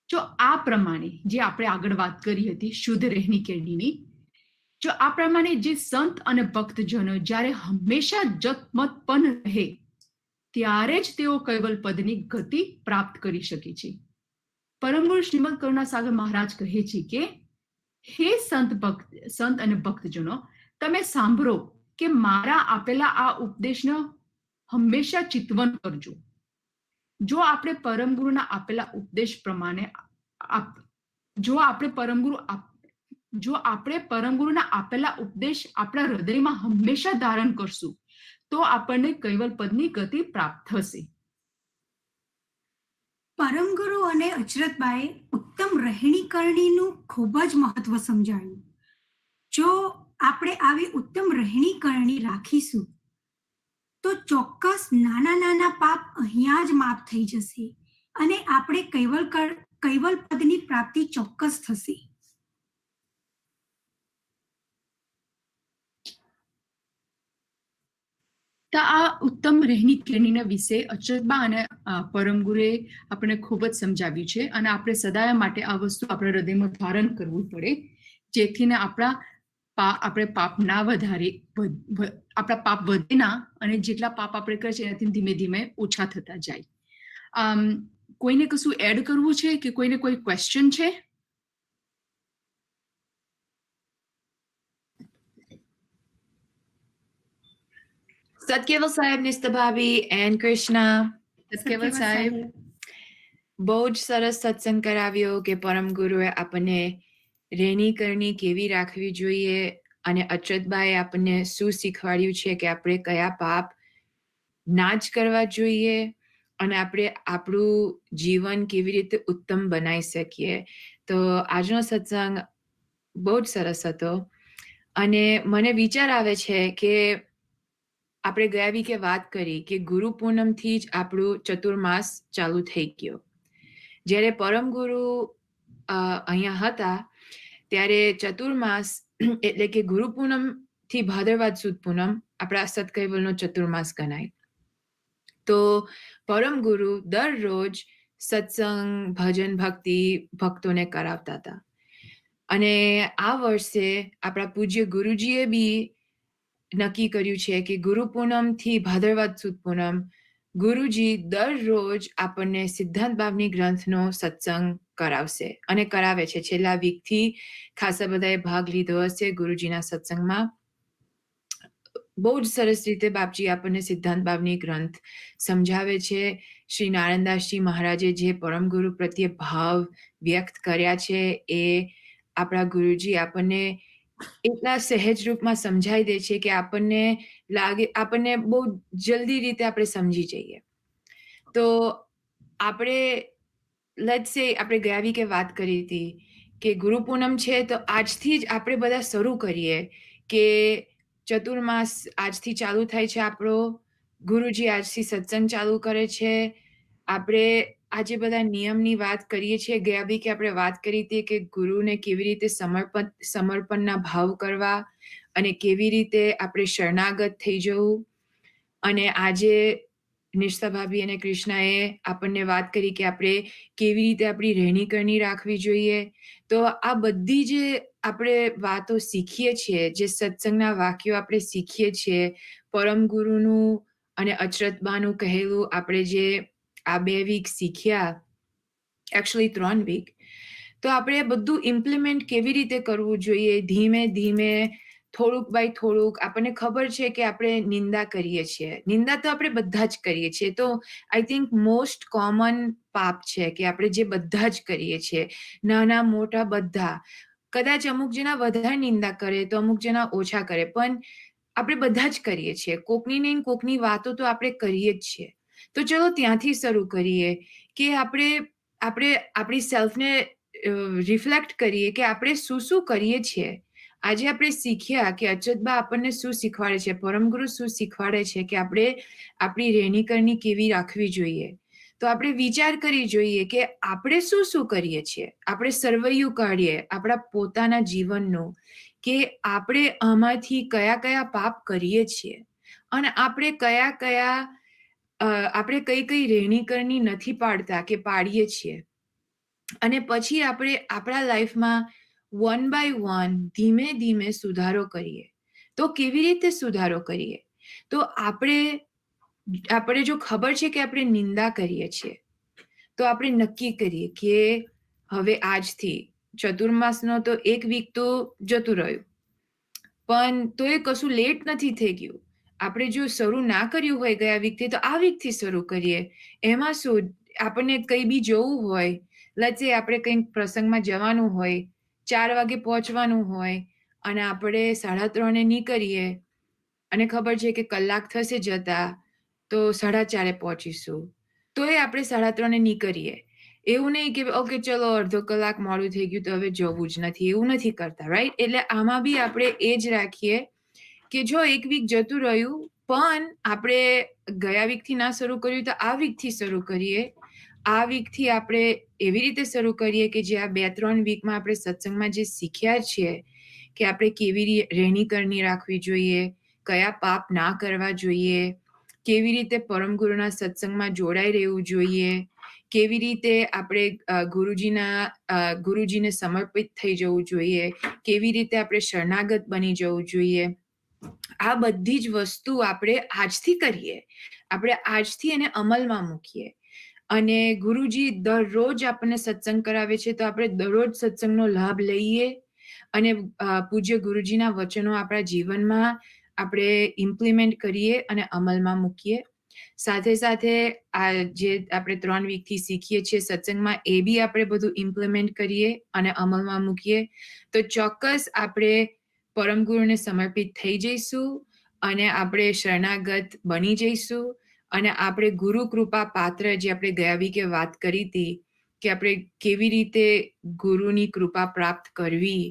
જો આ પ્રમાણે જે આપણે આગળ વાત કરી હતી શુદ્ધ રહેણી કેળણીની, જો આ પ્રમાણે જે સંત અને ભક્તજનો જ્યારે હંમેશા જતમત પણ રહે ત્યારે જ તેઓ કૈવલ પદની ગતિ પ્રાપ્ત કરી શકે છે. પરમ ગુરુ શ્રીમદ કરુણાસાગર મહારાજ કહે છે કે હે સંત અને ભક્તજનો, તમે સાંભળો કે મારા આપેલા આ ઉપદેશનો હંમેશા ચિંતવન કરજો. જો આપણે પરમ ગુરુના આપેલા ઉપદેશ પ્રમાણે જો આપણે પરમ ગુરુના આપેલા ઉપદેશ આપણા હૃદયમાં હંમેશા ધારણ કરશું તો આપણને કૈવલ પદની ગતિ પ્રાપ્ત થશે. પરમ ગુરુ અને અચરતબાએ ઉત્તમ રહેણી કરણીનું ખૂબ જ મહત્વ સમજાવ્યું. જો આપણે આવી ઉત્તમ રહેણી કરણી રાખીશું તો ચોક્કસ નાના નાના પાપ અહીંયા જ માફ થઈ જશે અને આપણે કૈવલ પદની પ્રાપ્તિ ચોક્કસ થશે. તો આ ઉત્તમ રહેણી કેળણીના વિશે અચરતબા અને પરમ ગુરુએ આપણે ખૂબ જ સમજાવ્યું છે અને આપણે સદાય માટે આ વસ્તુ આપણા હૃદયમાં ધારણ કરવું પડે, જેથી આપણે પાપ ના વધારે, આપણા પાપ વધે ના અને જેટલા પાપ આપણે કરીએ છીએ એનાથી ધીમે ધીમે ઓછા થતા જાય. કોઈને કશું એડ કરવું છે કે કોઈને કોઈ ક્વેશ્ચન છે? સત્કેવલ સાહેબ, નિસ્તભાભી એન્ડ કૃષ્ણા. સત્કેવલ સાહેબ, બહુ જ સરસ સત્સંગ કરાવ્યો કે પરમ ગુરુએ આપણને રહેણી કરણી કેવી રાખવી જોઈએ અને અચરતબાએ આપણને શું શીખવાડ્યું છે કે આપણે કયા પાપ ના જ કરવા જોઈએ અને આપણે આપણું જીવન કેવી રીતે ઉત્તમ બનાવી શકીએ. તો આજનો સત્સંગ બહુ જ સરસ હતો અને મને વિચાર આવે છે કે આપણે ગયા વીકે વાત કરી કે ગુરુ પૂનમથી જ આપણું ચતુર્માસ ચાલુ થઈ ગયો. જ્યારે પરમ ગુરુ અહીંયા હતા ત્યારે ચતુર્માસ એટલે કે ગુરુ પૂનમથી ભાદરવા સુદ પૂનમ આપણા સત્કૈવલનો ચતુર્માસ ગણાય. તો પરમ ગુરુ દરરોજ સત્સંગ, ભજન, ભક્તિ ભક્તોને કરાવતા હતા. અને આ વર્ષે આપણા પૂજ્ય ગુરુજીએ બી નક્કી કર્યું છે કે ગુરુ પૂનમથી ભાદરવદ સુદ પૂનમ ગુરુજી દરરોજ આપણને સિદ્ધાંત ભાવની ગ્રંથનો સત્સંગ કરાવશે અને કરાવે છે. છેલ્લા વીકથી ખાસા બધાએ ભાગ લીધો હશે ગુરુજીના સત્સંગમાં. બહુ જ સરસ રીતે બાપજી આપણને સિદ્ધાંત ભાવની ગ્રંથ સમજાવે છે. શ્રી નારાયણદાસજી મહારાજે જે પરમ ગુરુ પ્રત્યે ભાવ વ્યક્ત કર્યા છે એ આપણા ગુરુજી આપણને એટલા સહેજ રૂપમાં સમજાઈ દે છે કે આપણને બહુ જલ્દી રીતે આપણે સમજી જઈએ. તો આપણે લેટ્સ સે આપણે ગયા વીકે વાત કરી હતી કે ગુરુ પૂનમ છે તો આજથી જ આપણે બધા શરૂ કરીએ કે ચતુર્માસ આજથી ચાલુ થાય છે આપણો. ગુરુજી આજથી સત્સંગ ચાલુ કરે છે. આપણે આજે બધા નિયમની વાત કરીએ છીએ. ગયા વીકે આપણે વાત કરી હતી કે ગુરુને કેવી રીતે સમર્પણના ભાવ કરવા અને કેવી રીતે આપણે શરણાગત થઈ જવું. અને આજે નિષ્ઠા ભાભી અને કૃષ્ણાએ આપણને વાત કરી કે આપણે કેવી રીતે આપણી રહેણી કરણી રાખવી જોઈએ. તો આ બધી જે આપણે વાતો શીખીએ છીએ, જે સત્સંગના વાક્યો આપણે શીખીએ છીએ, પરમ ગુરુનું અને અચરતબાનું કહેલું આપણે જે આ 2 વીક શીખ્યા, એકચ્યુઅલી 3 વીક, તો આપણે બધું ઇમ્પ્લિમેન્ટ કેવી રીતે કરવું જોઈએ, ધીમે ધીમે થોડુંક બાય થોડુંક. આપણને ખબર છે કે આપણે નિંદા કરીએ છીએ. નિંદા તો આપણે બધા જ કરીએ છીએ. તો આઈ થિંક મોસ્ટ કોમન પાપ છે કે આપણે જે બધા જ કરીએ છીએ, નાના મોટા બધા. કદાચ અમુક જણા વધારે નિંદા કરે તો અમુક જણા ઓછા કરે, પણ આપણે બધા જ કરીએ છીએ. કોકની નહીં કોકની વાતો તો આપણે કરીએ જ છીએ. તો ચલો ત્યાંથી શરૂ કરીએ કે આપણે આપણી સેલ્ફને રિફ્લેક્ટ કરીએ કે આપણે શું શું કરીએ છીએ. આજે આપણે શીખ્યા કે અચતબા આપણને શું શીખવાડે છે, પરમગુરુ શું શીખવાડે છે કે આપણે આપણી રહેણી કરણી કેવી રાખવી જોઈએ. તો આપણે વિચાર કરી જોઈએ કે આપણે શું શું કરીએ છીએ. આપણે સર્વૈયું કાઢીએ આપણા પોતાના જીવનનું કે આપણે આમાંથી કયા કયા પાપ કરીએ છીએ અને આપણે આપણે કઈ કઈ રહેણી કરણી નથી પાડતા કે પાડીએ છીએ. અને પછી આપણે આપણા લાઈફમાં 1 by 1 ધીમે ધીમે સુધારો કરીએ. તો કેવી રીતે સુધારો કરીએ? તો આપણે જો ખબર છે કે આપણે નિંદા કરીએ છીએ તો આપણે નક્કી કરીએ કે હવે આજથી ચતુર્માસનો તો 1 વીક તો જતું રહ્યું, પણ તો એ કશું લેટ નથી થઈ ગયું. આપણે જો શરૂ ના કર્યું હોય ગયા વીકથી તો આ વીકથી શરૂ કરીએ. એમાં શું, આપણને કંઈ બી જવું હોય, લેટ્સ સે આપણે કંઈક પ્રસંગમાં જવાનું હોય, 4 વાગે પહોંચવાનું હોય અને આપણે 3:30 નીકળીએ અને ખબર છે કે કલાક થશે જતા તો 4:30 પહોંચીશું, તો એ આપણે 3:30 નીકળીએ. એવું નહીં કે ઓકે ચલો અડધો કલાક મોડું થઈ ગયું તો હવે જવું જ નથી, એવું નથી કરતા, રાઈટ? એટલે આમાં બી આપણે એ જ રાખીએ કે જો 1 વીક જતું રહ્યું પણ આપણે ગયા વીકથી ના શરૂ કર્યું તો આ વીકથી શરૂ કરીએ. આ વીકથી આપણે એવી રીતે શરૂ કરીએ કે જે આ 2-3 વીકમાં આપણે સત્સંગમાં જે શીખ્યા છીએ કે આપણે કેવી રહેણી કરણી રાખવી જોઈએ, કયા પાપ ના કરવા જોઈએ, કેવી રીતે પરમ ગુરુના સત્સંગમાં જોડાઈ રહેવું જોઈએ, કેવી રીતે આપણે ગુરુજીને સમર્પિત થઈ જવું જોઈએ, કેવી રીતે આપણે શરણાગત બની જવું જોઈએ. આ બધી જ વસ્તુ આપણે આજથી કરીએ. આપણે આજથી એને અમલમાં મૂકીએ. અને ગુરુજી દરરોજ આપણને સત્સંગ કરાવે છે તો આપણે દરરોજ સત્સંગનો લાભ લઈએ અને પૂજ્ય ગુરુજીના વચનો આપણા જીવનમાં આપણે ઇમ્પ્લિમેન્ટ કરીએ અને અમલમાં મૂકીએ. સાથે સાથે આ જે આપણે 3 વીકથી શીખીએ છીએ સત્સંગમાં એ બી આપણે બધું ઇમ્પ્લિમેન્ટ કરીએ અને અમલમાં મૂકીએ તો ચોક્કસ આપણે પરમ ગુરુને સમર્પિત થઈ જઈશું અને આપણે શરણાગત બની જઈશું અને આપણે ગુરુ કૃપા પાત્ર, જે આપણે ગયા વીકે વાત કરી હતી કે આપણે કેવી રીતે ગુરુની કૃપા પ્રાપ્ત કરવી,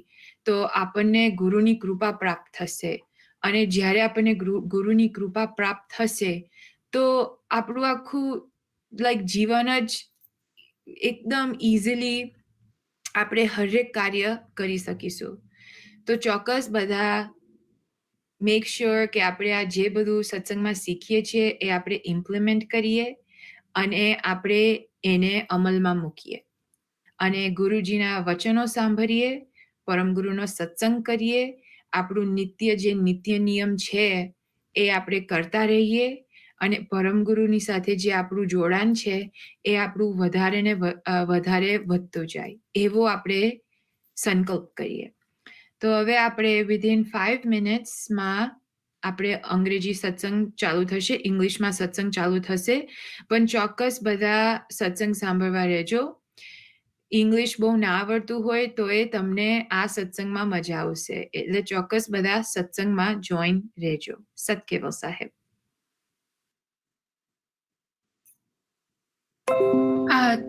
તો આપણને ગુરુની કૃપા પ્રાપ્ત થશે. અને જ્યારે આપણને ગુરુની કૃપા પ્રાપ્ત થશે તો આપણું આખું જીવન જ એકદમ ઇઝીલી આપણે હરેક કાર્ય કરી શકીશું. તો ચોક્કસ બધા મેક શ્યોર કે આપણે આ જે બધું સત્સંગમાં શીખીએ છીએ એ આપણે ઇમ્પ્લિમેન્ટ કરીએ અને આપણે એને અમલમાં મૂકીએ અને ગુરુજીના વચનો સાંભળીએ, પરમ ગુરુનો સત્સંગ કરીએ, આપણું નિત્ય જે નિત્ય નિયમ છે એ આપણે કરતા રહીએ અને પરમ ગુરુની સાથે જે આપણું જોડાણ છે એ આપણું વધારે ને વધારે વધતું જાય એવો આપણે સંકલ્પ કરીએ. તો હવે આપણે વિધિન 5 મિનિટ્સમાં આપણે અંગ્રેજી સત્સંગ ચાલુ થશે, ઇંગ્લિશમાં સત્સંગ ચાલુ થશે, પણ ચોક્કસ બધા સત્સંગ સાંભળવા રહેજો. ઇંગ્લિશ બહુ ના આવડતું હોય તો એ તમને આ સત્સંગમાં મજા આવશે, એટલે ચોક્કસ બધા સત્સંગમાં જોઈન રહેજો. સત કેવલ સાહેબ.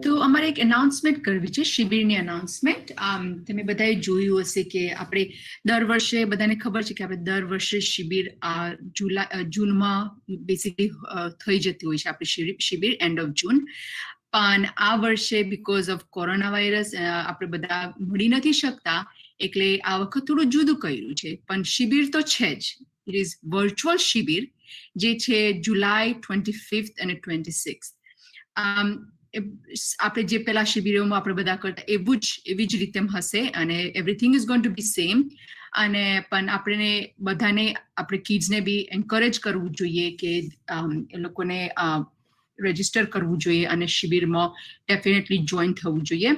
તો અમારે એક એનાઉન્સમેન્ટ કરવી છે, શિબિરની એનાઉન્સમેન્ટ. તમે બધાએ જોયું હશે કે આપણે દર વર્ષે, બધાને ખબર છે કે આપણે દર વર્ષે શિબિર જૂનમાં બેસિકલી થઈ જતી હોય છે આપણી શિબિર એન્ડ ઓફ જૂન. પણ આ વર્ષે બીકોઝ ઓફ કોરોના વાયરસ આપણે બધા મળી નથી શકતા, એટલે આ વખત થોડું જુદું કર્યું છે. પણ શિબિર તો છે જ. ઇટ ઇઝ વર્ચ્યુઅલ શિબિર જે છે જુલાઈ 25th અને 26th. આપણે જે પેલા શિબિરોમાં આપણે બધા કરતા એવી જ રીતે હશે અને everything is going to be same. અને પણ આપણે બધાને, આપણે કિડ્સને બી એન્કરેજ કરવું જોઈએ કે એ લોકોને રજીસ્ટર કરવું જોઈએ અને શિબિરમાં ડેફિનેટલી જોઈન થવું જોઈએ.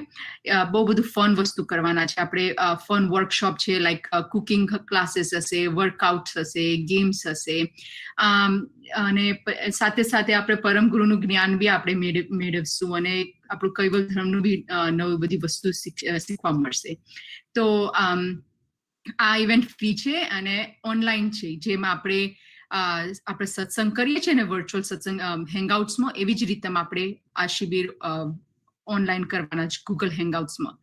બહુ બધું ફન વસ્તુ કરવાના છે આપણે. ફન વર્કશોપ છે, લાઈક કુકિંગ ક્લાસીસ હશે, વર્કઆઉટ હશે, ગેમ્સ હશે, અને સાથે સાથે આપણે પરમ ગુરુનું જ્ઞાન બી આપણે મેળવશું અને આપણું કૈવલ ધર્મનું બી નવી બધી વસ્તુ શીખવા મળશે. તો આ ઇવેન્ટ ફ્રી છે અને ઓનલાઈન છે, જેમાં આપણે સત્સંગ કરીએ છીએ ને વર્ચ્યુઅલ સત્સંગ હેંગઆઉટ્સમાં, એવી જ રીતે આપણે આ શિબિર ઓનલાઈન કરવાના છે ગૂગલ હેંગઆઉટ્સમાં.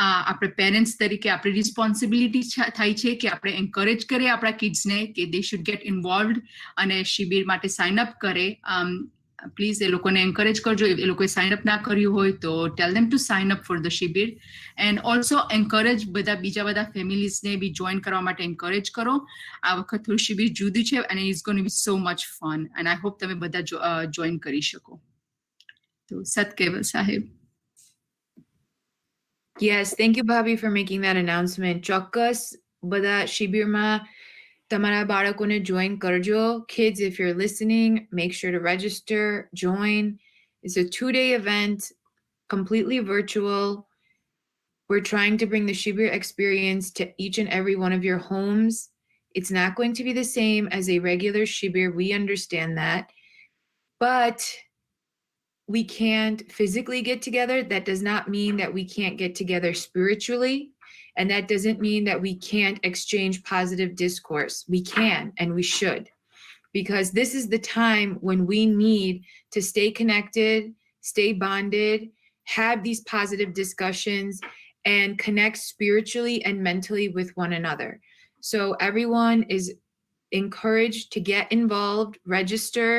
આપણે પેરેન્ટ્સ તરીકે આપણી રિસ્પોન્સિબિલિટી થાય છે કે આપણે એન્કરેજ કરીએ આપણા કિડ્સને કે દે શુડ ગેટ ઇન્વોલ્વડ અને શિબિર માટે સાઇન અપ કરે. પ્લીઝ એ લોકોને એન્કરેજ કરજો. એ લોકોએ સાઇન અપ ના કર્યું હોય તો tell them to sign up for the shibir. And also encourage બીજા બધા ફેમિલીઝને બી જોઈન કરવા માટે એન્કરેજ કરો. આ વખત થોડું શિબિર જુદું છે અને it's going to be so much fun and I hope તમે બધા જોઈન કરી શકો. તો સત કેવલ સાહેબ. Yes, thank you, Bhabhi, for making that announcement. ચોક્કસ બધા શિબિરમાં તમારા બાળકોને join કરજો. Kids, if you're listening, make sure to register, join. It's a 2-day event, completely virtual. We're trying to bring the shibir experience to each and every one of your homes. It's not going to be the same as a regular shibir. We understand that. But we can't physically get together. That does not mean that we can't get together spiritually. And that doesn't mean that we can't exchange positive discourse. We can and we should. Because this is the time when we need to stay connected, stay bonded, have these positive discussions, and connect spiritually and mentally with one another. So everyone is encouraged to get involved, register.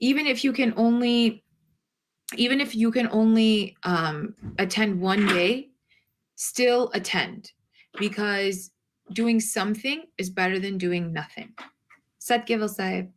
Even if you can only attend one day, still attend, because doing something is better than doing nothing. Sat Keval Sahib.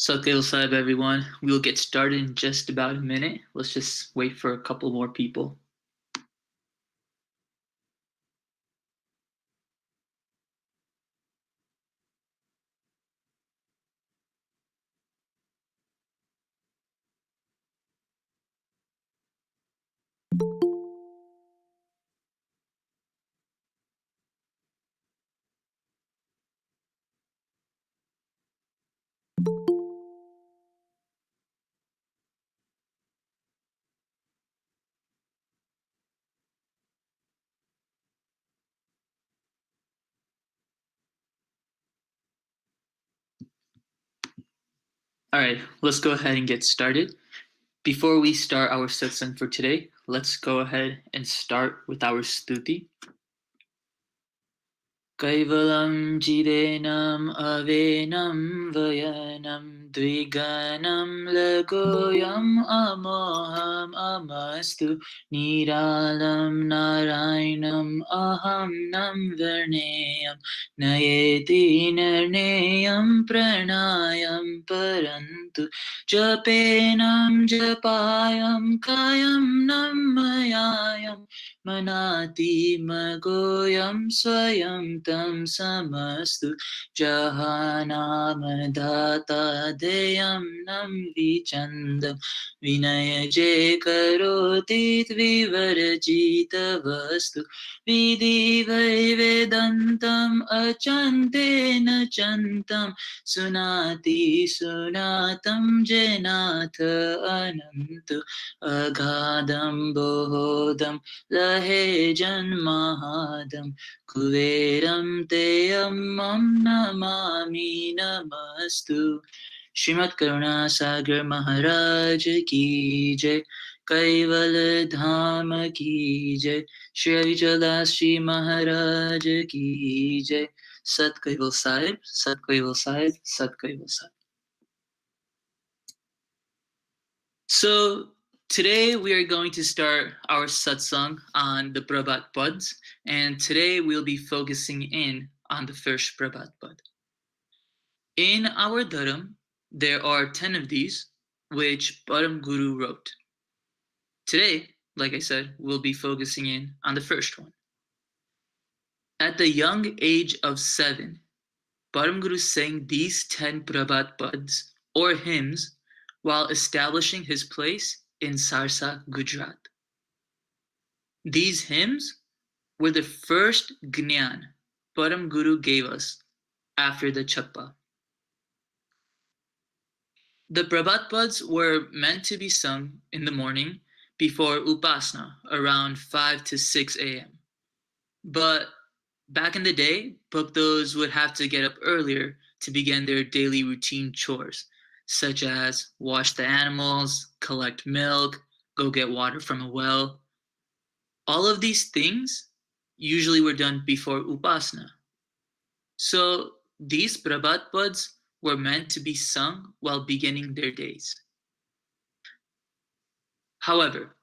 Kaival Sahib, everyone. We'll get started in just about a minute. Let's just wait for a couple more people. All right, let's go ahead and get started. Before we start our satsang for today, let's go ahead and start with our stuti. Kaivalam jidenam avenam vayanam dviganam lagoyam amoham amastu niralam narayanam aham nam varneyam nayeti nirneyam pranayam parantu japenam japayam kayam namayayam manati magoyam swayam tam samastu jahanamdata deyam nam vichandam vinaya je karoti tvivarajita vastu vidhi vedantam achante nachantam sunati sunatam jenatha anantu agadam bohodam lahe janmahadam kuveram te ammam namami namastu. Srimad Karuna Sagar Maharaj ki jai, Kaival Dham ki jai, Shri Vijalasri Maharaj ki jai. Sat Kaival Sahib, Sat Kaival Sahib, Sat Kaival Sahib. So today we are going to start our satsang on the Prabhat Pads, and today we'll be focusing in on the first Prabhat Pad. In our Dharam, there are 10 of these, which Param Guru wrote. Today, like I said, we'll be focusing in on the first one. At the young age of 7, Param Guru sang these 10 Prabhat Pads or hymns while establishing his place in Sarsa, Gujarat. These hymns were the first Gyan Param Guru gave us after the Chappa. The Prabhat Pads were meant to be sung in the morning before Upasana around 5 to 6 a.m. But back in the day, bhaktos would have to get up earlier to begin their daily routine chores, such as wash the animals, collect milk, go get water from a well. All of these things usually were done before Upasana. So these Prabhat Pads were meant to be sung while beginning their days. However,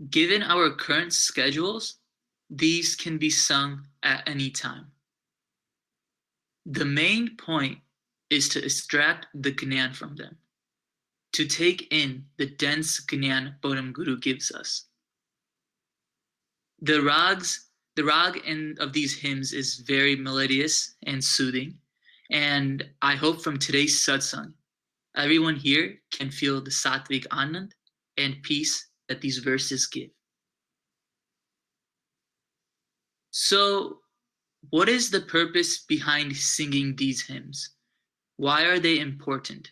given our current schedules, these can be sung at any time. The main point is to extract the Gyan from them, to take in the dense Gyan Param Guru gives us. The rag of these hymns is very melodious and soothing, and I hope from today's satsang, everyone here can feel the sattvic anand and peace that these verses give. So, what is the purpose behind singing these hymns? Why are they important?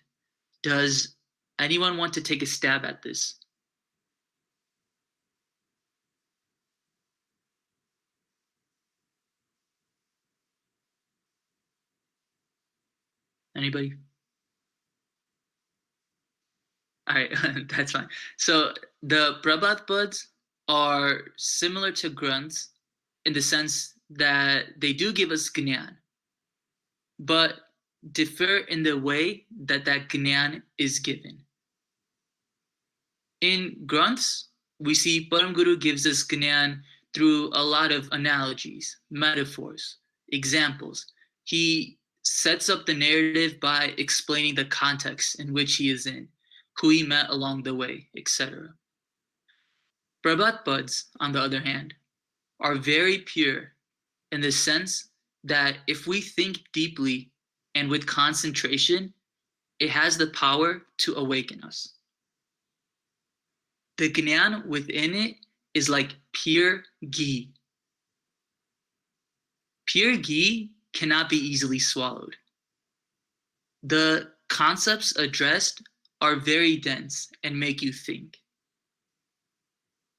Does anyone want to take a stab at this? Anybody? All right, that's fine. So the Prabhat Pads are similar to Granths in the sense that they do give us Gyan, but differ in the way that Gyan is given. In Granths, we see Param Guru gives us Gyan through a lot of analogies, metaphors, examples. He sets up the narrative by explaining the context in which he is in, who he met along the way, etc. Prabhat Pads, on the other hand, are very pure in the sense that if we think deeply and with concentration, it has the power to awaken us. The Gyan within it is like pure ghee. Pure ghee cannot be easily swallowed. The concepts addressed are very dense and make you think.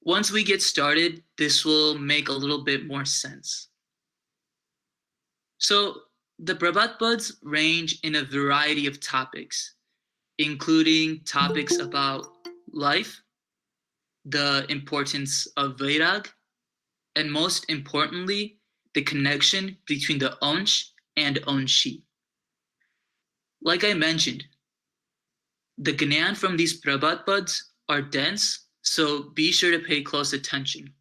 Once we get started, this will make a little bit more sense. So the Prabhat Pads range in a variety of topics, including topics about life, the importance of Vairag, and most importantly, the connection between the Ansh and Anshi. Like I mentioned, the Gyan from these Prabhat Pads are dense, so be sure to pay close attention.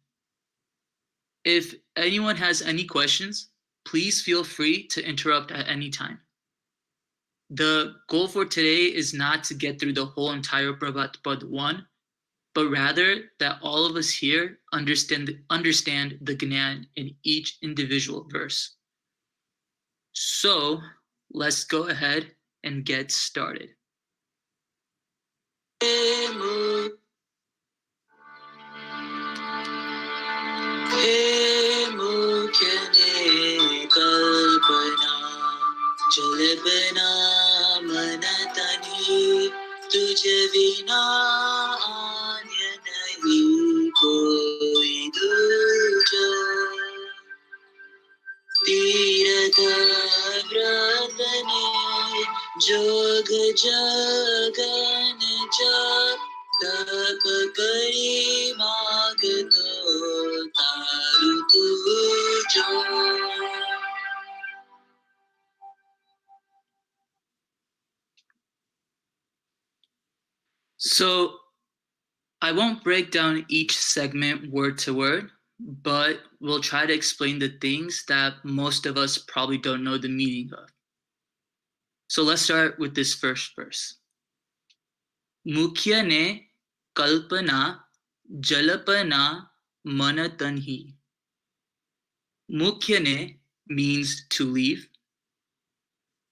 If anyone has any questions, please feel free to interrupt at any time. The goal for today is not to get through the whole entire Prabhat Pad 1, but rather that all of us here understand the Gyan in each individual verse. So let's go ahead and get started. जलबना मन तनी तुझ बिना आन्य नहीं कोई दूजा तीरथ व्रत ने जोग जगन जा तप करी माग तो तारु तुझो. So I won't break down each segment word to word, but we'll try to explain the things that most of us probably don't know the meaning of. So let's start with this first verse. Mukhya ne kalpana jalapana manatanhi. Mukhya ne means to leave.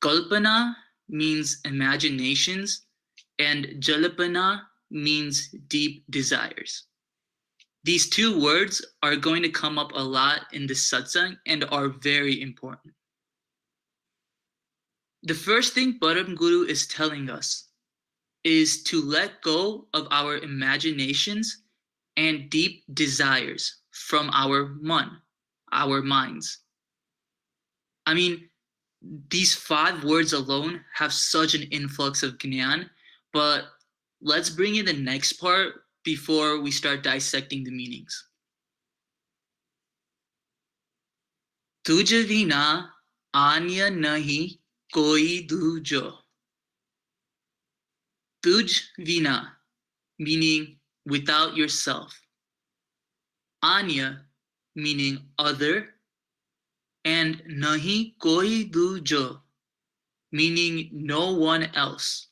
Kalpana means imaginations, and jalapana means deep desires. These two words are going to come up a lot in this satsang and are very important. The first thing Param Guru is telling us is to let go of our imaginations and deep desires from our man, our minds. I mean, these 5 words alone have such an influx of Gyan, but let's bring in the next part before we start dissecting the meanings. Tuja vina anya nahi koi dujo. Tuj vina, meaning without yourself. Anya, meaning other. And nahi koi dujo, meaning no one else.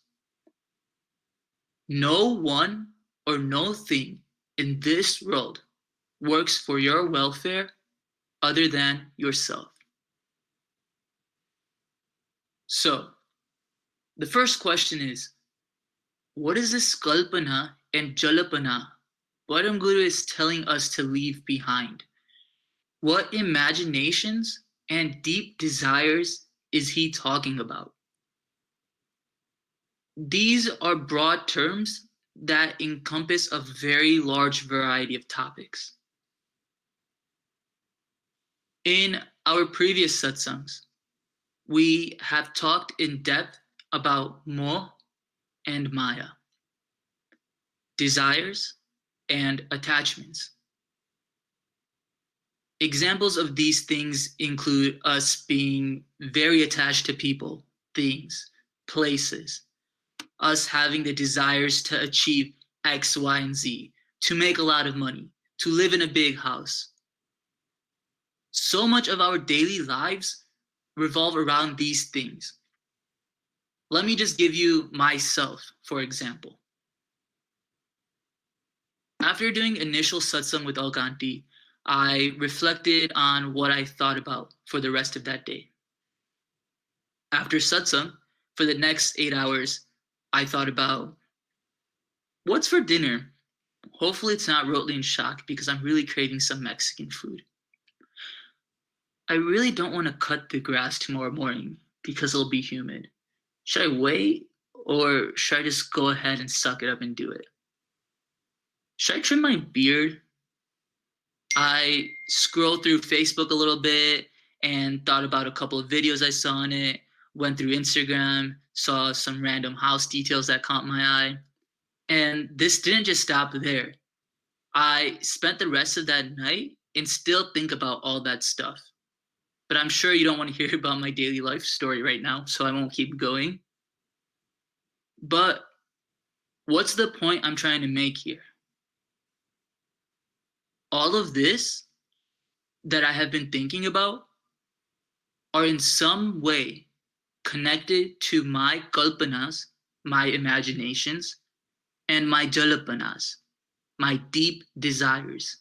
No one or no thing in this world works for your welfare other than yourself. So, the first question is, what is this kalpana and jalapana Param Guru is telling us to leave behind? What imaginations and deep desires is he talking about? These are broad terms that encompass a very large variety of topics. In our previous satsangs, we have talked in depth about moh and maya, desires and attachments. Examples of these things include us being very attached to people, things, places, us having the desires to achieve X, Y, and Z, to make a lot of money, to live in a big house. So much of our daily lives revolve around these things. Let me just give you myself, for example. After doing initial satsang with Alganti, I reflected on what I thought about for the rest of that day. After satsang, for the next 8 hours, I thought about what's for dinner. Hopefully it's not roti and shak because I'm really craving some Mexican food. I really don't want to cut the grass tomorrow morning because it'll be humid. Should I wait or should I just go ahead and suck it up and do it? Should I trim my beard? I scrolled through Facebook a little bit and thought about a couple of videos I saw on it, went through Instagram, saw some random house details that caught my eye. And this didn't just stop there. I spent the rest of that night and still think about all that stuff. But I'm sure you don't want to hear about my daily life story right now, so I won't keep going. But what's the point I'm trying to make here? All of this that I have been thinking about are in some way connected to my kalpanas, my imaginations, and my jalapanas, my deep desires,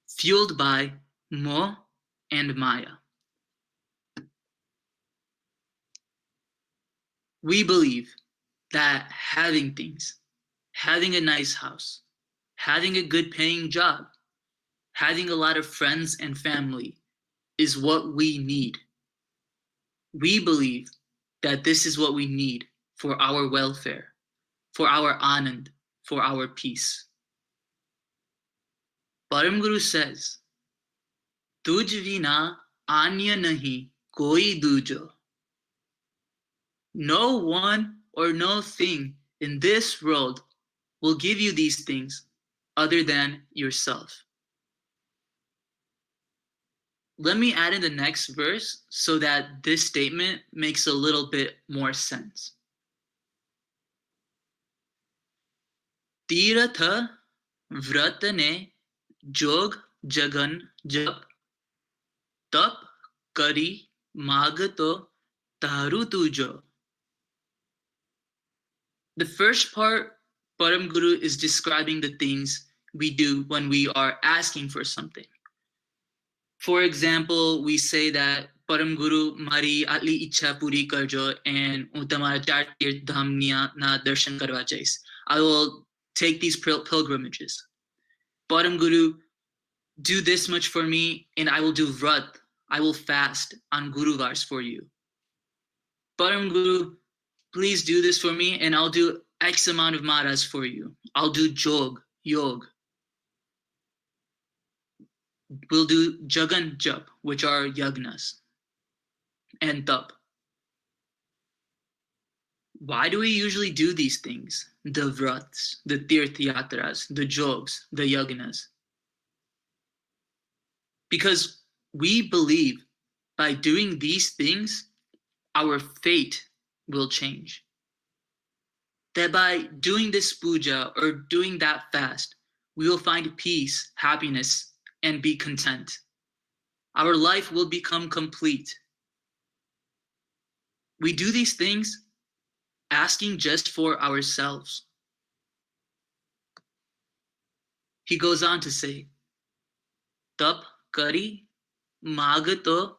fueled by moh and maya. We believe that having things, having a nice house, having a good paying job, having a lot of friends and family is what we need. We believe that this is what we need for our welfare, for our anand, for our peace. Param Guru says, Tuj vina anya nahi koi dujo. No one or no thing in this world will give you these things other than yourself. Let me add in the next verse so that this statement makes a little bit more sense. Tiratha vratane jog jagan jap tap kari magato taru tujo. The first part, Param Guru is describing the things we do when we are asking for something. For example, we say that Param Guru mari atli ichha puri karjo and tamara char tirth dham na darshan karwa jais. I will take these pilgrimages. Param Guru, do this much for me and I will do vrat. I will fast on Guruvars for you. Param Guru, please do this for me and I'll do X amount of maras for you. I'll do yog. We'll do jagan jap, which are yagnas, and tap. Why do we usually do these things? The vrats, the tirth yatras, the jogs, the yagnas. Because we believe by doing these things, our fate will change. That by doing this puja or doing that fast, we will find peace, happiness, and be content. Our life will become complete. We do these things asking just for ourselves. He goes on to say, Tap kari magato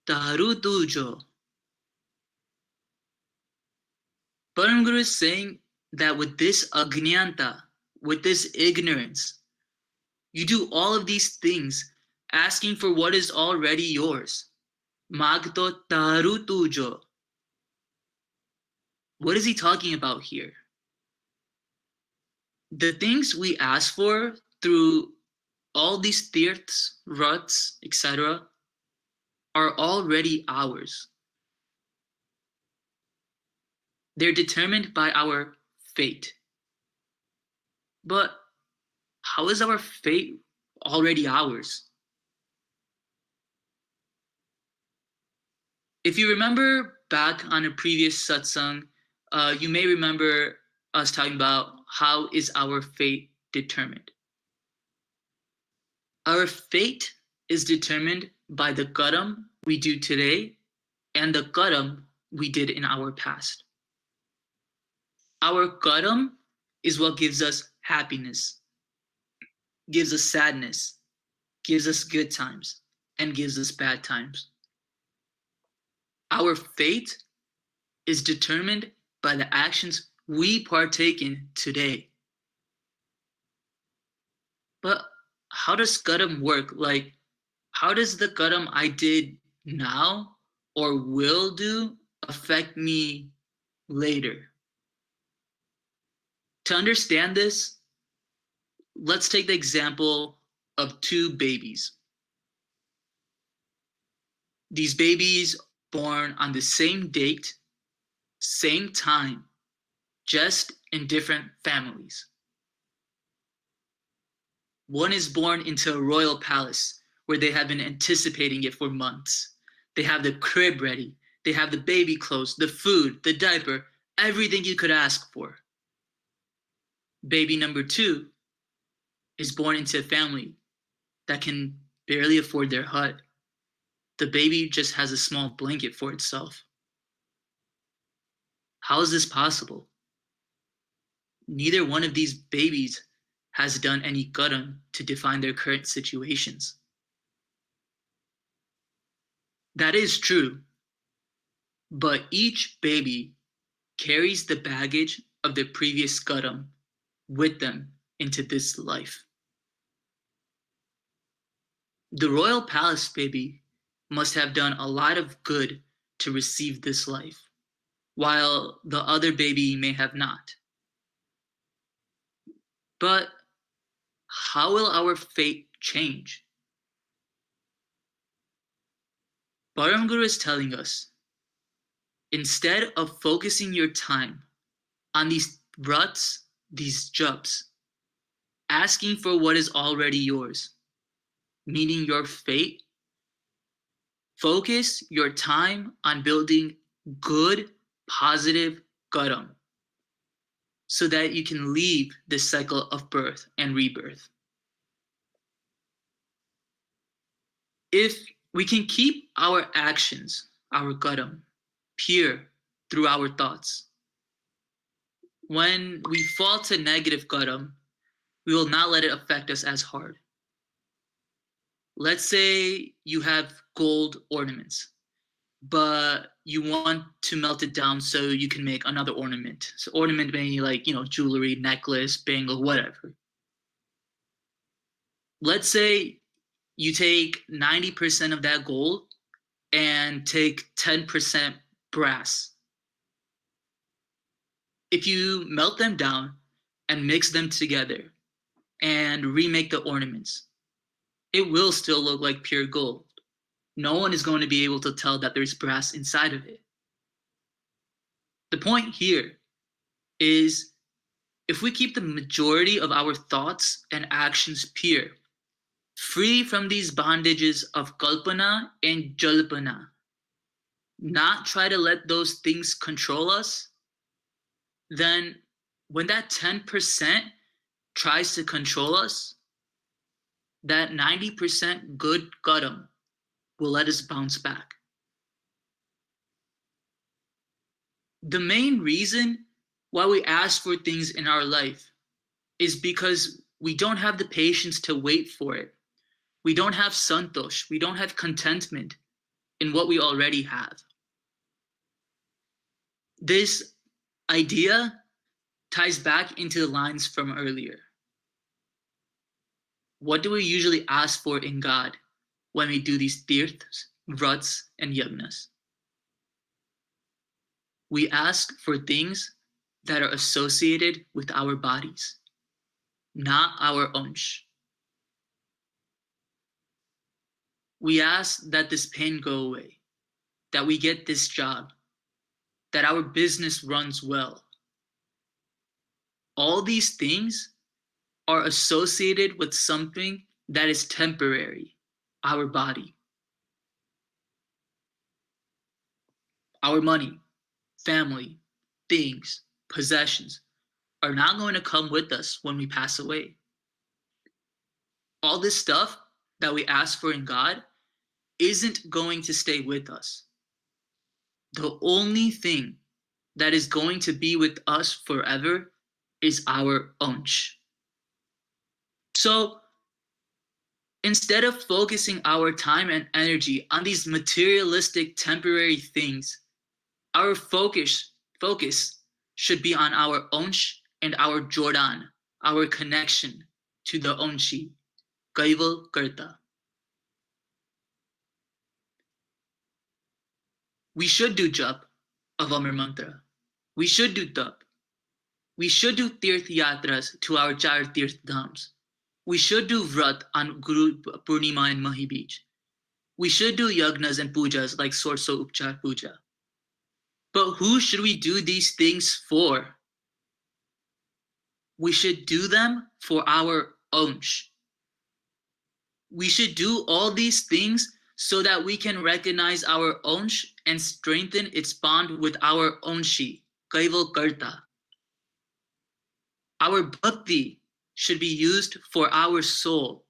taru tujo. Param Guru is saying that with this agnyanta, with this ignorance, you do all of these things asking for what is already yours. Magto taru tujo. What is he talking about here? The things we ask for through all these tirths, ruts, etc., are already ours. They're determined by our fate. But how is our fate already ours? If you remember back on a previous satsang, you may remember us talking about how is our fate determined. Our fate is determined by the karam we do today and the karam we did in our past. Our karam is what gives us happiness, gives us sadness, gives us good times, and gives us bad times. Our fate is determined by the actions we partake in today. But how does karam work? Like, how does the karam I did now or will do affect me later? To understand this, let's take the example of two babies. These babies born on the same date, same time, just in different families. One is born into a royal palace where they have been anticipating it for months. They have the crib ready. They have the baby clothes, the food, the diaper, everything you could ask for. Baby number two is born into a family that can barely afford their hut. The baby just has a small blanket for itself. How is this possible? Neither one of these babies has done any karam to define their current situations. That is true, but each baby carries the baggage of their previous karam with them into this life. The royal palace baby must have done a lot of good to receive this life, while the other baby may have not. But how will our fate change? Param Guru is telling us, instead of focusing your time on these ruts, these jobs, asking for what is already yours, meaning your fate, focus your time on building good, positive karam so that you can leave this cycle of birth and rebirth. If we can keep our actions, our karam, pure through our thoughts, when we fall to negative karam, we will not let it affect us as hard. Let's say you have gold ornaments, but you want to melt it down so you can make another ornament. So ornament may be like, jewelry, necklace, bangle, whatever. Let's say you take 90% of that gold and take 10% brass. If you melt them down and mix them together and remake the ornaments, it will still look like pure gold. No one is going to be able to tell that there's brass inside of it. The point here is if we keep the majority of our thoughts and actions pure, free from these bondages of kalpana and jalpana, not try to let those things control us, then when that 10% tries to control us, that 90% good karam will let us bounce back. The main reason why we ask for things in our life is because we don't have the patience to wait for it. We don't have santosh. We don't have contentment in what we already have. This idea ties back into the lines from earlier. What do we usually ask for in God when we do these tirthas, vrats, and yagnas? We ask for things that are associated with our bodies, not our ansh. We ask that this pain go away, that we get this job, that our business runs well. All these things are associated with something that is temporary, our body. Our money, family, things, possessions are not going to come with us when we pass away. All this stuff that we ask for in God isn't going to stay with us. the only thing that is going to be with us forever is our onsh. So instead of focusing our time and energy on these materialistic temporary things, our focus should be on our onsh and our Jordan, our connection to the onshi, Kaival Karta. We should do jap of Amar Mantra. We should do tap. We should do tirth yatras to our char tirth dhams. We should do vrat on Guru Purnima and Mahi Beach. We should do yagnas and pujas like Sorso Upchar Puja. But who should we do these things for? We should do them for our onsh. We should do all these things so that we can recognize our onsh and strengthen its bond with our onshi, Kaival Karta. Our bhakti should be used for our soul.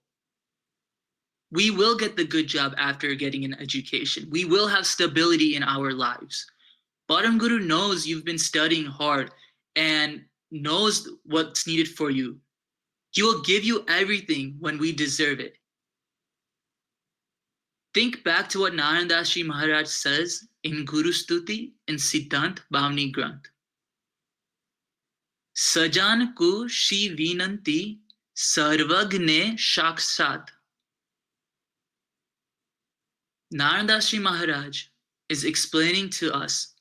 We will get the good job after getting an education. We will have stability in our lives. Param Guru knows you've been studying hard and knows what's needed for you. He will give you everything when we deserve it. Think back to what Narandashi Maharaj says in Guru Stuti in Siddhant Bhavani Granth. Sajan ku shi vinanti sarvagne shakshat. Narandashi Maharaj is explaining to us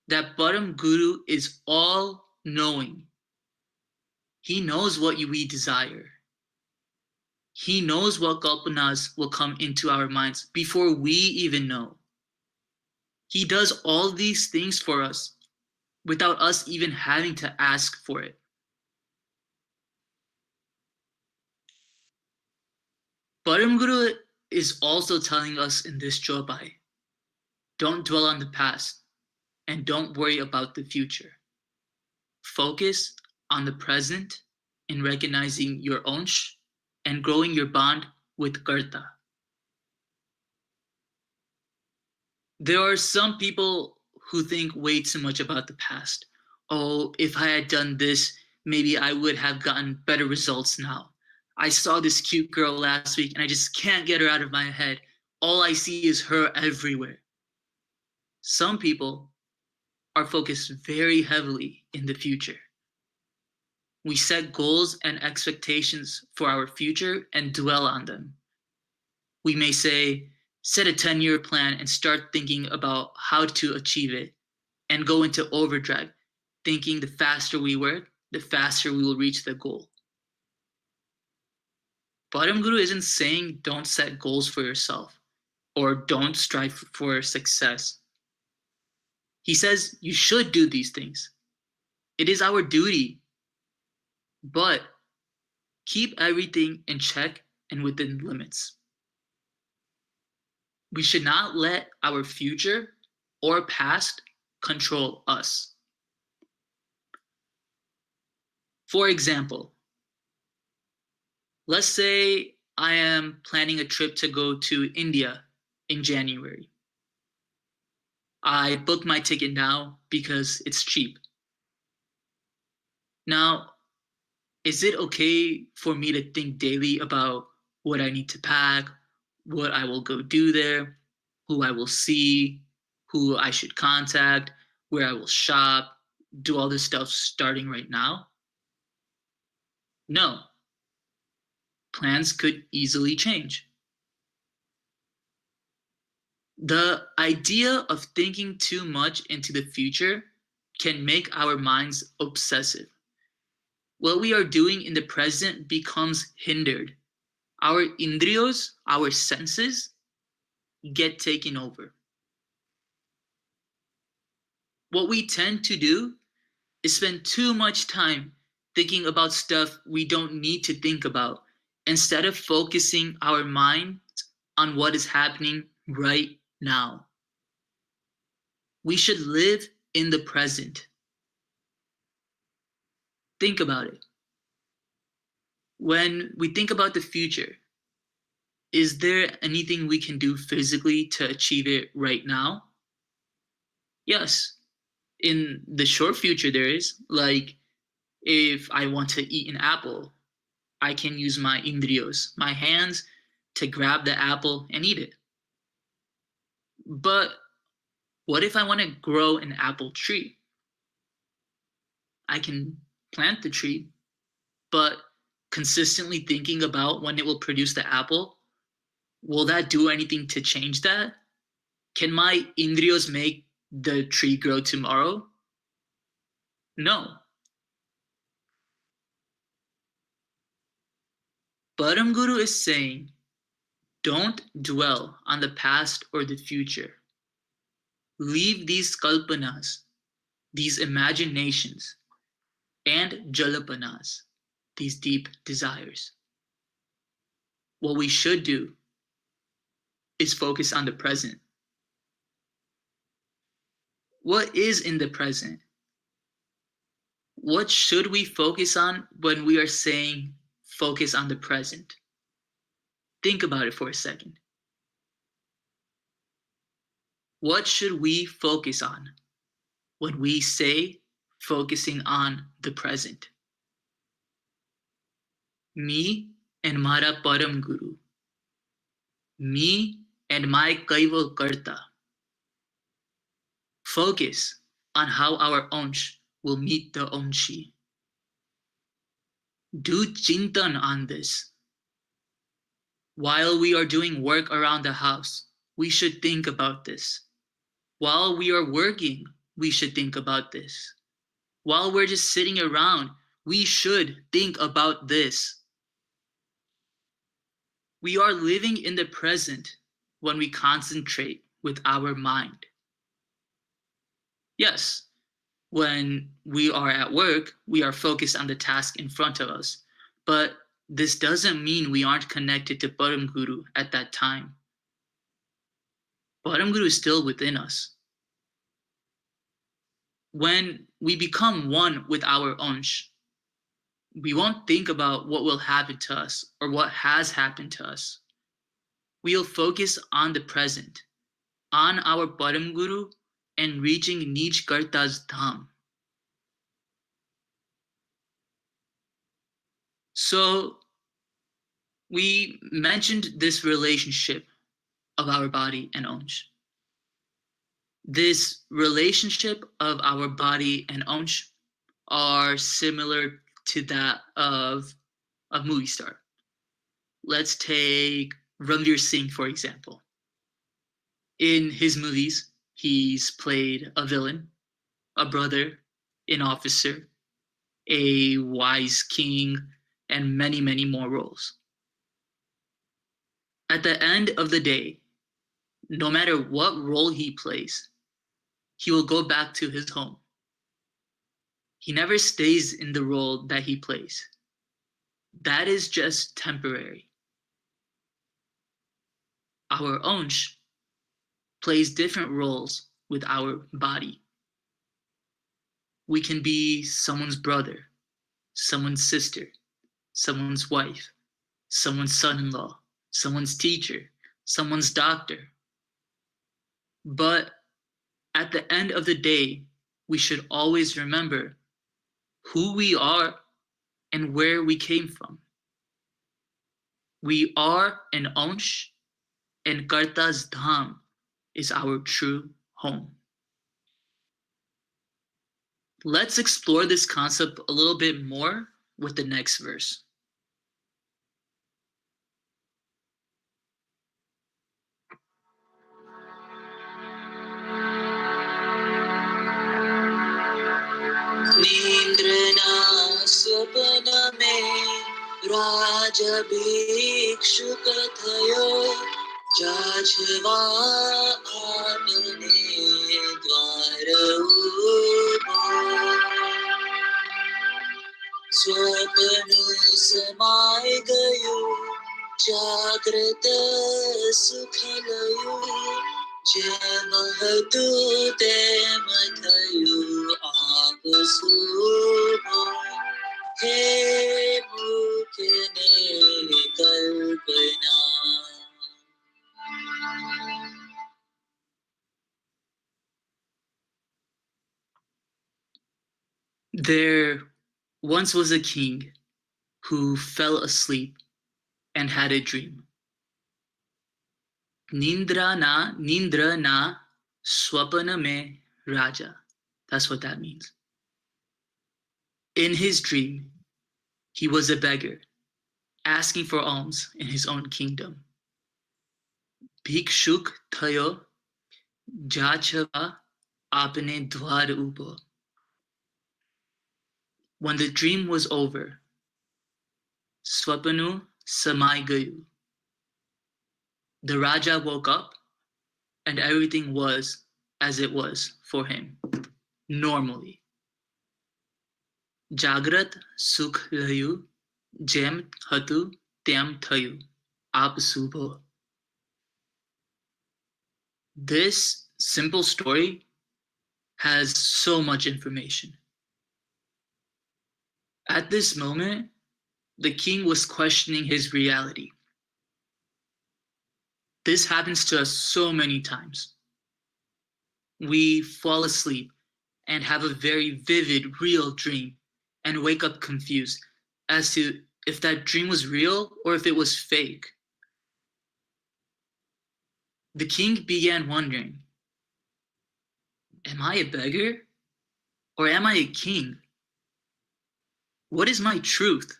that Param Guru is all-knowing. He knows what we desire. He knows what kalpanas will come into our minds before we even know. He does all these things for us without us even having to ask for it. Param Guru is also telling us in this Chopai, don't dwell on the past and don't worry about the future. Focus on the present in recognizing your onsh and growing your bond with Karta. There are some people who think way too much about the past. Oh, if I had done this, maybe I would have gotten better results now. I saw this cute girl last week and I just can't get her out of my head. All I see is her everywhere. Some people are focused very heavily in the future. We set goals and expectations for our future and dwell on them. We may say, set a 10-year plan and start thinking about how to achieve it and go into overdrive, thinking the faster we work, the faster we will reach the goal. Param Guru isn't saying don't set goals for yourself or don't strive for success. He says you should do these things. It is our duty, but keep everything in check and within limits. We should not let our future or past control us. For example, let's say I am planning a trip to go to India in January. I booked my ticket now because it's cheap. Now, is it okay for me to think daily about what I need to pack, what I will go do there, who I will see, who I should contact, where I will shop, do all this stuff starting right now? No. Plans could easily change. The idea of thinking too much into the future can make our minds obsessive. What we are doing in the present becomes hindered. Our indriyos, our senses, get taken over. What we tend to do is spend too much time thinking about stuff we don't need to think about instead of focusing our minds on what is happening right now. We should live in the present. Think about it. When we think about the future, is there anything we can do physically to achieve it right now? Yes, in the short future there is, like if I want to eat an apple, I can use my indriyos, my hands, to grab the apple and eat it. But what if I want to grow an apple tree? I can plant the tree, but consistently thinking about when it will produce the apple, will that do anything to change that? Can my indriyos make the tree grow tomorrow? No. Param Guru is saying, don't dwell on the past or the future. Leave these kalpanas, these imaginations, and jalapanas, these deep desires. What we should do is focus on the present. What is in the present? What should we focus on when we are saying focus on the present? Think about it for a second. What should we focus on when we say focusing on the present? Me and Mara Param Guru. Me and my Kaival Karta. Focus on how our Onsh will meet the Onshi. Do chintan on this. While we are doing work around the house, we should think about this. While we are working, we should think about this. While we're just sitting around, we should think about this. We are living in the present when we concentrate with our mind. Yes, when we are at work, we are focused on the task in front of us. But this doesn't mean we aren't connected to Param Guru at that time. Param Guru is still within us. When we become one with our Onsh, we won't think about what will happen to us or what has happened to us. We'll focus on the present, on our Param Guru, and reaching Nij Karta's Dham. So we mentioned this relationship of our body and Onsh. This relationship of our body and Onsh are similar to that of a movie star. Let's take Ranveer Singh, for example. In his movies, he's played a villain, a brother, an officer, a wise king, and many, many more roles. At the end of the day, no matter what role he plays, he will go back to his home. He never stays in the role that he plays. That is just temporary. Our Onsh plays different roles with our body. We can be someone's brother, someone's sister, someone's wife, someone's son-in-law, someone's teacher, someone's doctor. But at the end of the day, we should always remember who we are and where we came from. We are an Onsh, and Karta's Dham is our true home. Let's explore this concept a little bit more with the next verse. नींद्रना स्वप्न में राज भिक्षुक थयो जाछवा आपने द्वार उभो स्वप्न समाय गयो जागृत सुख लयो જેમ હતું તેમ થયું આપ શુભો હે મુખને કલ્પના. There once was a king who fell asleep and had a dream. Nindra na swapana me raja. That's what that means. In his dream, he was a beggar, asking for alms in his own kingdom. Bhikshuk thayo jachava apne dwar upo. When the dream was over, swapanu samai gayu. The Raja woke up and everything was as it was for him, normally. Jagrat sukh layu, jem hatu tyam thayu, ap subho. This simple story has so much information. At this moment, the king was questioning his reality. This happens to us so many times. We fall asleep and have a very vivid, real dream and wake up confused as to if that dream was real or if it was fake. The king began wondering, am I a beggar or am I a king? What is my truth?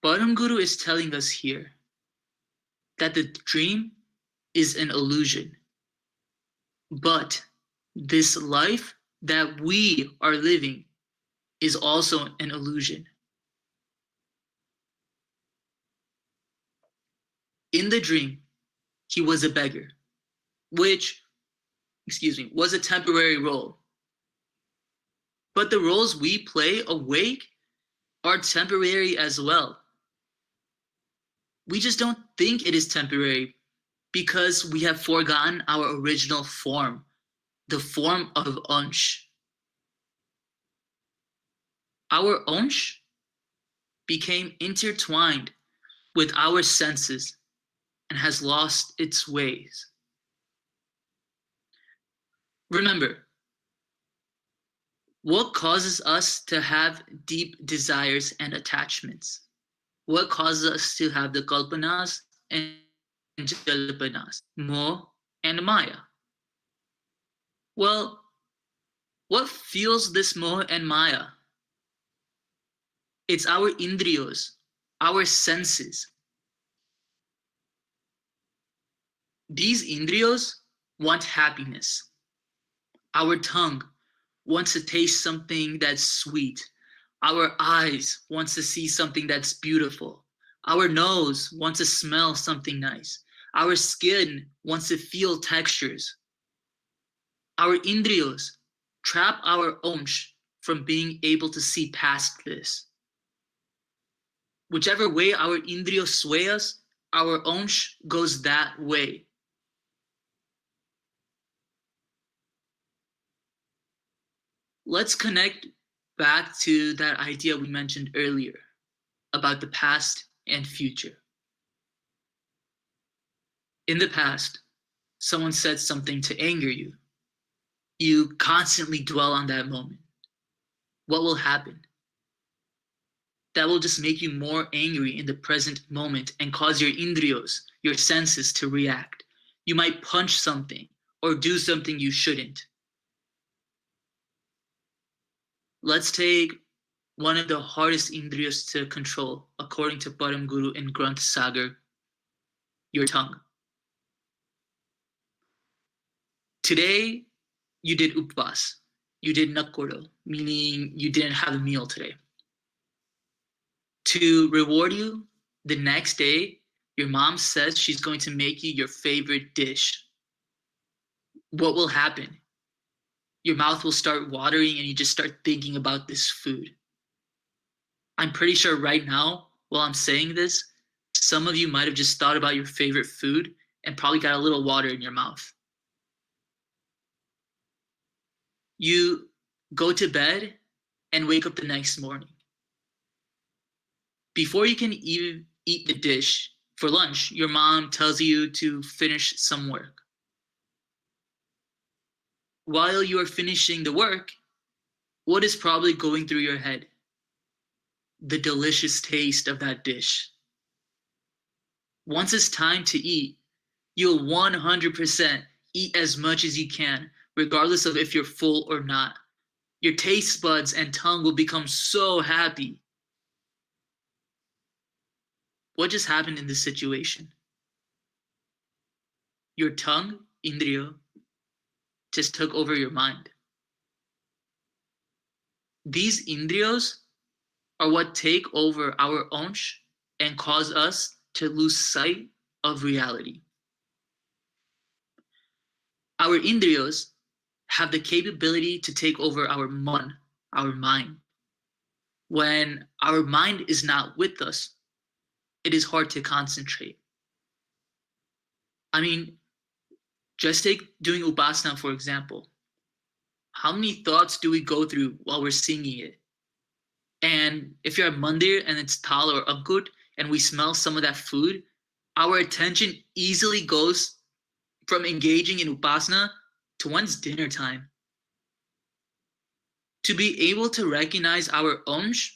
Param Guru is telling us here that the dream is an illusion. But this life that we are living is also an illusion. In the dream, he was a beggar, which, was a temporary role. But the roles we play awake are temporary as well. We just don't think it is temporary because we have forgotten our original form, the form of Ansh. Our Ansh became intertwined with our senses and has lost its ways. Remember, what causes us to have deep desires and attachments? What causes us to have the kalpanas and jalpanas, moh and maya? Well, what fuels this moh and maya? It's our indriyos, our senses. These indriyos want happiness. Our tongue wants to taste something that's sweet. Our eyes wants to see something that's beautiful. Our nose wants to smell something nice. Our skin wants to feel textures. Our indriyos trap our Ansh from being able to see past this. Whichever way our indriyos sway us, our Ansh goes that way. Let's connect back to that idea we mentioned earlier about the past and future. In the past, someone said something to anger you. You constantly dwell on that moment. What will happen? That will just make you more angry in the present moment and cause your indriyos, your senses, to react. You might punch something or do something you shouldn't. Let's take one of the hardest indriyos to control, according to Param Guru in Granth Sagar, your tongue. Today, you did upvas. You did nakkodo, meaning you didn't have a meal today. To reward you, the next day, your mom says she's going to make you your favorite dish. What will happen? Your mouth will start watering and you just start thinking about this food. I'm pretty sure right now, while I'm saying this, some of you might have just thought about your favorite food and probably got a little water in your mouth. You go to bed and wake up the next morning. Before you can even eat the dish for lunch, your mom tells you to finish some work. While you are finishing the work, what is probably going through your head? The delicious taste of that dish. Once it's time to eat, you'll 100% eat as much as you can, regardless of if you're full or not. Your taste buds and tongue will become so happy. What just happened in this situation? Your tongue, indriya, just took over your mind. These indriyas are what take over our onsh and cause us to lose sight of reality. Our indriyas have the capability to take over our man, our mind. When our mind is not with us, it is hard to concentrate. I mean, just take doing Upasana, for example. How many thoughts do we go through while we're singing it? And if you're at Mandir and it's Tal or Abgut and we smell some of that food, our attention easily goes from engaging in Upasana to one's dinner time. To be able to recognize our onsh,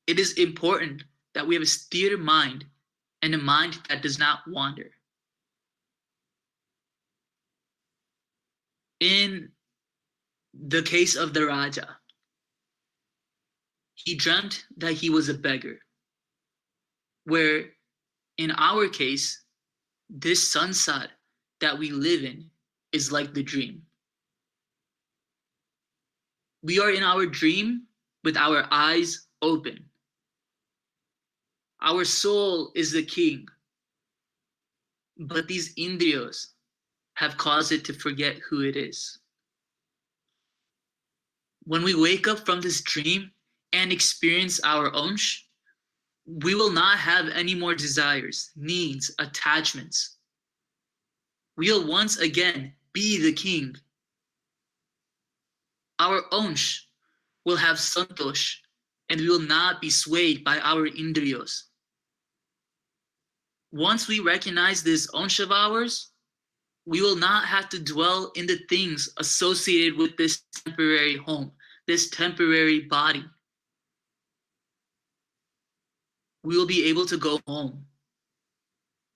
it is important that we have a steer mind and a mind that does not wander. In the case of the Raja, he dreamt that he was a beggar, where in our case, this sansar that we live in is like the dream. We are in our dream with our eyes open. Our soul is the king, but these indriyas have caused it to forget who it is. When we wake up from this dream and experience our onsh, we will not have any more desires, needs, attachments. We'll once again be the king. Our onsh will have santosh, and we will not be swayed by our indriyas. Once we recognize this onsh of ours, we will not have to dwell in the things associated with this temporary home, this temporary body. We will be able to go home,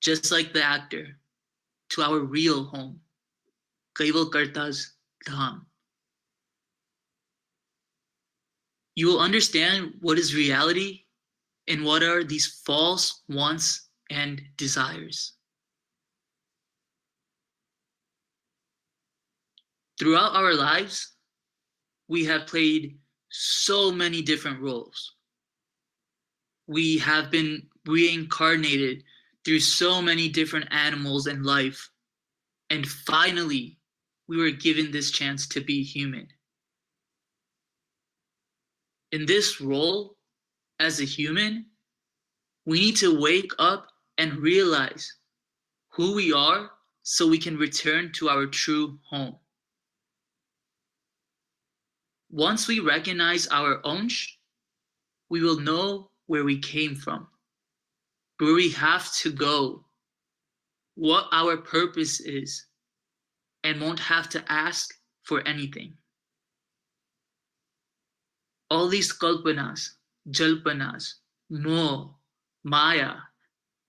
just like the actor, to our real home, Kaival Karta's dham. You will understand what is reality and what are these false wants and desires. Throughout our lives, we have played so many different roles. We have been reincarnated through so many different animals and life. And finally, we were given this chance to be human. In this role, as a human, we need to wake up and realize who we are so we can return to our true home. Once we recognize our onsh, we will know where we came from, where we have to go, what our purpose is, and won't have to ask for anything. All these kalpanas, jalpanas, moh, maya,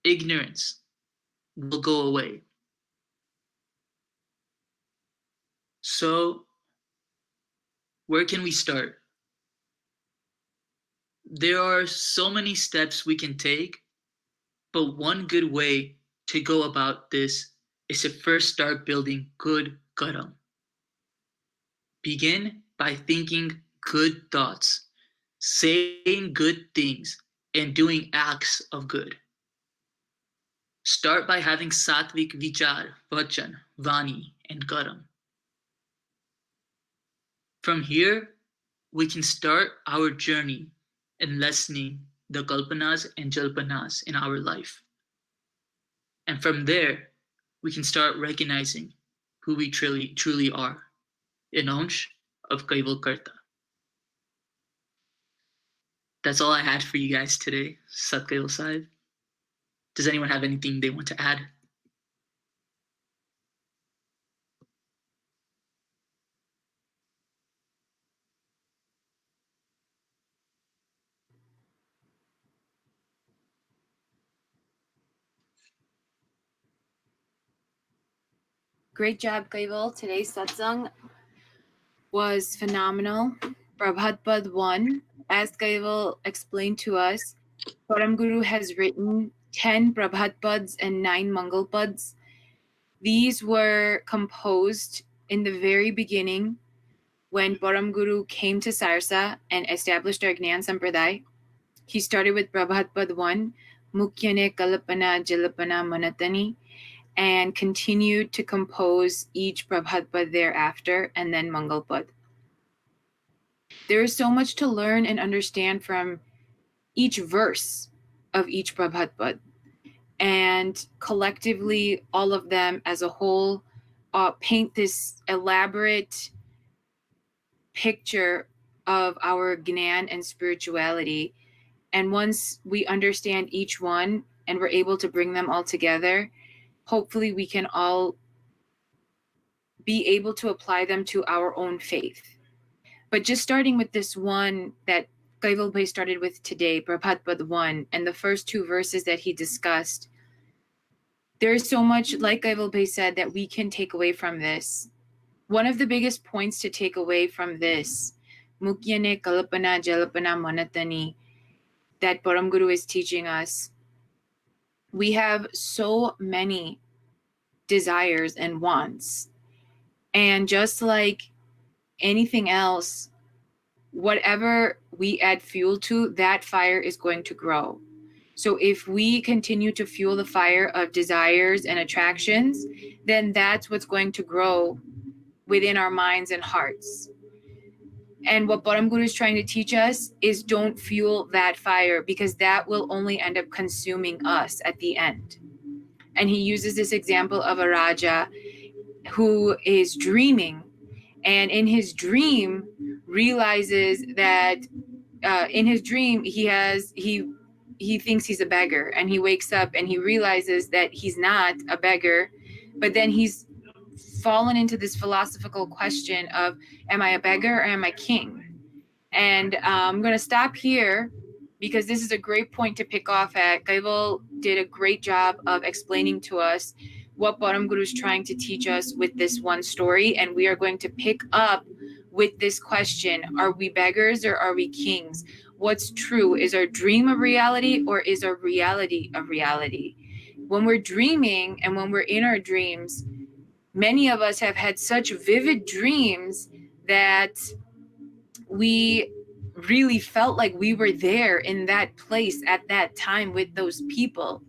ignorance will go away. So, where can we start? There are so many steps we can take, but one good way to go about this is to first start building good karam. Begin by thinking good thoughts, saying good things, and doing acts of good. Start by having sattvic vichar, vachan, vani, and karam. From here, we can start our journey in lessening the kalpanas and jalpanas in our life. And from there, we can start recognizing who we truly are, an onsh of Kaival Karta. That's all I had for you guys today, Sat Kaival Sahib. Does anyone have anything they want to add? Great job, Kaival. Today's satsang was phenomenal. Prabhat Pad 1, as Kaival explained to us, Param Guru has written 10 Prabhat Pads and 9 Mangal Pads. These were composed in the very beginning when Param Guru came to Sarsa and established our Gnan Sampradaya. He started with Prabhat Pad 1, Mukyane Kalpana Jalapana Manatani, and continued to compose each Prabhat Pad thereafter, and then Mangal Pad. There is so much to learn and understand from each verse of each Prabhat Pad. And collectively, all of them as a whole paint this elaborate picture of our Gnan and spirituality. And once we understand each one and we're able to bring them all together, hopefully we can all be able to apply them to our own faith. But just starting with this one that Kaival Bhai started with today, Prabhat Pad 1, and the first 2 verses that he discussed, there is so much, like Kaival Bhai said, that we can take away from this. One of the biggest points to take away from this, Mukyane Kalpana Jalapana Manatani, that Param Guru is teaching us, we have so many desires and wants. And just like anything else, whatever we add fuel to, that fire is going to grow. So if we continue to fuel the fire of desires and attractions, then that's what's going to grow within our minds and hearts. And what Param Guru is trying to teach us is don't fuel that fire, because that will only end up consuming us at the end. And he uses this example of a Raja who is dreaming, and in his dream realizes that in his dream he thinks he's a beggar, and he wakes up and he realizes that he's not a beggar, but then he's fallen into this philosophical question of, am I a beggar or am I king? And I'm going to stop here because this is a great point to pick off at. Kaival did a great job of explaining to us what Param Guru is trying to teach us with this one story, and we are going to pick up with this question: are we beggars or are we kings? What's true? Is our dream a reality or is our reality a reality? When we're dreaming and when we're in our dreams, many of us have had such vivid dreams that we really felt like we were there in that place at that time with those people.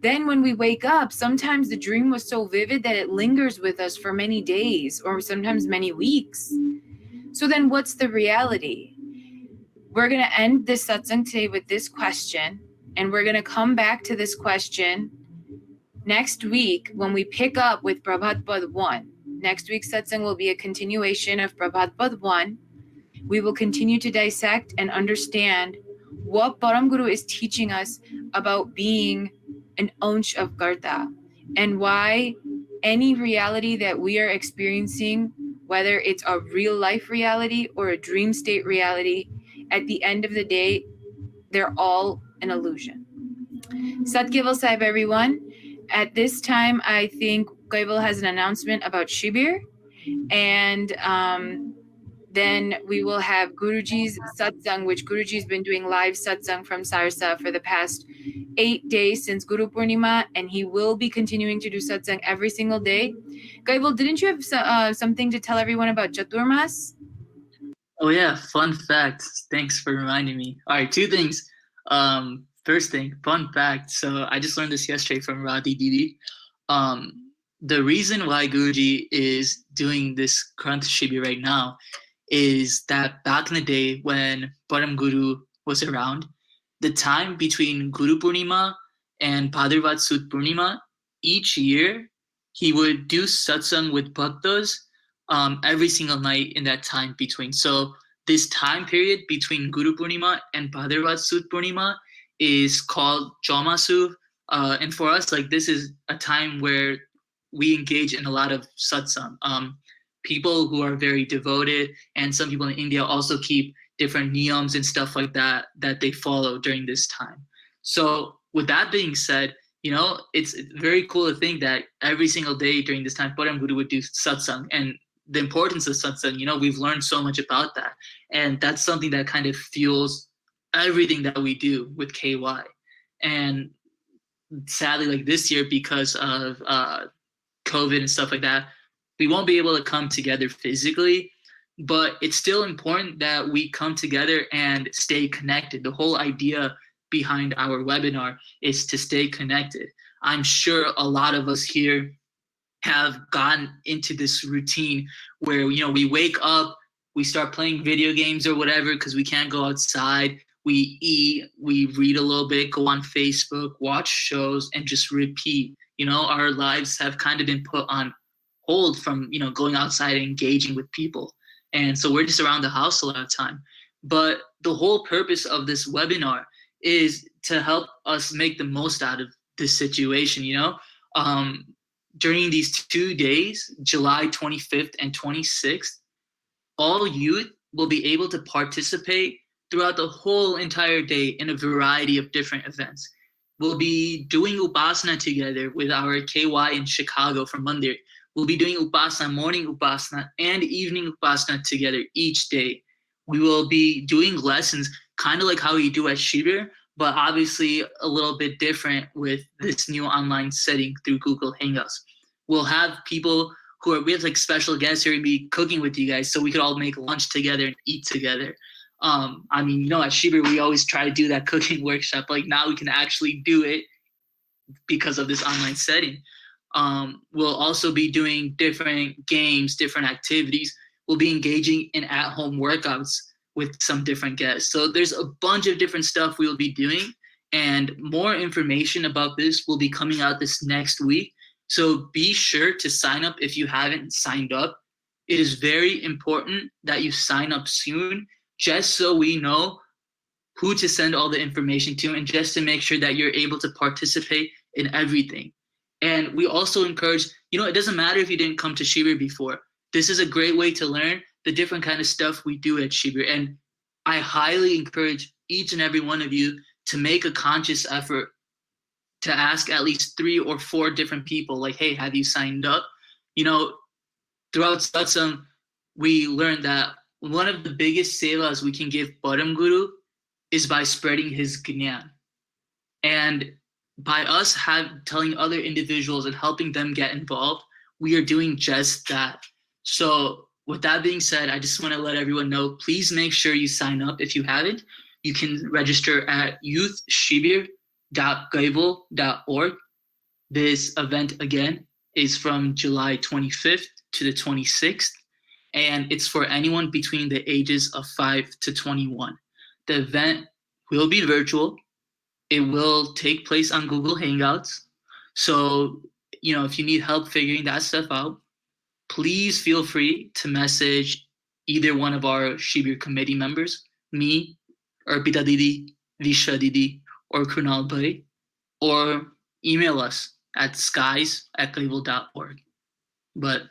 Then when we wake up, sometimes the dream was so vivid that it lingers with us for many days or sometimes many weeks. So then what's the reality? We're going to end this satsang today with this question, and we're going to come back to this question next week when we pick up with Prabhat Pad 1. Next week's satsang will be a continuation of Prabhat Pad 1. We will continue to dissect and understand what Param Guru is teaching us about being an ansh of Karta, and why any reality that we are experiencing, whether it's a real life reality or a dream state reality, at the end of the day, they're all an illusion. Sat Kaival Sahib, everyone. At this time, I think Kaival has an announcement about Shibir, and then we will have Guruji's satsang, which Guruji's been doing live satsang from Sarsa for the past 8 days since Guru Purnima, and he will be continuing to do satsang every single day. Kaival, didn't you have something to tell everyone about Chaturmas? Oh yeah, fun fact. Thanks for reminding me. All right, 2 things. First thing, fun fact. So I just learned this yesterday from Radhi Didi. The reason why Guruji is doing this Granth Shibir right now is that back in the day when Param Guru was around, the time between Guru Purnima and Bhadravad Sud Purnima, each year he would do satsang with bhaktas every single night in that time between. So this time period between Guru Purnima and Bhadravad Sud Purnima is called Chaumasu. And for us, like, this is a time where we engage in a lot of satsang. People who are very devoted, and some people in India also keep different niyams and stuff like that that they follow during this time. So with that being said, It's very cool to think that every single day during this time, Param Guru would do satsang, and the importance of satsang, we've learned so much about that. And that's something that kind of fuels everything that we do with KY. And sadly, like this year, because of COVID and stuff like that, we won't be able to come together physically, but it's still important that we come together and stay connected. The whole idea behind our webinar is to stay connected. I'm sure a lot of us here have gotten into this routine where we wake up, we start playing video games or whatever because we can't go outside. We eat, we read a little bit, go on Facebook, watch shows, and just repeat. Our lives have kind of been put on hold from going outside and engaging with people, and so we're just around the house a lot of time. But the whole purpose of this webinar is to help us make the most out of this situation. During these 2 days, July 25th and 26th, all youth will be able to participate throughout the whole entire day in a variety of different events. We'll be doing Upasana together with our KY in Chicago from Mandir. We'll be doing Upasana, morning Upasana, and evening Upasana together each day. We will be doing lessons kind of like how we do at Shibir, but obviously a little bit different with this new online setting through Google Hangouts. We'll have people we have like special guests who are going to be cooking with you guys so we could all make lunch together and eat together. At Shibir, we always try to do that cooking workshop. Like now we can actually do it because of this online setting. We'll also be doing different games, different activities. We'll be engaging in at-home workouts with some different guests. So there's a bunch of different stuff we will be doing, and more information about this will be coming out this next week. So be sure to sign up if you haven't signed up. It is very important that you sign up soon, just so we know who to send all the information to and just to make sure that you're able to participate in everything. And we also encourage, it doesn't matter if you didn't come to Shibir before. This is a great way to learn the different kind of stuff we do at Shibir. And I highly encourage each and every one of you to make a conscious effort to ask at least 3 or 4 different people, like, hey, have you signed up? Throughout Satsang, we learned that one of the biggest sevas we can give Param Guru is by spreading his Gyan. And by us telling other individuals and helping them get involved, we are doing just that. So with that being said, I just want to let everyone know, please make sure you sign up if you haven't. You can register at youthshibir.kaival.org. This event, again, is from July 25th to the 26th, and it's for anyone between the ages of 5 to 21. The event will be virtual. It will take place on Google Hangouts. So, if you need help figuring that stuff out, please feel free to message either one of our Shibir committee members, me, Arpita Didi, Visha Didi, or Kunal Bhai, or email us at skies@kaival.org. But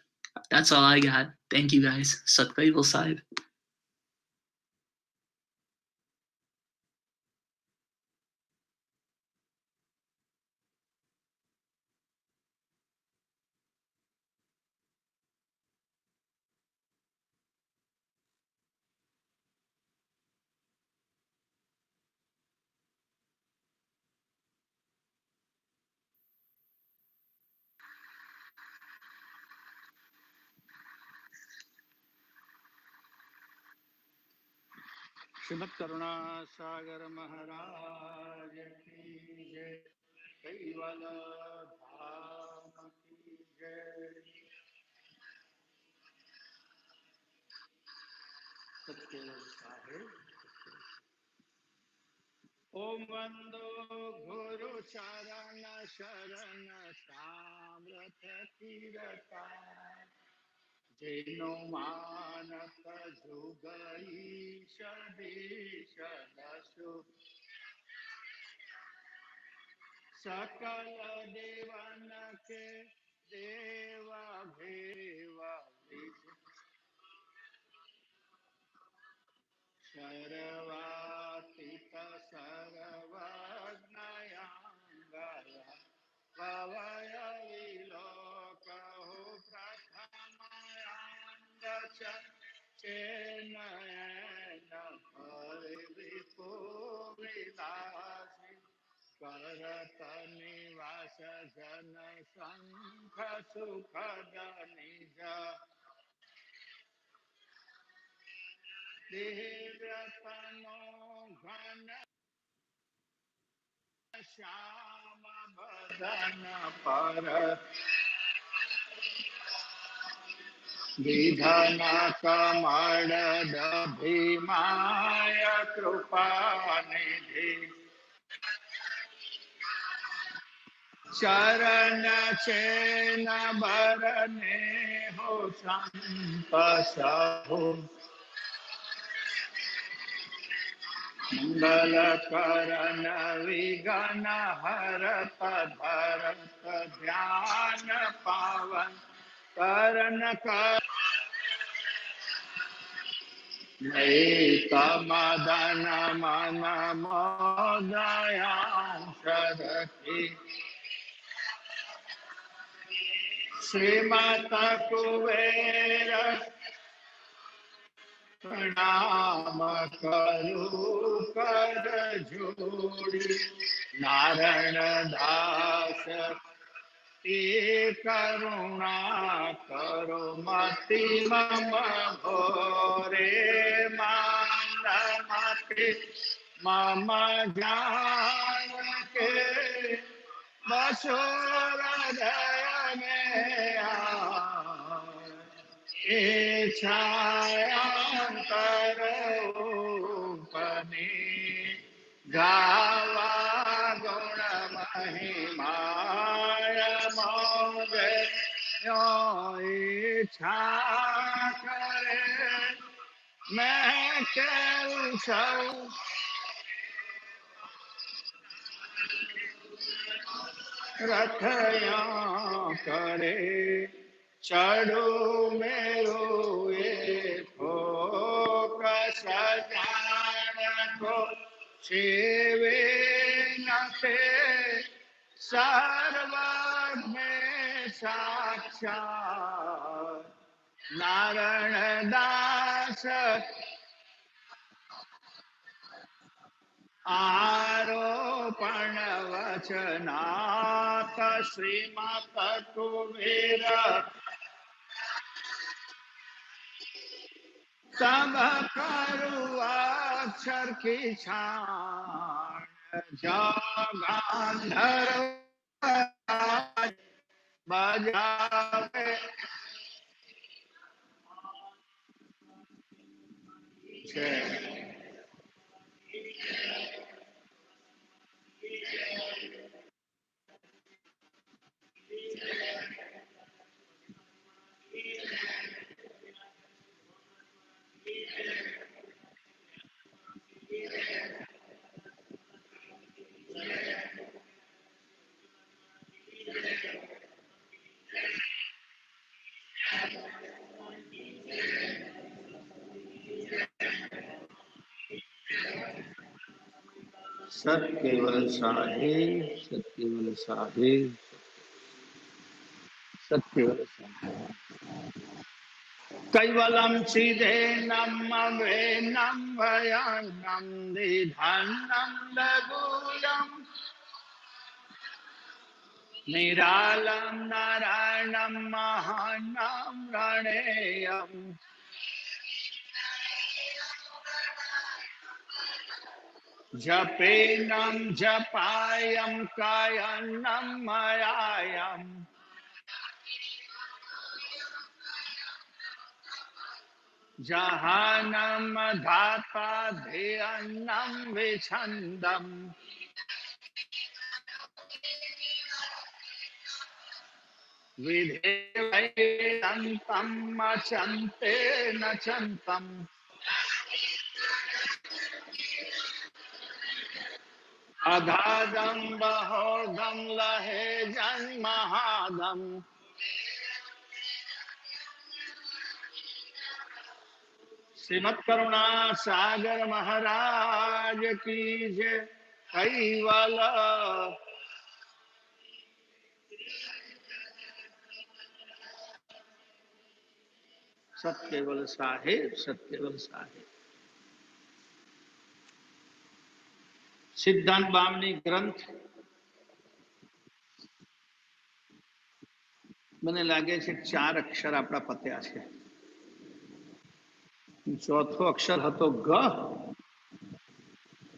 that's all I got. Thank you guys. Sat Kaival Sahib. Shrimad करुणा सागर महाराज की जय। Caval धाम की जय। सत्य साहेब। ओम वंदो गुरु चरण शरण सामृत तीरता जेनो मानत जुगई सदेश दसु सकल देवन के देवा भेवा सर्वातिक सर्वज्ञयांगया कवय विलोको प्रथमयान्द चेन्नयन परिविपो विलासि करत निवास जन शंख सुखद निज दिव्यतनो घन श्याम बदन पर विधन कमल भीमाय कृपा निधि चरण चेन बरने हो संपसहु मंगल करण विगन हरत धरत ध्यान पावन करण कर मदन मन मोदया सरति श्रीमत कुबेर प्रणाम करू कर जोड़ी नारायण दास ते करुणा करो मति मम घोरे मानमति मम जान के बसोर हृदय में छाया करो पनी गावा गुण महिमाय मोगे यो इच्छा करे मैं केवल सौ रखया करे चढ़ो मेरो ये सजान को सेवे न थे सर्वज्ञ साक्षात नारायण दास आरोपण वचनाथ श्रीमत कुबेर सब करू अक्षर की छाण जगांधर बजावे छे सत्केवल साहेब सत्केवल साहेब सत्केवल साहेब कैवलम सीधेनम अवेनम भयानम निधानम लघुयम निरालम नारायणम महानम रणेयम जपेनम जपायम कायनम मयायम जहानम धाता ध्यन्नम विछंदम विधेयंतम अचंते न चंतम अगाधम बहोदम लहे जन्महादम श्रीमद करुणा सागर महाराज की जय। कैवल સત્કેવલ સાહેબ, સત્કેવલ સાહેબ. સિદ્ધાંત બામની ગ્રંથ મને લાગે છે 4 અક્ષર આપણા પત્યા છે. ચોથો અક્ષર હતો ગ.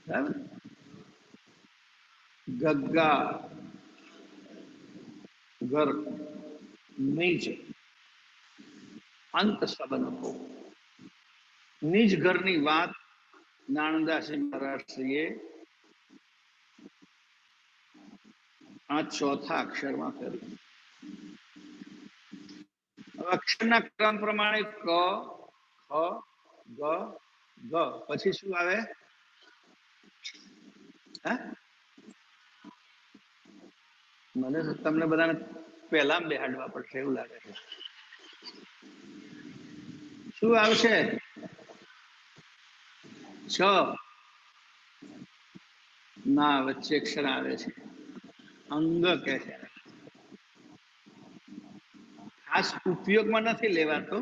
બરાબર? ગગ્ગા, ગર, નિજ, અંત સંબંધો. નિજ ઘરની વાત નાનદાસી મહારાજશ્રીએ આ ચોથા અક્ષરમાં કરી. અક્ષરના ક્રમ પ્રમાણે ક, ખ, ગ, ગ પછી શું આવે? હે? મને તમને બધાને પહેલા બેહાડવા પડશે એવું લાગે છે. શું આવશે? છ. ના, વચ્ચે અક્ષર આવે છે, અંગ કે છે. ખાસ ઉપયોગમાં નથી લેવાતો.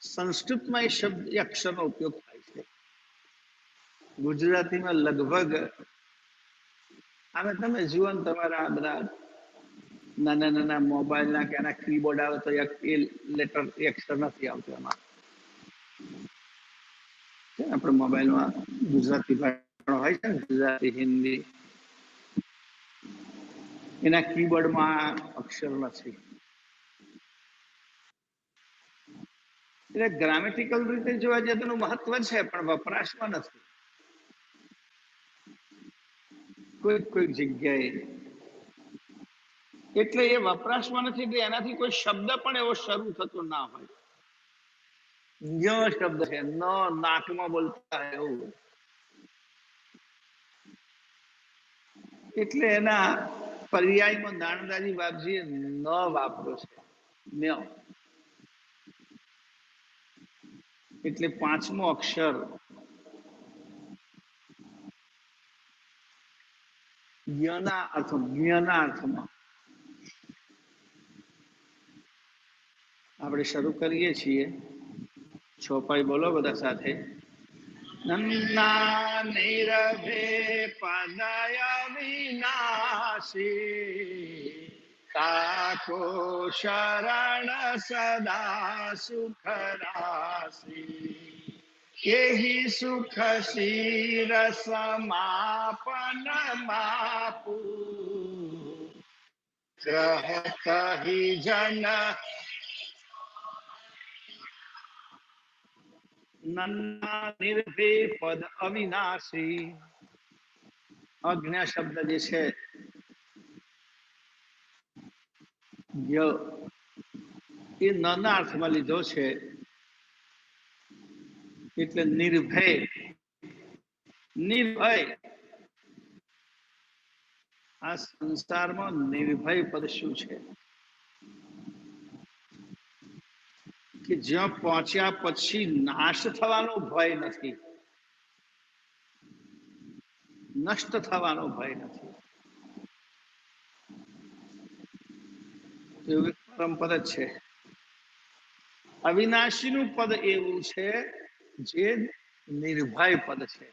સંસ્કૃતમાં એ શબ્દ એ અક્ષરનો ઉપયોગ થાય છે. ગુજરાતીમાં લગભગ આમે તમે જુઓ ને તમારા બધા નાના નાના મોબાઈલના કે એના કીબોર્ડ આવે તો એ લેટર એ અક્ષર નથી આવતો એમાં. આપણે મોબાઈલમાં ગુજરાતી ભાષા હોય છે ને, ગુજરાતી, હિન્દી, એના કીબોર્ડમાં અક્ષર નથી. એટલે ગ્રામેટિકલ રીતે જોવા જઈએ તેનું મહત્વ છે, પણ વપરાશમાં નથી. કોઈક જગ્યાએ એટલે એ વપરાશમાં નથી એટલે એનાથી કોઈ શબ્દ પણ એવો શરૂ થતો ના હોય. શબ્દ છે, ન નાકમાં બોલતા એવું. એટલે એના પર્યાયમાં નાનદાજી બાપજીએ ન વાપર્યો છે. ન્ય. એટલે પાંચમો અક્ષર જ્ઞના અર્થમાં આપણે શરૂ કરીએ છીએ. છોપાઈ બોલો બધા સાથે. નન્ના નિરભે પદય વિનાશી તાકો શરણ સદા સુખ રાશી કેહી સુખ શીર સમાપન માપુ ગ્રહત હિ જન નન્ના નિર્ભે પદ અવિનાશી. અજ્ઞા શબ્દ જે છે એ નાના અર્થમાં લીધો છે. એટલે નિર્ભય, નિર્ભય. આ સંસારમાં નિર્ભય પદ શું છે કે જ્યાં પહોંચ્યા પછી નાશ થવાનો ભય નથી, નષ્ટ થવાનો ભય નથી. એવું એક પરમ પદ જ છે. અવિનાશીનું પદ એવું છે જે નિર્ભય પદ છે.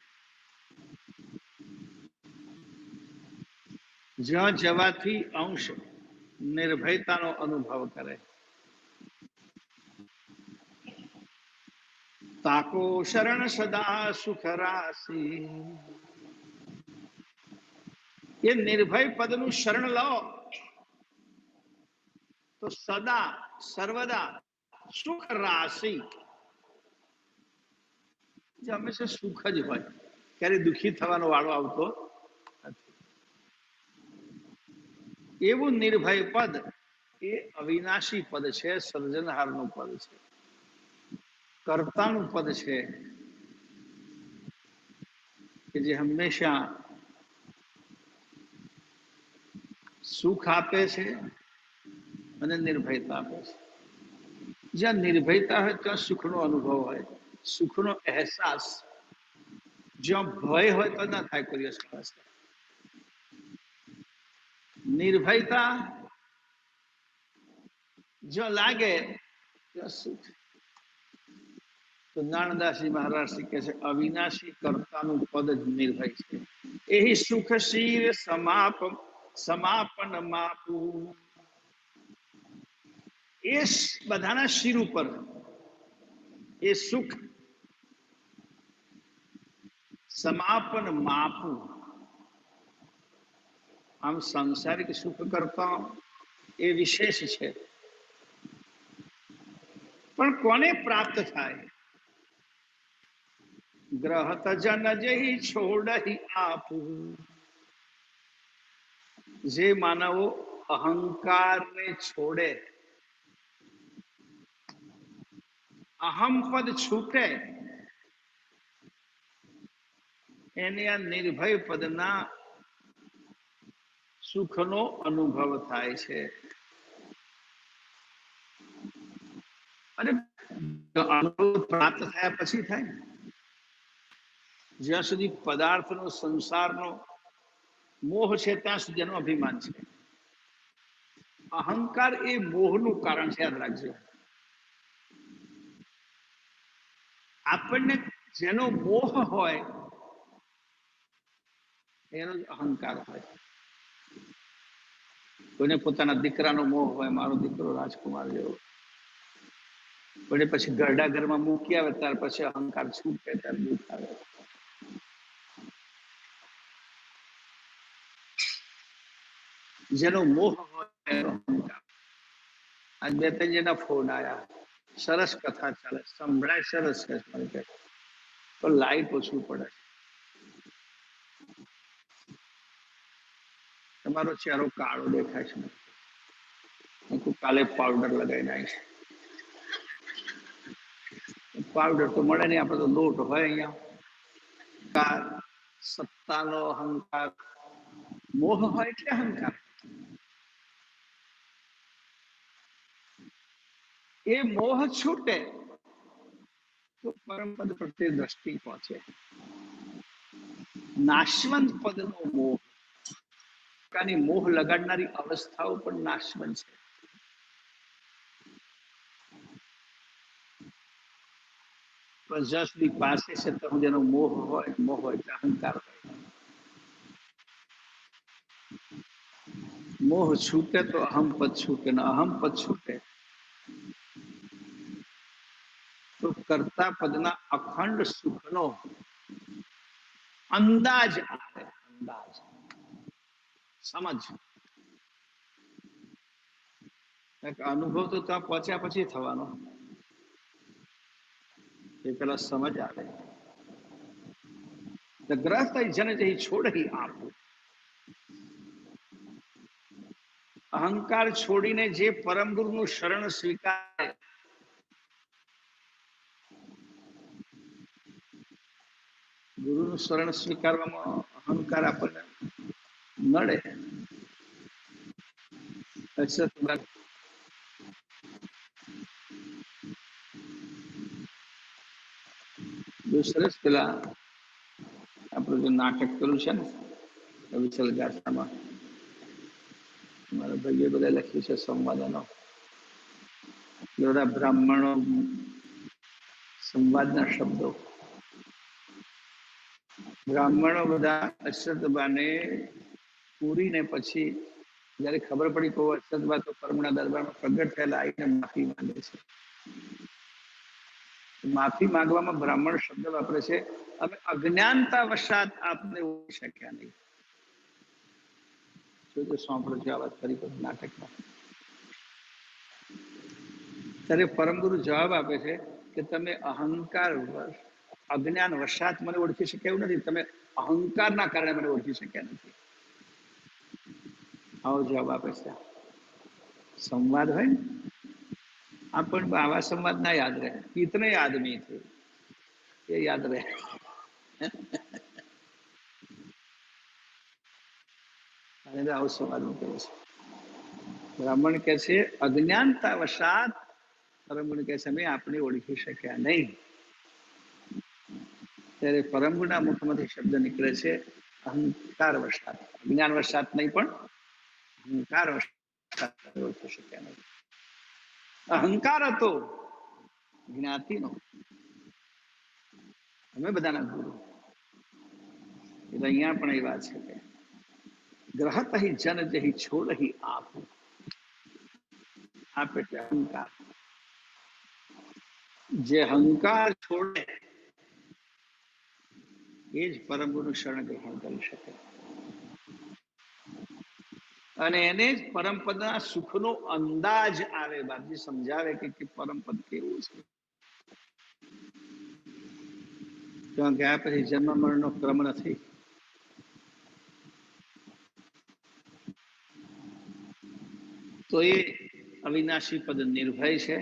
જ્યાં જવાથી અંશ નિર્ભયતાનો અનુભવ કરે. તાકો શરણ સદા સુખ રાશી. એ નિર્ભય પદનું શરણ લો તો સદા સર્વદા સુખ રાશિ, જે હંમેશા સુખ જ હોય, ક્યારે દુઃખી થવાનો વાળો આવતો નથી. એવું નિર્ભય પદ એ અવિનાશી પદ છે, સર્જનહારનું પદ છે, કર્તાનું પદ છે, કે જે હંમેશા સુખ આપે છે અને નિર્ભયતા આપે છે. જ્યાં નિર્ભયતા હોય ત્યાં સુખનો અનુભવ હોય, સુખનો અહેસાસ. જ્યાં ભય હોય તો ના થાય કોઈ દિવસ. નિર્ભયતા જો લાગે ત્યાં સુખ. તો નાણદાસજી મહારાજ શ્રી કહે છે અવિનાશી કર્તાનું પદ જ નિર્ભય છે. એહી સુખ શીર સમાપન માપુ. એ બધાના શિર ઉપર એ સુખ સમાપન માપુ. આમ સાંસારિક સુખ કરતા એ વિશેષ છે, પણ કોને પ્રાપ્ત થાય? ગ્રહત જન જહી છોડહી આપુ. જે માનવો અહંકારને છોડે, અહમ પદ છૂટે, એને આ નિર્ભય પદના સુખનો અનુભવ થાય છે. અને અનુભવ પ્રાપ્ત થયા પછી થાય ને, જ્યાં સુધી પદાર્થનો સંસારનો મોહ છે ત્યાં સુધી એનું અભિમાન છે. અહંકાર એ મોહનું કારણ છે, યાદ રાખજો. આપણને જેનો મોહ હોય એનો જ અહંકાર હોય. કોઈને પોતાના દીકરાનો મોહ હોય, મારો દીકરો રાજકુમાર જેવો, કોઈને પછી ઘરડા ઘરમાં મૂકી આવે ત્યાર પછી અહંકાર છૂટે ત્યારે દુઃખ આવે. જેનો મોહ હોય એનો અહંકાર. આજ બે ત્રણ જણા ફોન આવ્યા, સરસ કથા ચાલે, સંભળાય સરસ છે, પણ લાઈટ ઓછું પડે. તમારો ચહેરો કાળો દેખાય છે, હું કાલે પાવડર લગાવી નાખીશ. પાવડર તો મળે નહીં, આપણે તો લોટ હોય અહીંયા. સત્તાનો અહંકાર, મોહ હોય એટલે અહંકાર. એ મોહ છૂટે તો પરમ પદ પ્રત્યે દ્રષ્ટિ પહોંચે. નાશવંત પદનો મોહ, મોહ લગાડનારી અવસ્થાઓ પણ નાશવંત છે. જ્યાં સુધી પાસે છે તો જેનો મોહ હોય એટલે અહંકાર હોય. મોહ છૂટે તો અહમ પદ છૂટે, ને અહમ પદ છૂટે તો કર્તા પદના અખંડ સુખનો અંદાજ આવે. અંદાજ, સમજ. અનુભવ તો ત્યાં પહોંચ્યા પછી થવાનો, એ પેલા સમજ આવે. ગ્રસ્ત જન જઈ છોડી આપું. અહંકાર છોડીને જે પરમ ગુરુનું શરણ સ્વીકારે, ગુરુનું શરણ સ્વીકારવામાં અહંકાર આપણને નડે. બહુ સરસ પેલા આપણું જે નાટક કર્યું છે ને કવિચલ ગાથામાં, મારા ભાઈએ બધા લખ્યું છે સંવાદનો. બધા બ્રાહ્મણો સંવાદના શબ્દો, બ્રાહ્મણો બધા અશ્વત્થામાને પૂરીને પછી જયારે ખબર પડી કે અશ્વત્થામા તો કર્મના દરબારમાં પ્રગટ થયેલા, આવીને માફી માંગે છે. માફી માંગવામાં બ્રાહ્મણ શબ્દ વાપરે છે, અમે અજ્ઞાનતા વશાત આપને ઓળખી શક્યા નહીં. જો સાંભળો છો આ વાત કરી નાટકમાં. ત્યારે પરમગુરુ જવાબ આપે છે કે તમે અહંકાર અજ્ઞાન વશાત મને ઓળખી શક્યા એવું નથી, તમે અહંકારના કારણે મને ઓળખી શક્યા નથી. આવો જવાબ આપે છે. સંવાદ હોય ને, આ પણ આવા સંવાદ ના યાદ રહે. કિતને આદમી થે એ યાદ રહે. આવો સંવાદ મૂકે છે. બ્રાહ્મણ કે છે અજ્ઞાનતા વશાત, પરમગુરુ કહે છે અમે આપણે ઓળખી શક્યા નહીં. ત્યારે પરમગુરુના મુખમાંથી શબ્દ નીકળે છે અહંકાર વશાત. અજ્ઞાન વશાત નહીં, પણ અહંકાર વશાત ઓળખી શક્યા નહીં. અહંકાર હતો જ્ઞાતિનો, અમે બધાના ગુરુ. એટલે અહીંયા પણ એ વાત છે કે ગ્રહત હિ જન જહી છોડ હિ આપ. આપ એટલે અહંકાર. જે અહંકાર છોડે એ જ પરમ ગુરુ શરણ ગ્રહણ કરી શકે અને એને જ પરમપદના સુખનો અંદાજ આવે. બાપજી સમજાવે કે પરમપદ કેવું છે. ત્યાં ગયા પછી જન્મ મરણનો ક્રમ નથી. તો એ અવિનાશી પદ નિર્ભય છે.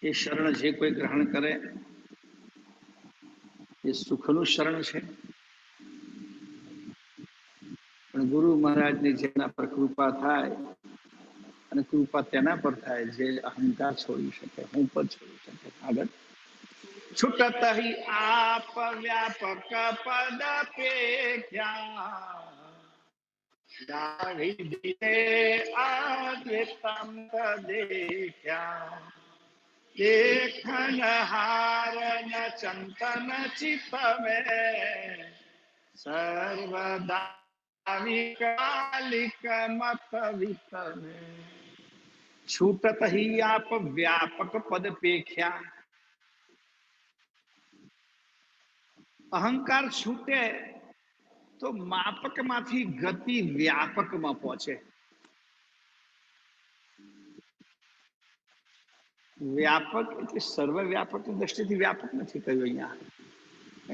એ શરણ જે કોઈ ગ્રહણ કરે એ સુખનું શરણ છે. પણ ગુરુ મહારાજની જેના પર કૃપા થાય અને કૃપા તેના પર થાય જે અહંકાર છોડી શકે, હું પદ છોડી શકે. આગળ છૂટત હિ આપ વ્યાપક પદ પેખ્યા આદ્યતમ દેખ્યા દેખન હાર ન ચંતન ચિત્ત મેં સર્વદા વિકાલિક મત વિત મેં. છૂટત હિ આપ વ્યાપક પદ પેખ્યા. અહંકાર છૂટે તો માપક માંથી ગતિ વ્યાપકમાં પહોંચે. વ્યાપક એટલે સર્વવ્યાપક દ્રષ્ટિથી વ્યાપક નથી કહ્યું અહીંયા.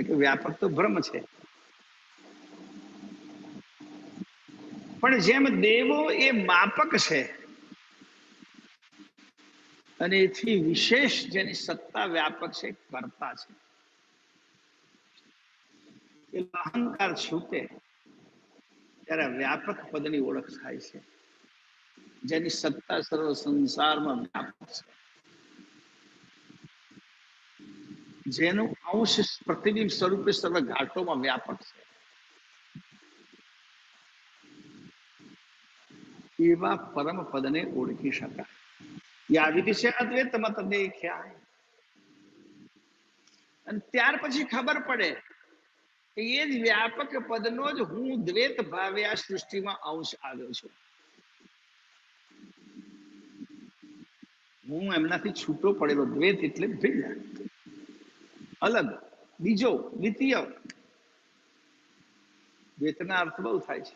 કે વ્યાપક તો બ્રહ્મ છે. પણ જેમ દેવો એ માપક છે અને એથી વિશેષ જેની સત્તા વ્યાપક છે, કર્તા છે. અહંકાર છૂટે ત્યારે વ્યાપક પદની ઓળખ થાય છે, જેની સત્તા સર્વ સંસારમાં વ્યાપક છે, જેનું અંશ પ્રતિબિંબ સ્વરૂપે સર્વ ઘાટોમાં વ્યાપક છે. એવા પરમ પદને ઓળખી શકાય. યા વિધિ છે અદ્વૈત મત દેખ્યા. અને ત્યાર પછી ખબર પડે કે એ જ વ્યાપક પદનો જ હું દ્વૈત ભાવે આ સૃષ્ટિમાં અંશ આવ્યો છું. હું એમનાથી છૂટો પડેલો. દ્વૈત એટલે ભિન્ન, અલગ, બીજો, દ્વિતીય. દ્વૈતના અર્થ બહુ થાય છે.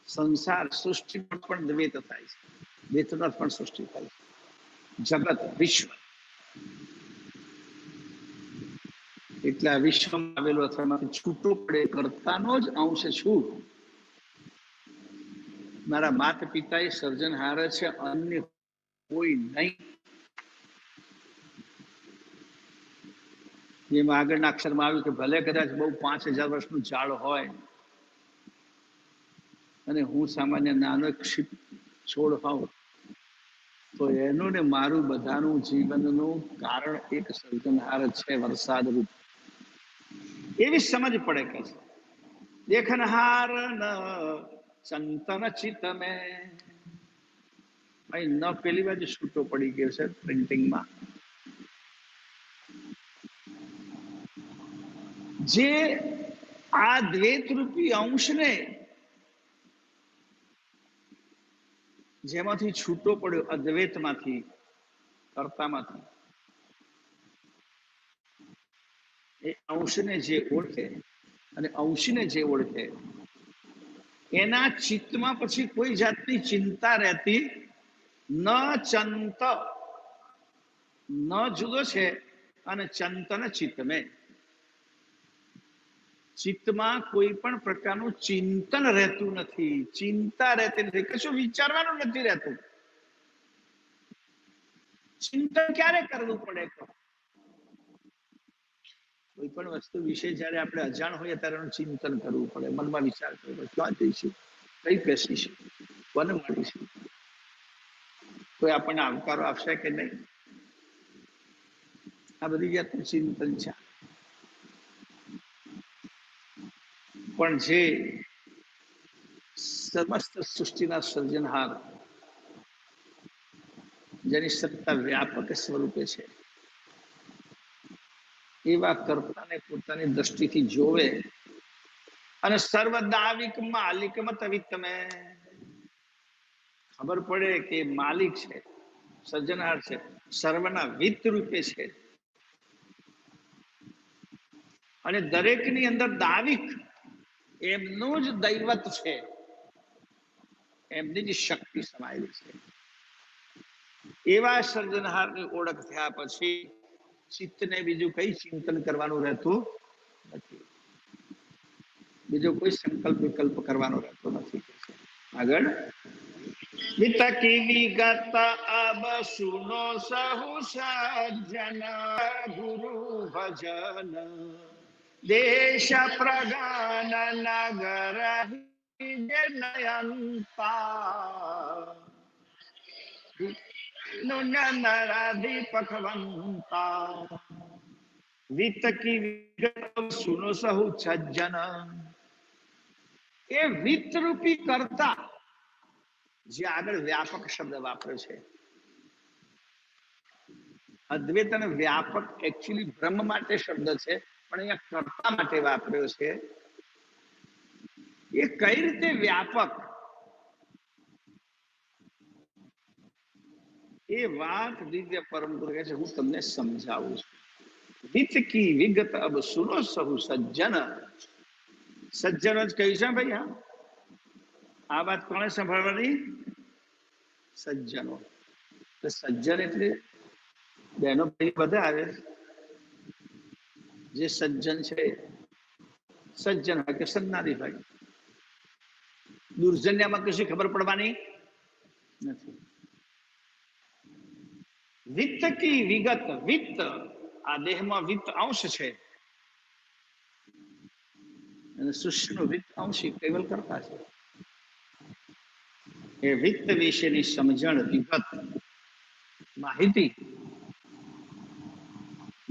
સંસાર સૃષ્ટિ પણ દ્વૈત થાય છે. દ્વૈતનો અર્થ પણ સૃષ્ટિ થાય છે. જગત, વિશ્વ. એટલે આ વિશ્વમાં આવેલો અથવા છૂટો પડે કરતાનો જ અંશ છું. મારા માતા પિતા એ સર્જનહાર છે, અન્ય કોઈ નહીં. જેમાં આગળના અક્ષરમાં આવ્યું કે ભલે કદાચ બહુ 5000 વર્ષનું ઝાડ હોય અને હું સામાન્ય નાનો છોડ હોઉં, તો એનું ને મારું બધાનું જીવનનું કારણ એક સર્જનહાર છે, વરસાદ રૂપ. એવી સમજ પડે કે છે દેખનહાર ન ચંતન ચિત્ત મેં. અહીં ન પેલી બાજુ છૂટો પડી ગયો છે પ્રિન્ટિંગમાં. જે આ દ્વૈત રૂપી અંશને જેમાંથી છૂટો પડ્યો, અદ્વૈતમાંથી, કર્તામાંથી, એ અંશને જે ઓળખે અને અંશને જે ઓળખે એના ચિત્તમાં પછી કોઈ જાતની ચિંતા રહેતી ન. ચંત ન જુદો છે અને ચંતન ચિત્ત મેં. ચિત્તમાં કોઈ પણ પ્રકારનું ચિંતન રહેતું નથી, ચિંતા રહેતી નથી, કશું વિચારવાનું નથી રહેતું. ચિંતન ક્યારે કરવું પડે? કોઈ પણ વસ્તુ વિશે જયારે આપણે અજાણ હોઈએ ત્યારે એનું ચિંતન કરવું પડે. મનમાં વિચાર કરવો પડે, ક્યાં જઈશું, કઈ બેસીશું, કોને મળીશું, કોઈ આપણને આવકારો આપશે કે નહીં. આ બધી જાતનું ચિંતન છે. પણ જે સમસ્ત સૃષ્ટિના સર્જનહાર, જેની સત્તા વ્યાપક સ્વરૂપે છે, એવા કર્તાને પોતાની દ્રષ્ટિથી જોવે અને સર્વ દાવિક માલિક મતવિત્તમે ખબર પડે કે માલિક છે, સર્જનહાર છે, સર્વના વિત્ત રૂપે છે અને દરેકની અંદર દાવિક એમનું જ દૈવત છે, એમની જ શક્તિ સમાયેલી છે. એવા સર્જનહારની ઓળખ થયા પછી ચિત્તને બીજું કઈ ચિંતન કરવાનું રહેતું નથી, બીજો કોઈ સંકલ્પ વિકલ્પ કરવાનો રહેતો નથી. આગળ વિતકી વિગત અબ સુનો સહુ સજ્જન ગુરુ ભજન દેશ પ્રગાન નગર નયંતા નરાધિપખવંતા વિતકી વિગત સુનો સહુ સજ્જન. એ વિતરૂપી કરતા જે આગળ વ્યાપક શબ્દ વાપર્યો છે, અદ્વૈત અને વ્યાપક એકચ્યુઅલી બ્રહ્મ માટે શબ્દ છે, પણ અહીંયા કર્તા માટે વાપર્યો છે. એ કઈ રીતે વ્યાપક, એ વાત દિવ્ય પરમ ગુરુ કહે છે, હું તમને સમજાવું છું. વિત કી વિગત અબ સુનો સહુ સજ્જન. સજ્જનો જ કહ્યું છે ભાઈ. હા, આ વાત કોને સંભાળવાની? સજ્જનો. તો સજ્જન એટલે બહેનો ભાઈ બધા આવે. જે સજ્જન છે સજ્જન હોય કે સન્નાદી ભાઈ. દુર્જન્યમાં કશી ખબર પડવાની નથી. વિત્ત કી વિગત, વિત્ત આ દેહમાં વિત્ત અંશ છે અને સૃષ્ટિનો વિત્ત અંશી કૈવલ કરતા છે. એ વિત્ત વિશેની સમજણ, વિગત, માહિતી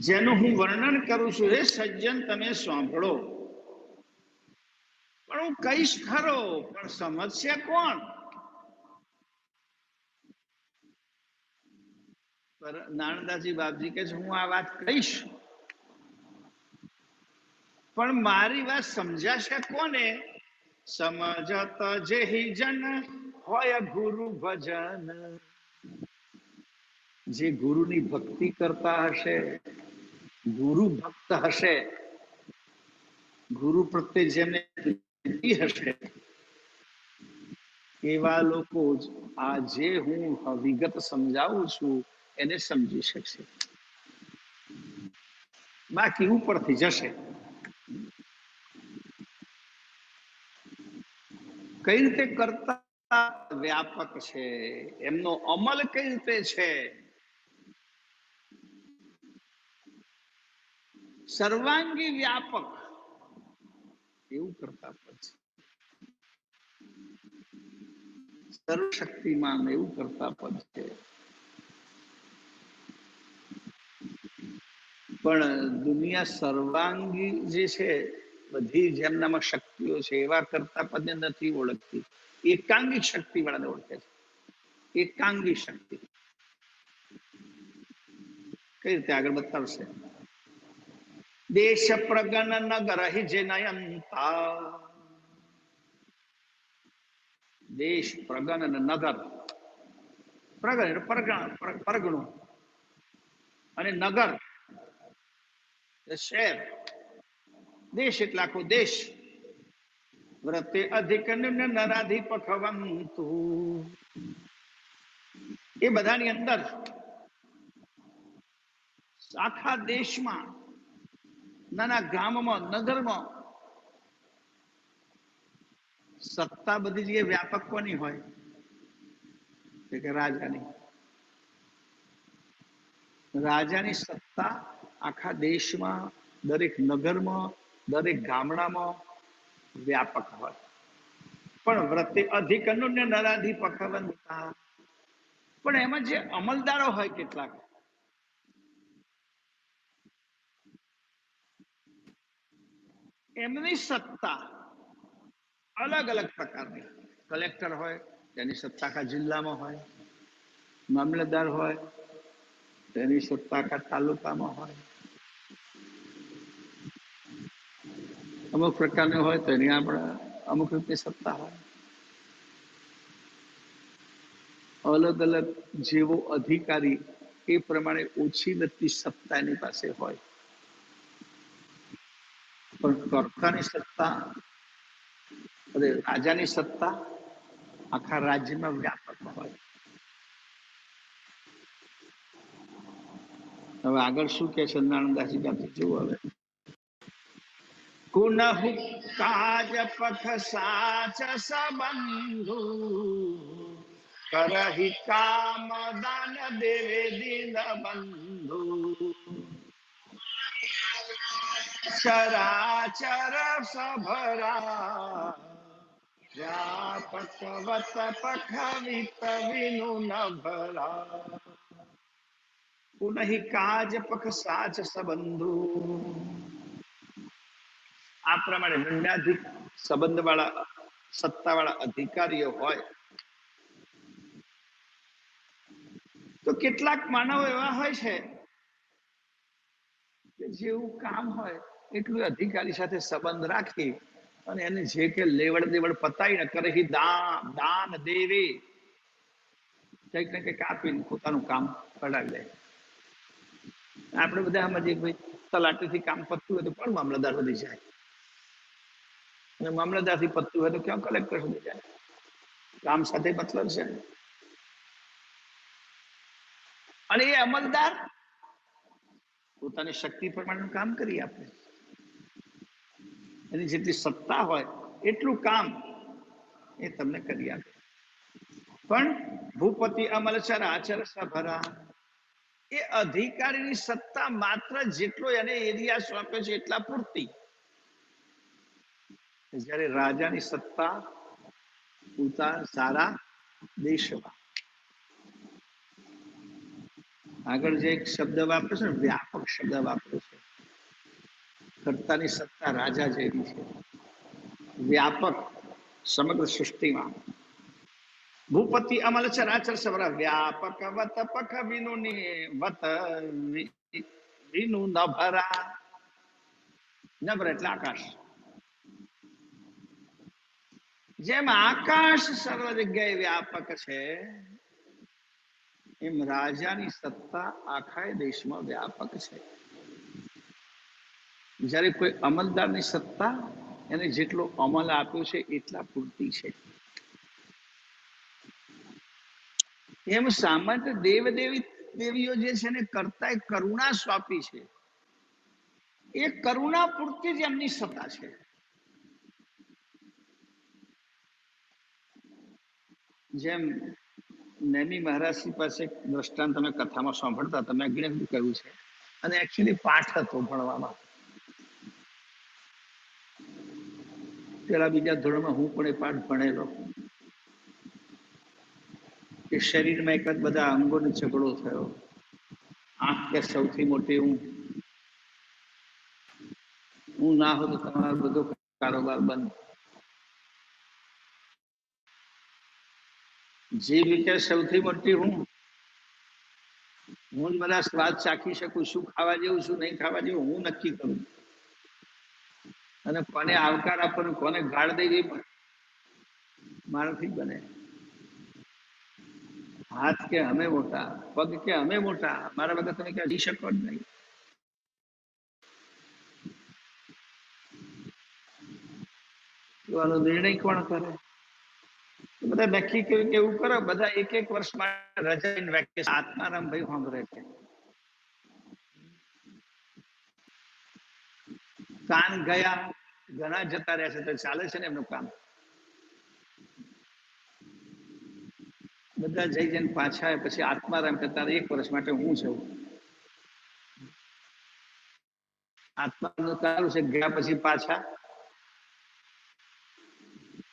જેનું હું વર્ણન કરું છું, એ સજ્જન તમે સાંભળો. પણ હું કહીશ ખરો, પણ સમજશે કોણ? નાનદાસજી બાપજી કહે છે, હું આ વાત કહીશ પણ મારી વાત સમજાશે કોને? સમજત જેહી જન હોય ગુરુ ભજન. જે ગુરુની ભક્તિ કરતા હશે, ગુરુ ભક્ત હશે, ગુરુ પ્રત્યે જેમને પ્રીતિ હશે, એવા લોકો જ આ જે હું વિગત સમજાવું છું એને સમજી શકશે. બાકી ઉપરથી જશે. કઈ રીતે કરતા વ્યાપક છે, એમનો અમલ કઈ રીતે છે, સર્વાંગી વ્યાપક એવું કરતા પછી સર્વશક્તિમાન એવું કરતા પદ છે. પણ દુનિયા સર્વાંગી જે છે, બધી જેમનામાં શક્તિઓ છે, એવા કરતા પદને નથી ઓળખતી. એકાંગી શક્તિ વાળાને ઓળખે છે. એકાંગી શક્તિ કઈ રીતે આગળ બતાવશે. દેશ પ્રગન નગર હિ નયંતા. દેશ પ્રગન નગર, પ્રગન પરગણું, અને નગર શહેર. દેશ એટલે આખો દેશ. વ્રતે અધિક નરાધિપખવંતુ. એ બધાની અંદર આખા દેશમાં, નાના ગામમાં, નગરમાં સત્તા બધી જગ્યાએ વ્યાપક કોની હોય? કે રાજાની. રાજાની સત્તા આખા દેશમાં, દરેક નગરમાં, દરેક ગામડામાં વ્યાપક હોય. પણ વ્રતે અધિક નરાધિપખવંતા. પણ એમાં જે અમલદારો હોય કેટલાક, એમની સત્તા અલગ અલગ પ્રકારની. કલેક્ટર હોય તેની સત્તા આખા જિલ્લામાં હોય, મામલતદાર હોય તેની સત્તા આખા તાલુકામાં હોય, અમુક પ્રકારની હોય તો એની આપણે અમુક રીતની સત્તા હોય. અલગ અલગ જેવો અધિકારી એ પ્રમાણે ઓછી ગતિ સત્તા એની પાસે હોય. પણ કર્તાની સત્તા અને રાજાની સત્તા આખા રાજ્યમાં વ્યાપક હોય. હવે આગળ શું કે છે નાનદાસી ગાતી જુઓ. હવે કુનહુ કાજ પથ સાચ સંબંધુ કરહી કામ દાન દેવે દીન બંધુ ચરાચર સભરા વ્યાપક વત પખવિત વિનુ ન ભરા પુનઃ કાજ પખ સાચ સંબંધુ. આ પ્રમાણે નિંદાધિક સંબંધ વાળા સત્તા વાળા અધિકારીઓ હોય તો કેટલાક માનવો એવા હોય છે કે જેવું કામ હોય એટલું અધિકારી સાથે સંબંધ રાખી અને એને જે કે લેવડ દેવડ પતાવીને કરે દાન દેવી કંઈક ને કંઈક આપીને પોતાનું કામ કઢાવી લે. આપણે બધા સમજીએ ભાઈ તલાટીથી કામ પતતું હોય તો પણ મામલતદાર સુધી જાય, અને મામલતદારથી પતતું હોય તો ક્યાં કલેક્ટર સુધી જાય. કામ સાથે મતલબ છે. અને એ અમલદાર પોતાની શક્તિ પ્રમાણેનું કામ કરી આપે. એની જેટલી સત્તા હોય એટલું કામ એ તમને કરી આપે. પણ ભૂપતિ અમલ ચરાચર સભરા, એ અધિકારીની સત્તા માત્ર જેટલો એને એરિયા સોંપ્યો છે એટલા પૂરતી. જ્યારે રાજાની સત્તા સારા દેશમાં. આગળ જે એક શબ્દ વાપરે છે ને, વ્યાપક શબ્દ વાપરે છે. કર્તાની સત્તા રાજા જેવી છે, વ્યાપક સમગ્ર સૃષ્ટિમાં. ભૂપતિ અમલ ચરાચર સભરા વ્યાપક વત પખ વિનુ વત વિનુ ન ભરા. નભર એટલે આકાશ. જેમ આકાશ સર્વ જગ્યાએ વ્યાપક છે એમ રાજાની સત્તા આખા દેશમાં વ્યાપક છે. જ્યારે કોઈ અમલદારની સત્તા એને જેટલો અમલ આપ્યો છે એટલા પૂરતી છે. એમ સામાન્ય દેવીઓ જે છે ને કરતા એ કરુણા સ્વાપી છે. એ કરુણા પૂરતી જ એમની સત્તા છે. જેમ નેમી મહારાજની પાસે દ્રષ્ટાંત તમે કથામાં સાંભળતા, તમે અગ્નિ કહ્યું છે, અને એકચ્યુઅલી પાઠ હતો ભણવામાં. પેલા બીજા ધોરણમાં હું પણ એ પાઠ ભણેલો કે શરીરમાં એક જ બધા અંગોનો ઝઘડો થયો. આંખ કે સૌથી મોટી હું ના હોઉં તો તમારો બધો કારોબાર બંધ. જીભ કે સૌથી મોટી હું જ બધા સ્વાદ ચાખી શકું, શું ખાવા જેવું શું નહીં ખાવા જેવું હું નક્કી કરું. અને કોને આવકાર આપવાનો કોને ગાળ દઈ મારાથી બને. હાથ કે અમે મોટા, પગ કે અમે મોટા, મારા વગર તમે ક્યાં જઈ શકો જ નહીં. એવાનો નિર્ણય કોણ કરે? બધા નક્કી કર્યું કે એવું કરો, બધા એક વર્ષ માટે રજા વેકેશન. આત્મારામ ભાઈ સાંભળે છે. કાન ગયા ઘણા જતા રહે છે તો ચાલે છે ને એમનું કામ. બધા જઈ જઈને પાછા આવે પછી આત્મારામ કરતા એક વર્ષ માટે હું છું. આત્માનું કારણ છે ગયા પછી પાછા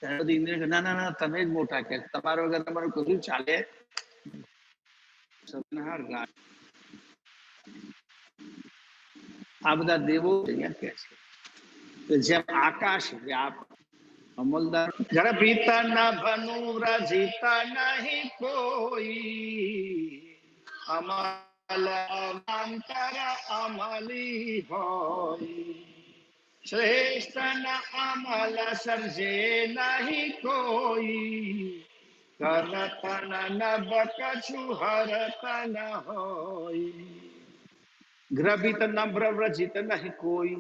ના ના ના તમે જ મોટા કે તમારા વગર તમારું કશું ચાલે. આ બધા દેવો અહીંયા કે છે કે જેમ આકાશ વ્યાપ અમલદાર જરા પિતા ના ભનુ રજિતા નહીં કોઈ અમલ અંતર અમલી હોય શ્રેષ્ઠ ન અમલ સર્જે નહીં કોઈ, કરતન નભ કછુ હરતન હોય, ગ્રભિત નમ્ર વ્રજિત નહીં કોઈ.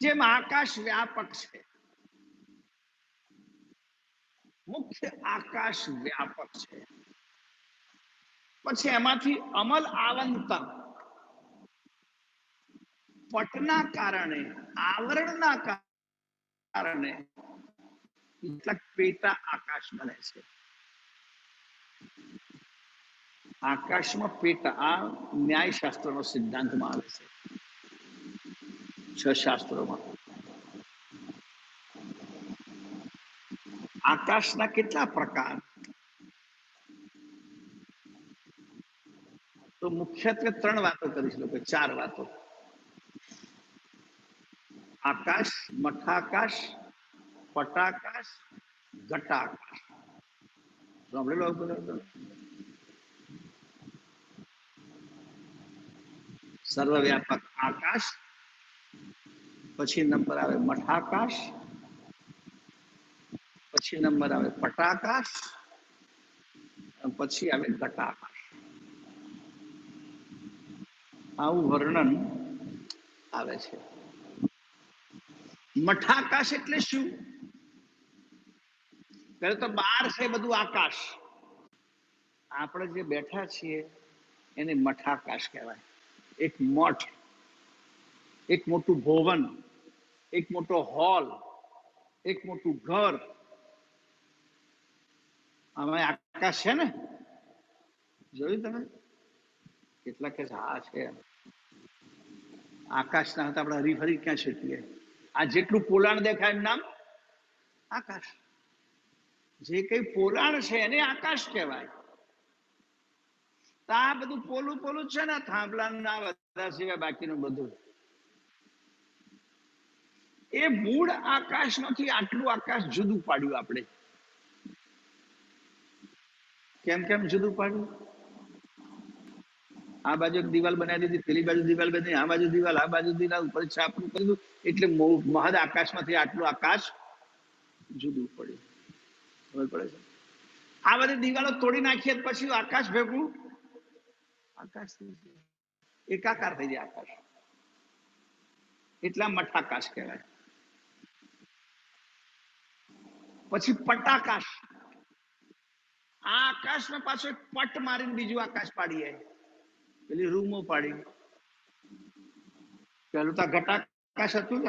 જેમ આકાશ વ્યાપક છે, મુખ્ય આકાશ વ્યાપક છે, પછી એમાંથી અમલ આવંતર પટના કારણે, આવરણના કારણે કેટલાક પેટા આકાશ બને છે. આકાશમાં પેટા, આ ન્યાય શાસ્ત્રનો સિદ્ધાંતમાં આવે છે. 6 શાસ્ત્રોમાં આકાશના કેટલા પ્રકાર? તો મુખ્યત્વે 3 વાતો કરીશ, લોકો 4 વાતો. આકાશ, મઠાકાશ, પટાકાશ, ઘટાકાશ. સાંભળેલો? સર્વવ્યાપક આકાશ, પછી નંબર આવે મઠાકાશ, પછી નંબર આવે પટાકાશ, પછી આવે ઘટાકાશ. આવું વર્ણન આવે છે. મઠાકાશ એટલે શું? પહેલા તો બહાર છે બધું આકાશ, આપણે જે બેઠા છીએ એને મઠાકાશ કહેવાય. એક મઠ, એક મોટું ભવન, એક મોટો હોલ, એક મોટું ઘર, આમાં આકાશ છે ને? જોયું તમે? કેટલા કે હા છે. આકાશ ના હતા આપણે હરીફરી ક્યાં શકીએ? આ જેટલું પોલાણ દેખાય એમ નામ આકાશ. જે કઈ પોલાણ છે એને આકાશ કહેવાય. તો આ બધું પોલું પોલું છે ને, થાંભલા ના બધા સિવાય બાકીનું બધું, એ મૂળ આકાશ નથી. આટલું આકાશ જુદું પાડ્યું આપણે. કેમ કેમ જુદું પાડ્યું? આ બાજુ એક દિવાલ બનાવી દીધી, પેલી બાજુ દિવાલ બની, આ બાજુ દિવાલ, આ બાજુ દિવાલ, ઉપર છાપરું કરી દીધું, એટલે મહદ આકાશમાંથી આટલું આકાશ જુદું પડ્યું. ખબર પડે છે? આ બધી દિવાલો તોડી નાખીએ પછી આકાશ ભેગું આકાશ થઈ જાય, એકાકાર થઈ જાય આકાશ. એટલા મઠાકાશ કહેવાય. પછી પટાકાશ. આ આકાશમાં પાછો એક પટ મારીને બીજું આકાશ પાડીએ, પેલી રૂમો પાડી. પેલું તો ઘટાકાશ હતું,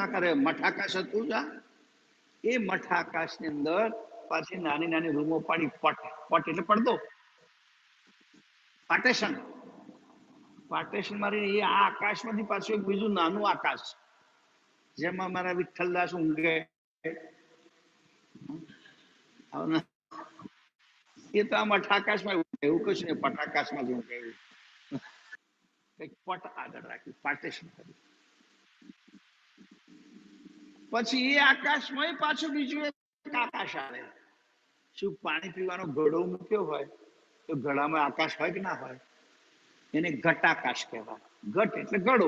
મઠાકાશ હતું. એ મઠાકાશ ની અંદર પાછી નાની નાની રૂમો પાડી. પટ, પટ એટલે પડદો, પાર્ટેશન. પાર્ટેશન મારી એ આ આકાશમાંથી પાછું એક બીજું નાનું આકાશ, જેમાં મારા વિઠ્ઠલદાસ ઊંઘે. એ તો આ મઠાકાશમાં એવું કશું ને, પટાકાશમાં જ ઊંઘે. કઈક પટ આગળ રાખ્યું, પાર્ટેશન કર્યું. પછી એ આકાશમાં પાછું બીજું એક આકાશ આવે. શું પાણી પીવાનો ઘડો મૂક્યો હોય તો ઘડામાં આકાશ હોય કે ના હોય? એને ઘટાકાશ કહેવાય. ઘટ એટલે ઘડો.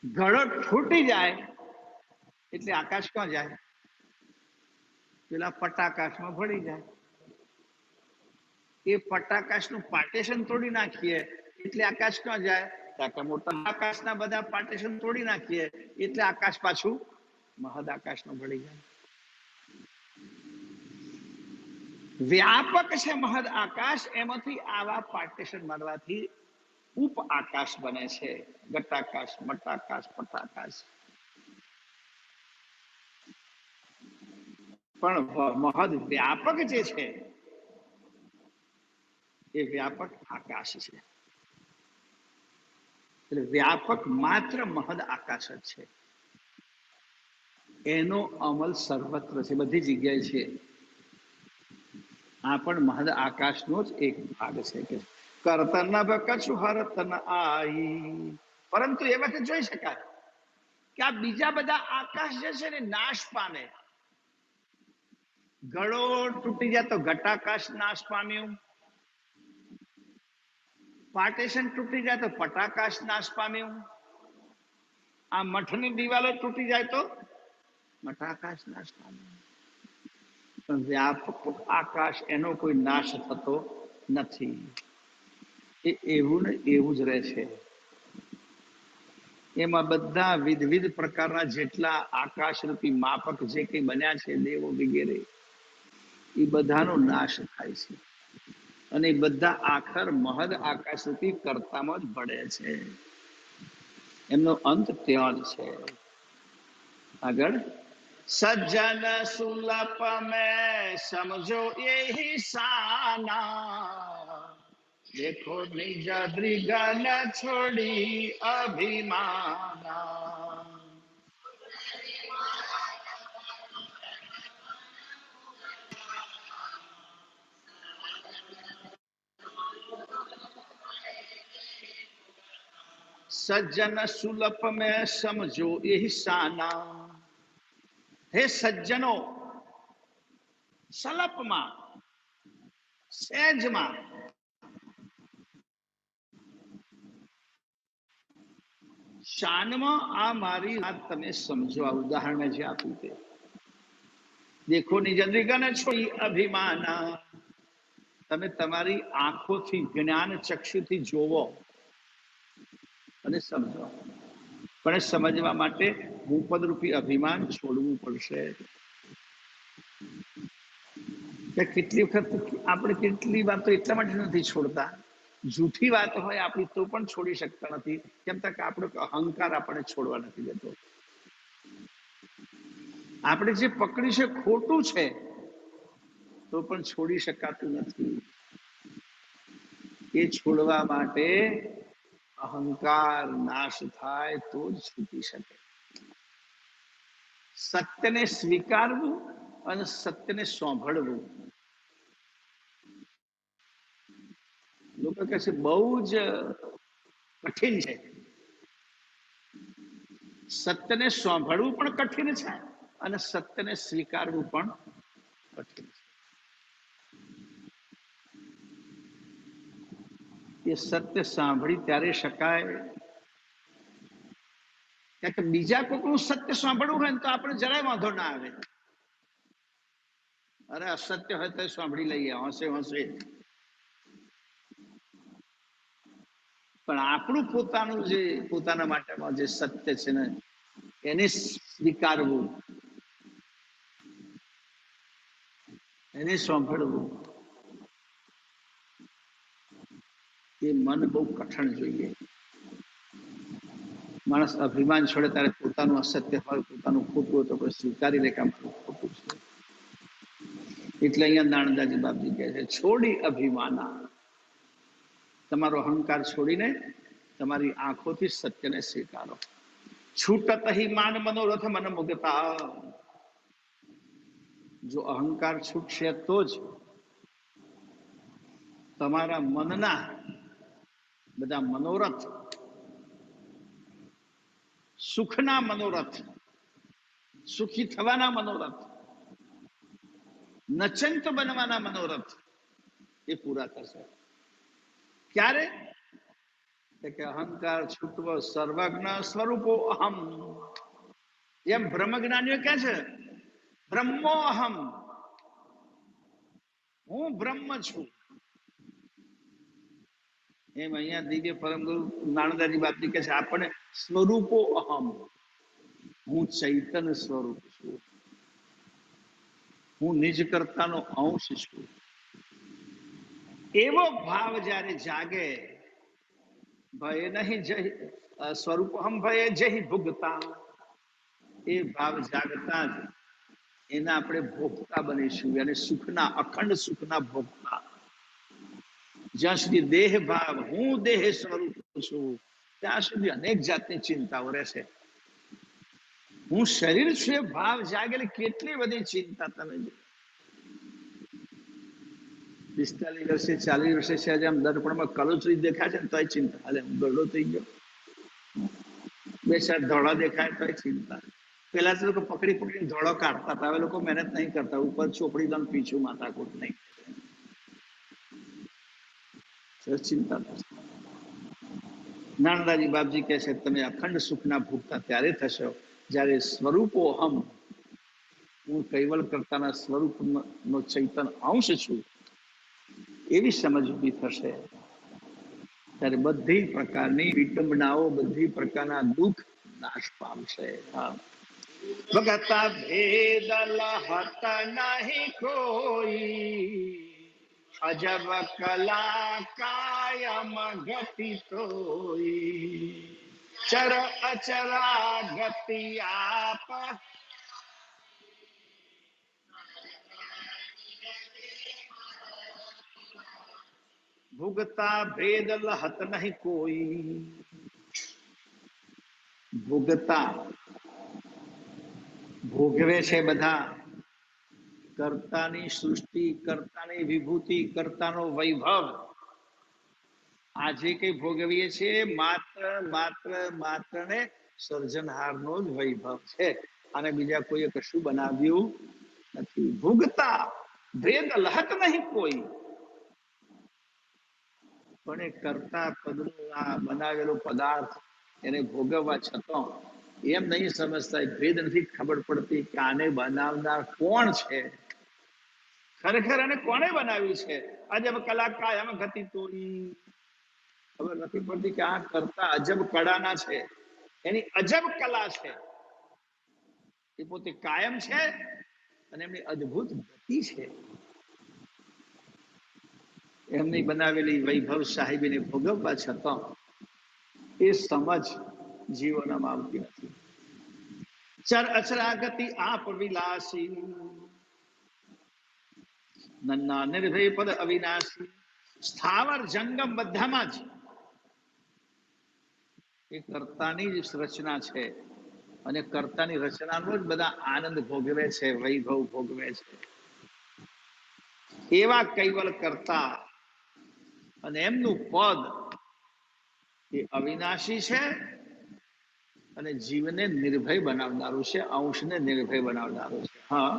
ઘડો છૂટી જાય એટલે આકાશ ક્યાં જાય? પેલા પટાકાશમાં ભળી જાય. એ પટાકાશનું પાર્ટેશન તોડી નાખીએ એટલે આકાશ ક્યાં જાય? મોટા આકાશના બધા પાર્ટેશન તોડી નાખીએ એટલે આકાશ પાછું મહદ આકાશમાં ભળી જાય. વ્યાપક છે મહદ આકાશ, એમાંથી આવા પાર્ટેશન મારવાથી ઉપ આકાશ બને છે. ઘટાકાશ, મટાકાશ, પટાકાશ. પણ મહદ વ્યાપક જે છે એ વ્યાપક આકાશ છે. એટલે વ્યાપક માત્ર મહદ આકાશ જ છે. એનો અમલ સર્વત્ર છે, બધી જગ્યાએ છે. આ પણ મહદ આકાશનો જ એક ભાગ છે કે કરતન કછુ હરતન આઈ. પરંતુ એ વખતે જોઈ શકાય કે આ બીજા બધા આકાશ જે છે ને નાશ પામે. ઘડો તૂટી જાય તો ઘટાકાશ નાશ પામ્યું, પાર્ટીશન તૂટી જાય તો પટાકાશ નાશ પામ્યું. આ મઠની દિવાલો તૂટી જાય તો મઠાકાશ નાશ પામ્યું. પણ વ્યાપક આકાશ એનો કોઈ નાશ થતો નથી. એ એવું ને એવું જ રહે છે. એમાં બધા વિવિધ પ્રકારના જેટલા આકાશરૂપી માપક જે કંઈ બન્યા છે, દેવો વગેરે, એ બધાનો નાશ થાય છે. અને એ બધા આખર મહદ આકાશરૂપી કર્તામાં જ ભળે છે. એમનો અંત ત્યાં જ છે. આગળ, સજ્જન સુલપ મેં સમજો યહી સાના, દેખો નિજ દ્રિગન છોડી અભિમાના. સજ્જન સુલપ મેં સમજો યહી સાના. હે સજ્જનો, સલપમાં, સહેજમાં શાનમાં આ મારી વાત તમે સમજો. આ ઉદાહરણ જે આપ્યું તે દેખો નિજ દ્રિગન છોડી અભિમાના. તમે તમારી આંખોથી જ્ઞાન ચક્ષુથી જોવો અને સમજો. પણ એ સમજવા માટે ભૂપદરૂપી અભિમાન છોડવું પડશે. કેટલી વખત આપણે કેટલી વાતો એટલા માટે નથી છોડતા, જૂઠી વાત હોય આપણી તો પણ છોડી શકતા નથી. કેમ તક આપણો અહંકાર આપણને છોડવા નથી દેતો. આપણે જે પકડ્યું છે ખોટું છે તો પણ છોડી શકાતું નથી. એ છોડવા માટે અહંકાર નાશ થાય તો જ છૂટી શકે. સત્યને સ્વીકારવું અને સત્યને સાંભળવું. લોકો કહે છે બહુ જ કઠિન છે. સત્યને સાંભળવું પણ કઠિન છે અને સત્યને સ્વીકારવું પણ કઠિન છે. એ સત્ય સાંભળી ત્યારે શકાય કે બીજા કોઈનું સત્ય સાંભળવું હોય ને તો આપણે જરાય વાંધો ના આવે. અરે અસત્ય હોય તો સાંભળી લઈએ, હોંશે હોંશે. પણ આપણું પોતાનું જે પોતાના માટેમાં જે સત્ય છે ને એને સ્વીકારવું, એને સાંભળવું, એ મન બહુ કઠણ જોઈએ. માણસ અભિમાન છોડે ત્યારે પોતાનું અસત્ય હોય, પોતાનું ખોટું હોય તો કોઈ સ્વીકારી લે કે મારું ખોટું છે. એટલે અહીંયા નાણદાજી બાપજી કહે છે છોડી અભિમાના. તમારો અહંકાર છોડીને તમારી આંખોથી સત્યને સ્વીકારો. છૂટત હિ માન મનોરથ મન મુગતા. જો અહંકાર છૂટશે તો જ તમારા મનના બધા મનોરથ, સુખના મનોરથ, સુખી થવાના મનોરથ, નચંત બનવાના મનોરથ એ પૂરા થશે. ક્યારે? કે અહંકાર છૂટવો. સર્વજ્ઞ સ્વરૂપો અહમ. એમ બ્રહ્મજ્ઞાનીઓ ક્યાં છે? બ્રહ્મો અહમ, હું બ્રહ્મ છું. એમ અહીંયા દિવ્ય પરમ ગુરુ નાણદાજી બાપજી કહે છે આપણે સ્વરૂપો અહમ, હું ચૈતન્ય સ્વરૂપ છું, હું નિજ કર્તાનો અંશ છું. એવો ભાવ જ્યારે જાગે, ભય નહીં જય સ્વરૂપ હમ ભય જય ભુગતા. એ ભાવ જાગતા જ એના આપણે ભોગતા બનીશું, અને સુખના, અખંડ સુખના ભોગતા. જ્યાં સુધી દેહ ભાવ, હું દેહ સ્વરૂપ છું, ત્યાં સુધી અનેક જાતની ચિંતાઓ રહેશે. હું શરીર છું એ ભાવ જાગેલી કેટલી બધી ચિંતા. તમે 45 વર્ષે 40 વર્ષે છે આજે આમ દર્પણમાં કલોચરી દેખાય છે ને તોય ચિંતા. હાલે હું ગરડો થઈ ગયો, બે ચાર ધોળા દેખાય તોય ચિંતા. પેલા તો લોકો પકડી પકડીને ધોળો કાઢતા હતા, હવે લોકો મહેનત નહીં કરતા, ઉપર ચોપડી દમ પીછું માથાકૂટ નહીં. ચિંતા થશે. નાનદાજી બાપજી કહે છે તમે અખંડ સુખના ભોગતા ત્યારે થશો જ્યારે સ્વરૂપોહમ, હું કૈવલ કરતાના સ્વરૂપનો ચૈતન અંશ છું, એવી સમજ ઊભી થશે. ત્યારે બધી પ્રકારની વિડંબનાઓ, બધી પ્રકારના દુઃખ નાશ પામશે. હા. ભગતા ભેદ લહત નહીં કોઈ, અજબ કલા કાયમ ગતિ તોઈ, ચર અચરા ગતિ આપ. ભોગતા ભેદ લહત નહીં કોઈ, ભોગતા ભોગવે છે બધા, કર્તાની સૃષ્ટિ, કર્તાની વિભૂતિ, કર્તાનો વૈભવ, આજે કઈ ભોગવીએ છીએ માત્ર માત્ર માત્ર ને સર્જનહારનો જ વૈભવ છે, અને બીજા કોઈએ કશું બનાવ્યું નથી. ભોગતા ભેદ લહત નહીં કોઈ, પણ એ કરતા પદનું આ બનાવેલો પદાર્થ એને ભોગવવા છતાં એમ નહીં સમજતા, ભેદ નથી ખબર પડતી કે આને બનાવનાર કોણ છે, ખરેખર એને કોણે બનાવ્યું છે. અજબ કલા કાયમ ગતિ તોડી, ખબર નથી પડતી કે આ કરતા અજબ કળાના છે, એની અજબ કલા છે, એ પોતે કાયમ છે અને એમની અદ્ભુત ગતિ છે. એમની બનાવેલી વૈભવ સાહેબીને ભોગવવા છતાં એ સમજ જીવનમાં આવતી નથી. ચર અચરા ગતિ આપ વિલાસી, નન્ના નિર્ભય પદ અવિનાશી, સ્થાવર જંગમ બધામાં જ એ કર્તાની જ રચના છે, અને કર્તાની રચનાનો જ બધા આનંદ ભોગવે છે, વૈભવ ભોગવે છે. એવા કૈવલ કરતા અને એમનું પદ એ અવિનાશી છે અને જીવને નિર્ભય બનાવનારું છે, અંશને નિર્ભય બનાવનારું છે. હા,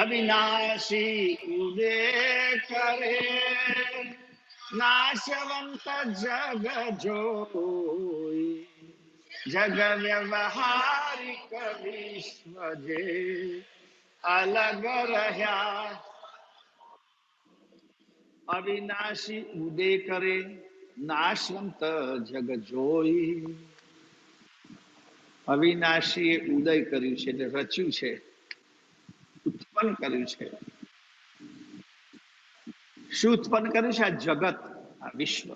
અવિનાશી ઉદે કરે, નાશવંત જગ જોઈ, જગ વ્યવહારિક વિશ્વ જે અલગ રહ્યા. અવિનાશી ઉદે કરે, નાશવંત જગ જોઈ. અવિનાશી એ ઉદય કર્યું છે, એટલે રચ્યું છે, ઉત્પન્ન કર્યું છે. શું ઉત્પન્ન કર્યું છે? આ જગત, આ વિશ્વ.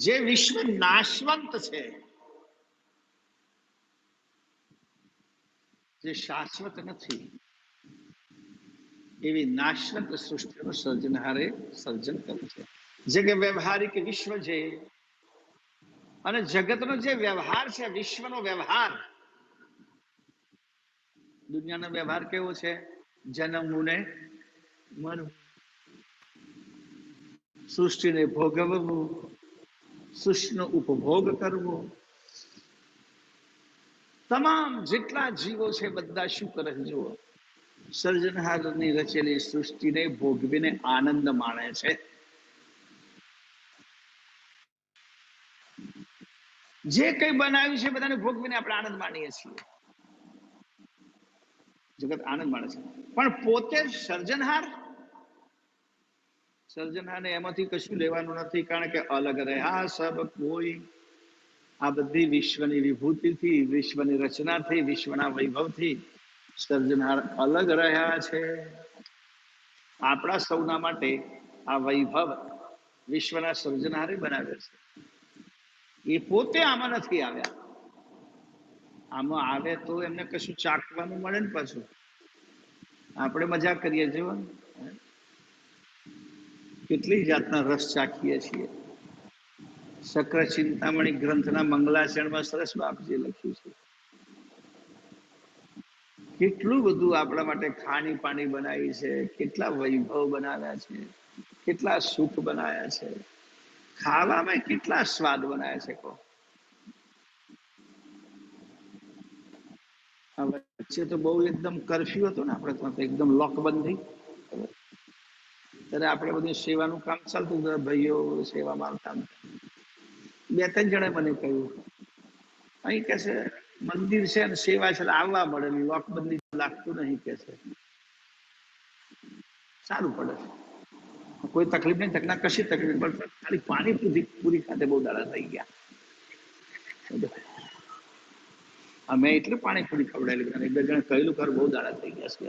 જે વિશ્વ નાશવંત છે, જે શાશ્વત નથી, એવી નાશવંત સૃષ્ટિનું સર્જનહારે સર્જન કર્યું છે. જગ વ્યવહારિક વિશ્વ છે, અને જગતનો જે વ્યવહાર છે, વિશ્વનો વ્યવહાર, દુનિયાનો વ્યવહાર કેવો છે? જન્મવું ને મરવું, સૃષ્ટિને ભોગવવું, સૃષ્ટિનો ઉપભોગ કરવો. તમામ જેટલા જીવો છે બધા શું કરે જુઓ, સર્જનહારની રચેલી સૃષ્ટિને ભોગવીને આનંદ માણે છે. જે કઈ બનાવ્યું છે બધાને ભોગવીને આપણે આનંદ માણીએ છીએ, જગત આનંદ માણે છે. પણ પોતે સર્જનહારને એમાંથી કશું લેવાનું નથી, કારણ કે અલગ રહ્યા સબ કોઈ. આ બધી વિશ્વની વિભૂતિથી, વિશ્વની રચનાથી, વિશ્વના વૈભવથી સર્જનહાર અલગ રહ્યા છે. આપણા સૌના માટે આ વૈભવ વિશ્વના સર્જનહારે બનાવ્યો છે. એ પોતે આમાં નથી આવ્યા. આમાં આવે તો એમને કશું ચાખવાનું મળે ને, પાછું આપણે મજા કરીએ છીએ, કેટલી જાતના રસ ચાખીએ છીએ. શક્ર ચિંતામણી ગ્રંથના મંગલાચરણમાં સરસ બાપજીએ લખ્યું છે, કેટલું બધું આપણા માટે ખાણી પાણી બનાવી છે, કેટલા વૈભવ બનાવ્યા છે, કેટલા સુખ બનાવ્યા છે, ખાવામાં કેટલા સ્વાદ બનાવ્યા છે. કહો, વચ્ચે તો બહુ એકદમ કરફ્યુ હતો ને, આપણે તો એકદમ લોકબંધી, ત્યારે આપણે બધું સેવાનું કામ ચાલતું, ભાઈઓ સેવામાં આવતા. 2-3 જણે મને કહ્યું અહીં કે છે મંદિર છે અને સેવા છે આવવા મળે, લોક બંધી લાગતું નહીં કે છે, સારું પડે છે, કોઈ તકલીફ નહીં, તકના કશી તકલીફ પડશે, ખાલી પાણી પૂરી ખાતે બહુ દાડા થઈ ગયા. અમે એટલું પાણી પૂરી ખવડાયેલું, એક બે જણ કહેલું ખરું બહુ દાડા થઈ ગયા છે,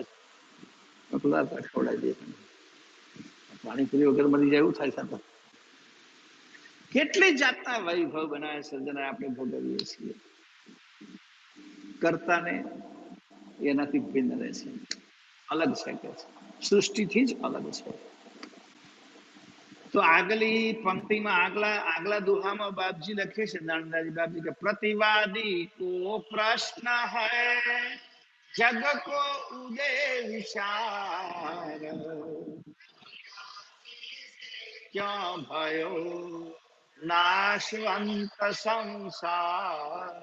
ખવડાવી દે, પાણી પૂરી વગર મરી જાય એવું થાય સાથે. કેટલી જાતના વૈભવ બનાવે સર્જન આપણે ભોગવીએ છીએ, કરતાને એનાથી ભિન્ન રહે છે, અલગ છે કે સૃષ્ટિથી જ અલગ છે. તો આગલી પંક્તિમાં આગલા દુહામાં બાપજી લખે છે, નાનદાજી બાપજી કે પ્રતિવાદી કો પ્રશ્ન હૈ જગ કો ઉદય વિચાર ક્યાં भयो નાશવંત સંસાર.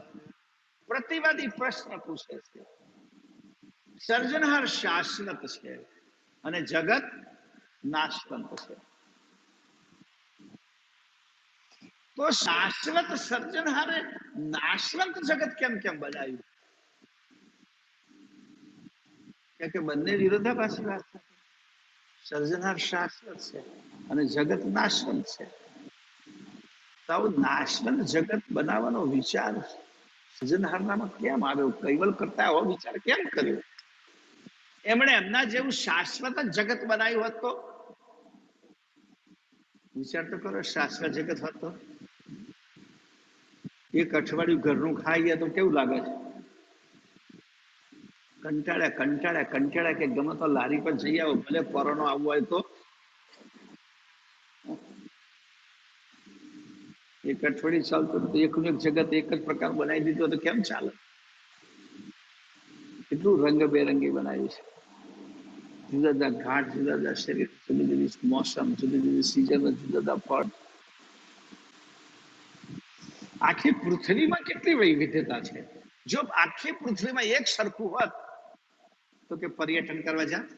પ્રતિવાદી પ્રશ્ન પૂછે છે, સર્જનહાર શાશ્વત છે અને જગત નાશવંત છે. તો શાશ્વત સર્જનહારે નાશવંત જગત કેમ બનાવ્યું? કે બંને વિરોધાભાસી વાત છે. સર્જનહાર શાશ્વત છે અને જગત નાશવંત છે. તો નાશવંત જગત બનાવવાનો વિચાર સર્જનહારનામાં કેમ આવ્યો? કૈવલ કરતા આવો વિચાર કેમ કર્યો? એમણે એમના જેવું શાશ્વત જગત બનાવ્યું હતો. વિચાર તો કરો, શાશ્વત જગત હતો. એક અઠવાડિયું ઘરનું ખાઈએ તો કેવું લાગે છે? કંટાળ્યા કે ગમે તો લારી પર જઈ આવો, ભલે કોરોના આવવો હોય તો. એક અઠવાડિયું ચાલતું એકનું એક જગત એક જ પ્રકાર બનાવી દીધું તો કેમ ચાલે? કેટલું રંગબેરંગી બનાવ્યું છે. જુદા જુદા ઘાટ, જુદા જુદા શરીર, જુદી જુદી મોસમ, જુદી જુદી સિઝન, જુદા જુદા ફળ. આખી પૃથ્વીમાં કેટલી વૈવિધ્યતા છે. જો આખી પૃથ્વીમાં એક સરખું હોત તો કે પર્યટન કરવા જાત,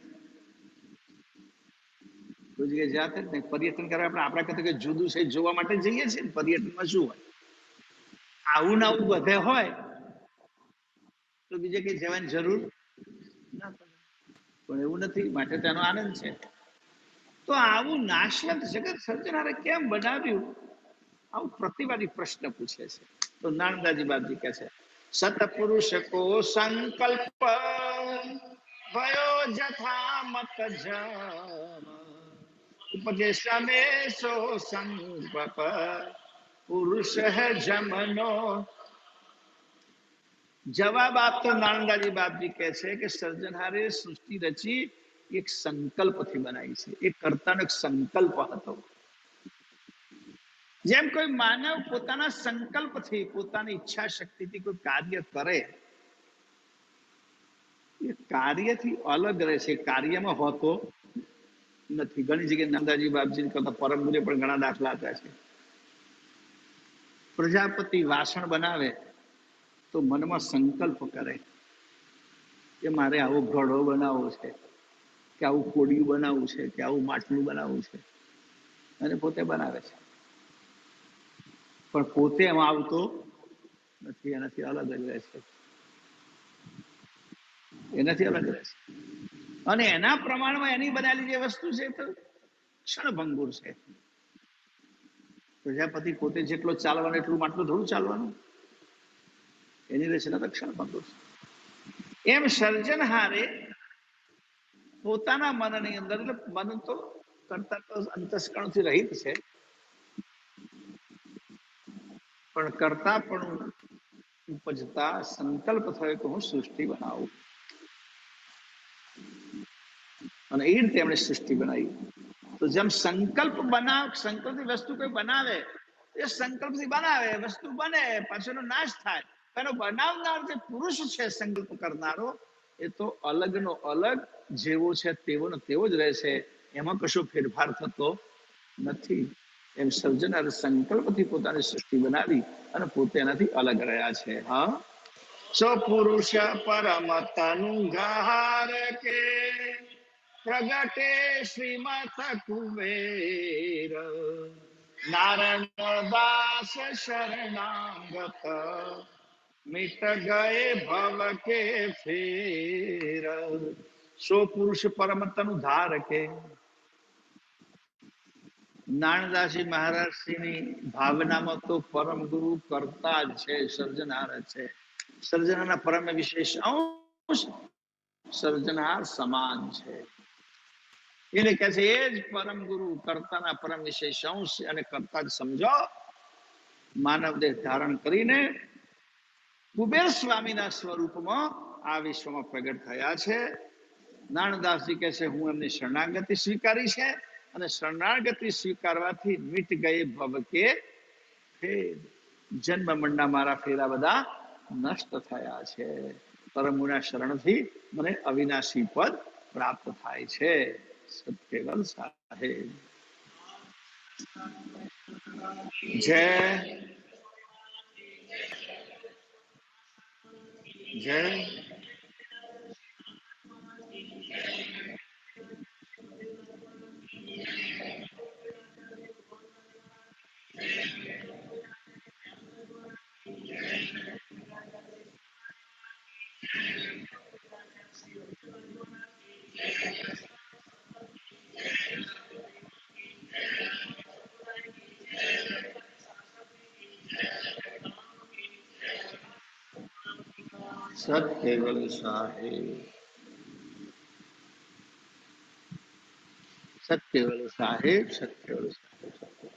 કોઈ જગ્યાએ જાત જ નહીં. પર્યટન કરવા આપણા કરતા કે જુદું છે જોવા માટે જઈએ છીએ. પર્યટનમાં શું હોય? આવું ને આવું બધે હોય તો બીજે કઈ જવાની જરૂર ના પડે, પણ એવું નથી. માટે તેનો આનંદ છે. તો આવું નાશવંત જગત સર્જનારે કેમ બનાવ્યું? આવું પ્રતિવાદી પ્રશ્ન પૂછે છે. તો નાનદાજી બાપજી કહે છે, સતપુરુષ કો સંકલ્પ ભયો જથા મત જમ ઉપદેશ में સો સંકલ્પ પુરુષ જમનો. જવાબ આપતો નાનદાજી બાપજી કહે છે કે સર્જનહારે સૃષ્ટિ રચી એક સંકલ્પથી બનાવી છે. એક કર્તાનો એક સંકલ્પ હતો. જેમ કોઈ માનવ પોતાના સંકલ્પથી, પોતાની ઈચ્છા શક્તિથી કોઈ કાર્ય કરે, એ કાર્યથી અલગ રહે છે, કાર્યમાં હોતો નથી. ઘણી જગ્યાએ નાનદાજી બાપજી કરતા પરમ ગુરુએ પણ ઘણા દાખલા આપ્યા છે. પ્રજાપતિ વાસણ બનાવે તો મનમાં સંકલ્પ કરે કે મારે આવો ઘડો બનાવવો છે, કે આવું કોડિયું બનાવવું છે, કે આવું માટલું બનાવવું છે, અને પોતે બનાવે છે. પણ પોતે એમાં આવતો નથી, એનાથી અલગ જ રહે છે, એનાથી અલગ રહે છે. અને એના પ્રમાણમાં એની બનાવેલી જે વસ્તુ છે તો ક્ષણભંગુર છે. પ્રજાપતિ પોતે જેટલો ચાલવાનો એટલું માટલું થોડું ચાલવાનું, એની રચના તો ક્ષણભંગુર છે. એમ સર્જનહારે પોતાના મનની અંદર, એટલે મન તો કરતા તો અંતસ્કરણથી રહિત છે, પણ કરતા પણ ઉપજતા સંકલ્પ થયો કે હું સૃષ્ટિ બનાવું, અને એ રીતે એમણે સૃષ્ટિ બનાવી. તો જેમ સંકલ્પથી વસ્તુ કોઈ બનાવે, એ સંકલ્પથી બનાવે, વસ્તુ બને, પછી એનો નાશ થાય. એનો બનાવનાર જે પુરુષ છે, સંકલ્પ કરનારો, એ તો અલગનો અલગ, જેવો છે તેવો ને તેવો જ રહે છે. એમાં કશો ફેરફાર થતો નથી. એમ સર્જનાર સંકલ્પથી પોતાની સૃષ્ટિ બનાવી અને પોતે એનાથી અલગ રહ્યા છે. હા, સો પુરુષ પરમ તનુગાર કે પ્રગટે શ્રીમત કુબેર नारायण दास शरणागत मिट गए भव के फेर सो पुरुष परम तनु धार के નાણદાસી મહારાજશ્રીની ભાવનામાં તો પરમ ગુરુ કરતા જ છે, સર્જનાર છે. સર્જનાના પરમ વિશેષ અંશ સર્જનાર સમાન છે. એને કહે છે એ જ પરમ ગુરુ કર્તાના પરમ વિશેષ અંશ અને કર્તા જ સમજો. માનવ દેહ ધારણ કરીને કુબેર સ્વામીના સ્વરૂપમાં આ વિશ્વમાં પ્રગટ થયા છે. નાણદાસજી કહે છે હું એમની શરણાગતિ સ્વીકારી છે અને શરણાગતિ સ્વીકારવાથી મીટ ગયે ભવ કે ફેર. જન્મ મંડના મારા ફેરા બધા નષ્ટ થયા છે. પરમુના શરણથી મને અવિનાશી પદ પ્રાપ્ત થાય છે. સત્કેવલ સાહેબ જય જય. સત્કેવલ સાહેબ સત્કેવલ સાહેબ સત્કેવલ સાહેબ.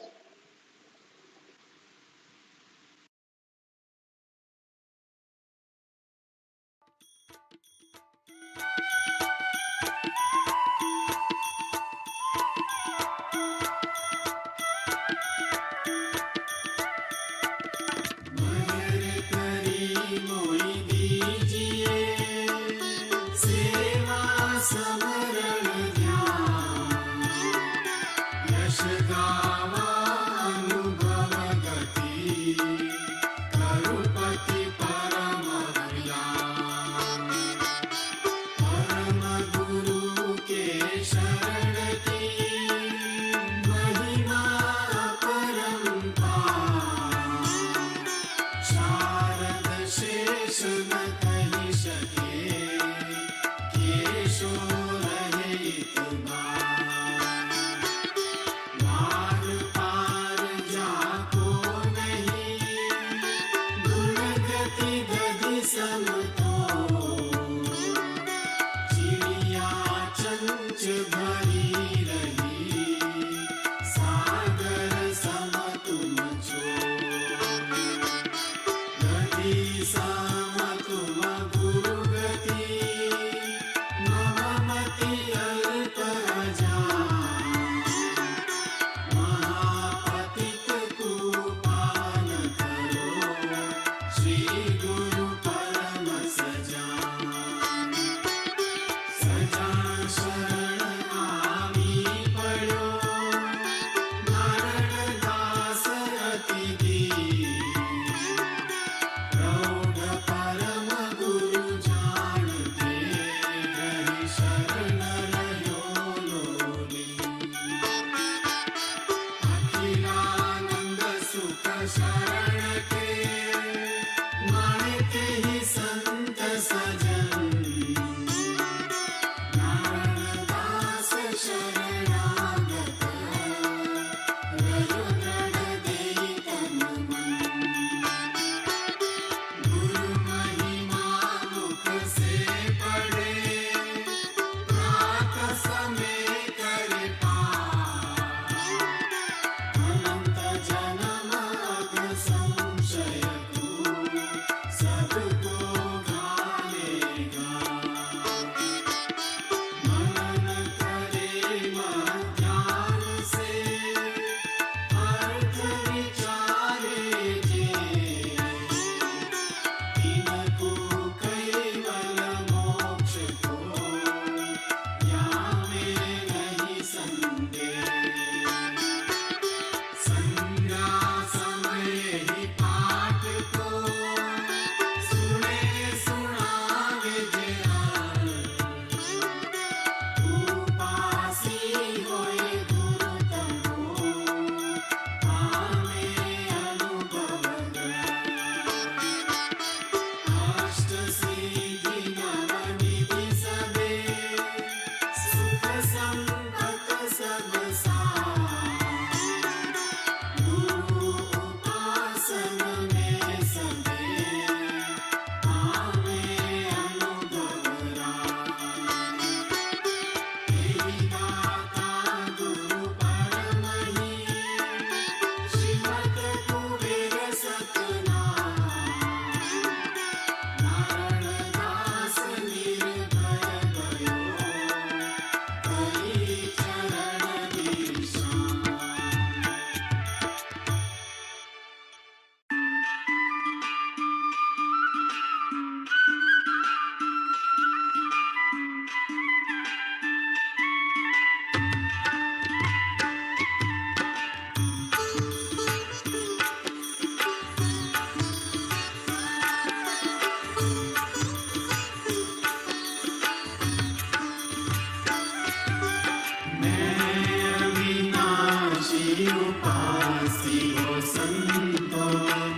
उपासी हो संतो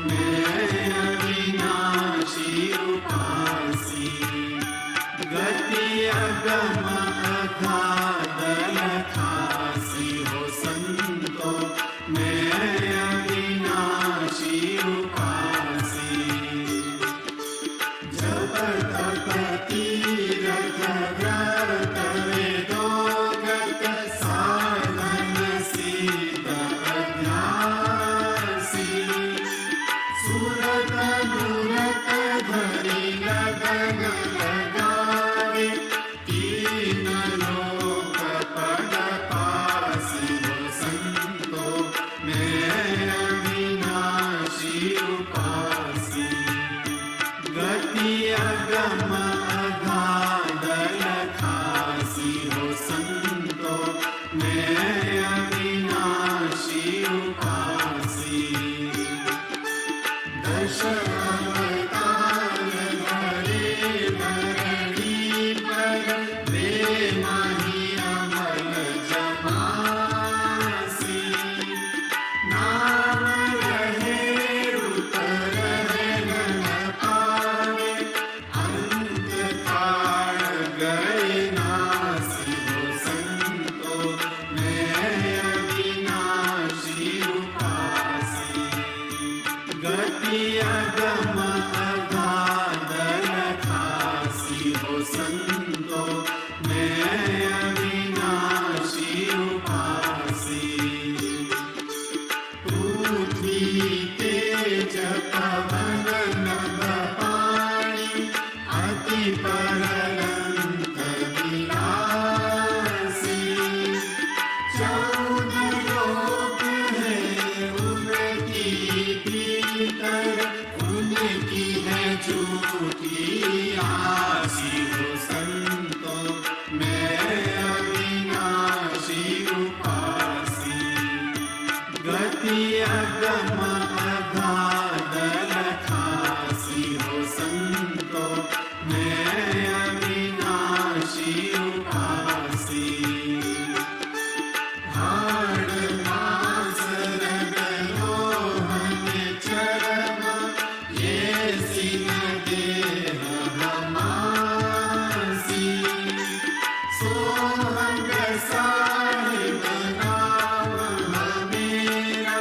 मैं अविनाशी उपासी गति अगम अगाध लखासी हो संतो मैं अविनाशी उपासी जप तप तीरथ व्रत वेदोगत साधन सिद्ध अभ्यासी सुरत मूरत धरि लगन लगावे तीन लोक पद पासी हो संतो मैं अविनाशी उपासी गति अगम अगाध लखासी हो संतो मैं अविनाशी उपासी दश अवतार धरे धरणी पर प्रेम ही अमल जमासी नाम रहे उतर न पावे अंत काल गए नासी हो संतो मैं अविनाशी उपासी गति अगम अगाध लखासी हो संतो मैं अविनाशी उपासी पृथ्वी तेज पवन नभ पाणी अति परलंक विलासी चौदह लोक है उनकी भीतर उनकी है झूठी आसी हो संतो मैं अविनाशी उपासी गति अगम अगाध लखासी हो संतो मैं अविनाशी उपासी हाड़ मांस रग लोहन चर्म ये सिन देह हमासी सोहंग साहिब नाम मेरा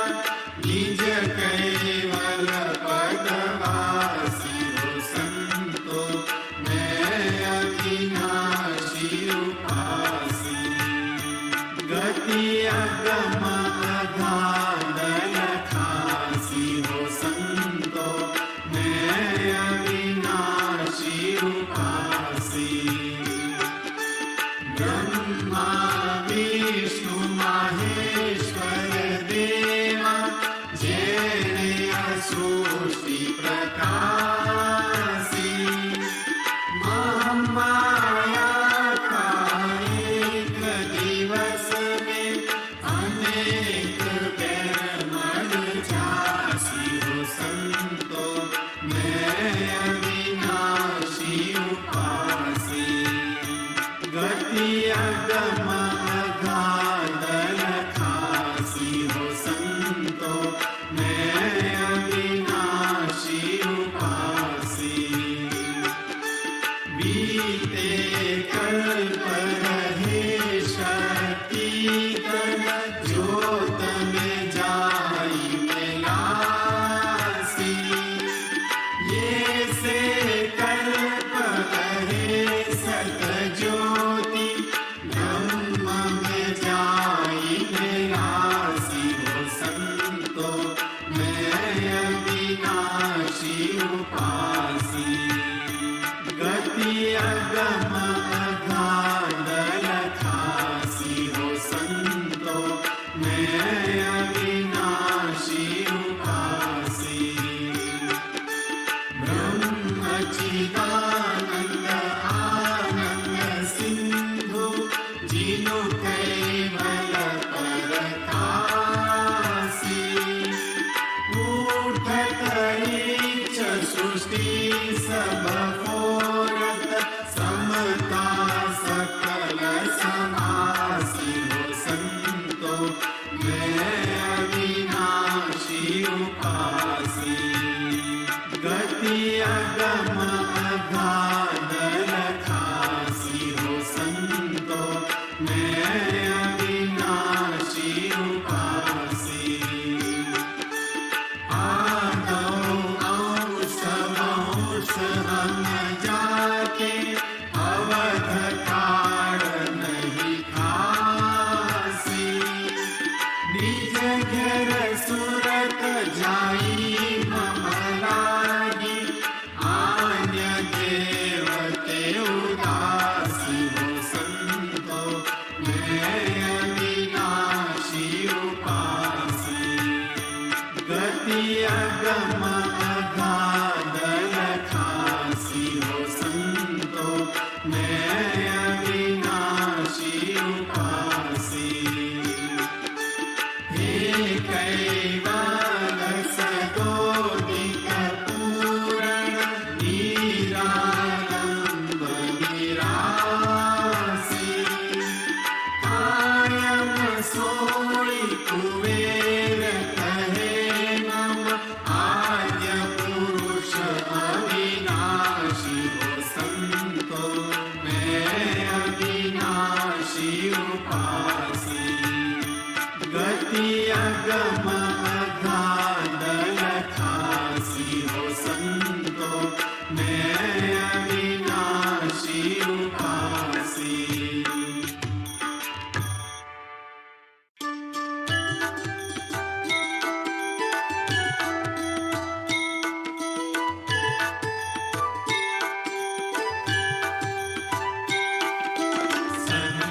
निज कैवल पदवासी हो संतो मैं अविनाशी उपासी गति अगम अगाध लखासी हो संतो मैं अविनाशी उपासी ब्रह्मा विष्णु महेश्वर देवा जेने सृष्टि प्रकाशी महामाया का एक दिवस में अनेक पैरमल झांसी हो संतो मैं अविनाशी उपासी गति अगम अगाध लखासी हो संतो मैं अविनाशी उपासी बीते कल्प रहे शक्ति धन ज्योत में जाई मिलासी ये से कल्प रहे सत ज्योति ब्रह्म में जाई मिलासी हो संतो मैं अविनाशी उपासी गति अगम अगाध लखासी हो संतो मैं अविनाशी उपासी ब्रह्मचिदानंद आनंद सिंधु जिनु कैवल परकासी उठत ईच सृष्टि सब फोरत समता सकल समासी हो संतो मैं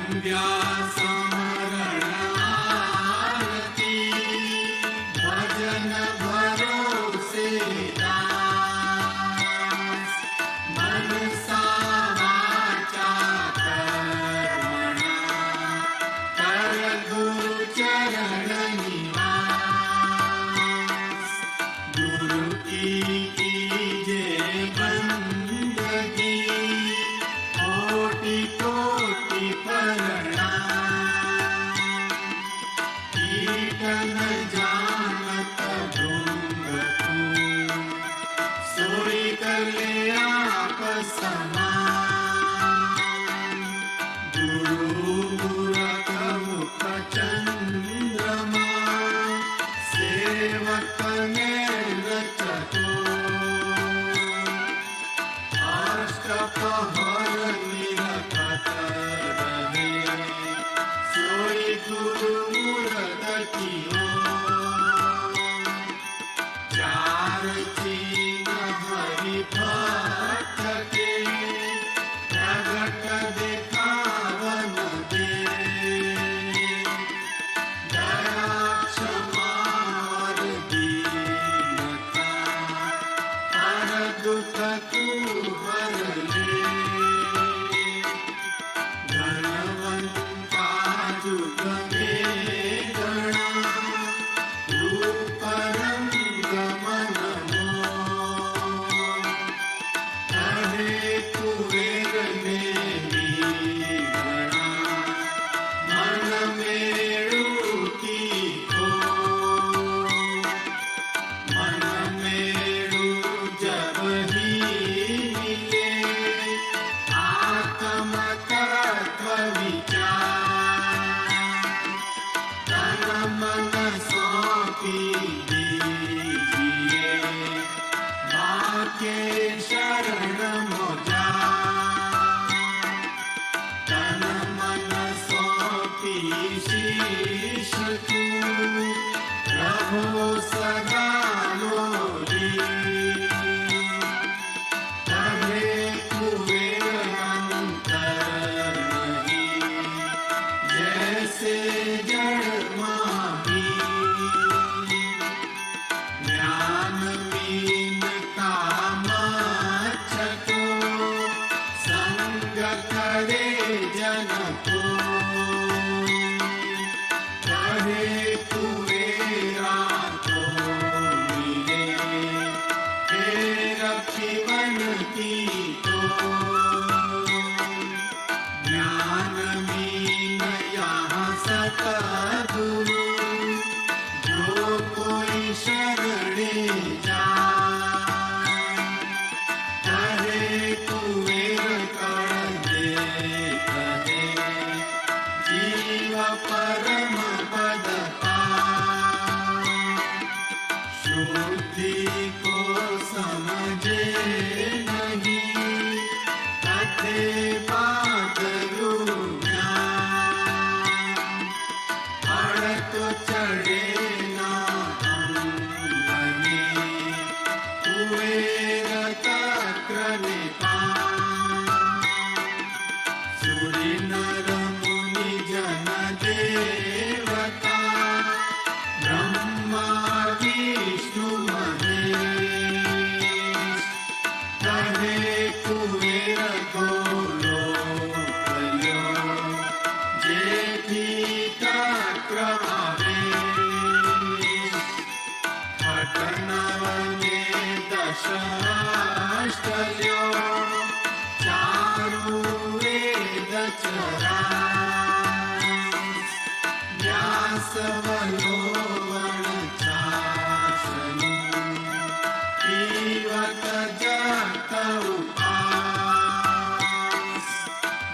वन्द्या स्मरण आरती भजन भरोसे दास मनसा वाचा कर्मणा कर गुरु चरण निवास गुरु की कीजे बंदगी कोटि कोटि प्रणाम कीर्तन जानत भृंग को सोई कले आप समान गुरु मूरत मुख चंद्रमा सेवक नेत्र चतुर अष्टपहर निरखत रहे सोई गुरु मूरत कियो चार चीन हरि भक्त के प्रगट दिखावन दे दया क्षमा और दीनता पर दुख तू हर ले धनवंता जुग में गणा रूप रंग मन मोह कहे कुबेर ने भी गणा मन मेरु की को मन मेरु जब ही मिले आत्म तत्व विचार तन मन सौंपी दीजिए माँ के शरण मोजा तन मन सौंपी शीश तू प्रभु सदा मोरी तबे कुबेर अंतर नहीं जैसे जड़ माही ज्ञान मीन काम छतो संग करे जन को कहे कुबेरा तो मिले फिर जीवन की तो ज्ञान मीन यहाँ सतगुरु जो कोई शरणे जाए कहे कुबेर कर दे कहे जीव परम पद पाए शुद्धि को समझे नहीं कथे बादलू ज्ञान अड़ तो चढ़े ना अंगने कुबेर तक्र निपान सूरि नर मुनि जन देवता ब्रह्मा विष्णु महेश कहे कुबेर गोलोकयो जेठी तक्र आवेश घटनवने दशाष्टल्यो चारु वेद चरास व्यासवलोवण चासनु जीवत जगत उपास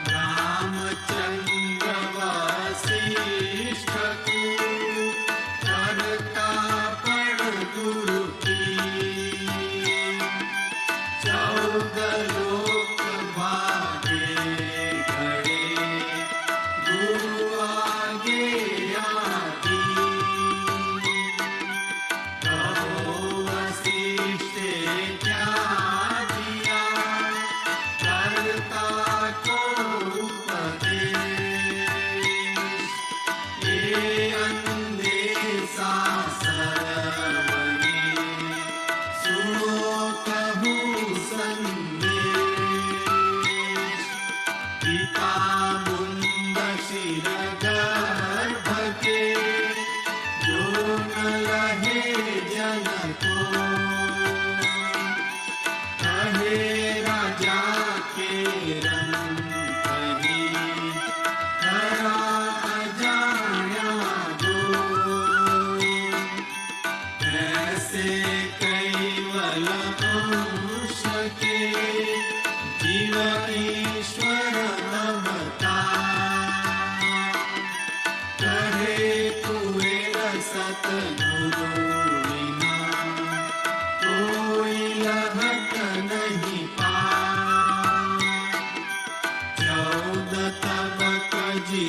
रामचंद्र वसिष्ठ को करता पड़ गुरु की चौदह लोक भागे घड़े गुरु आगे आगे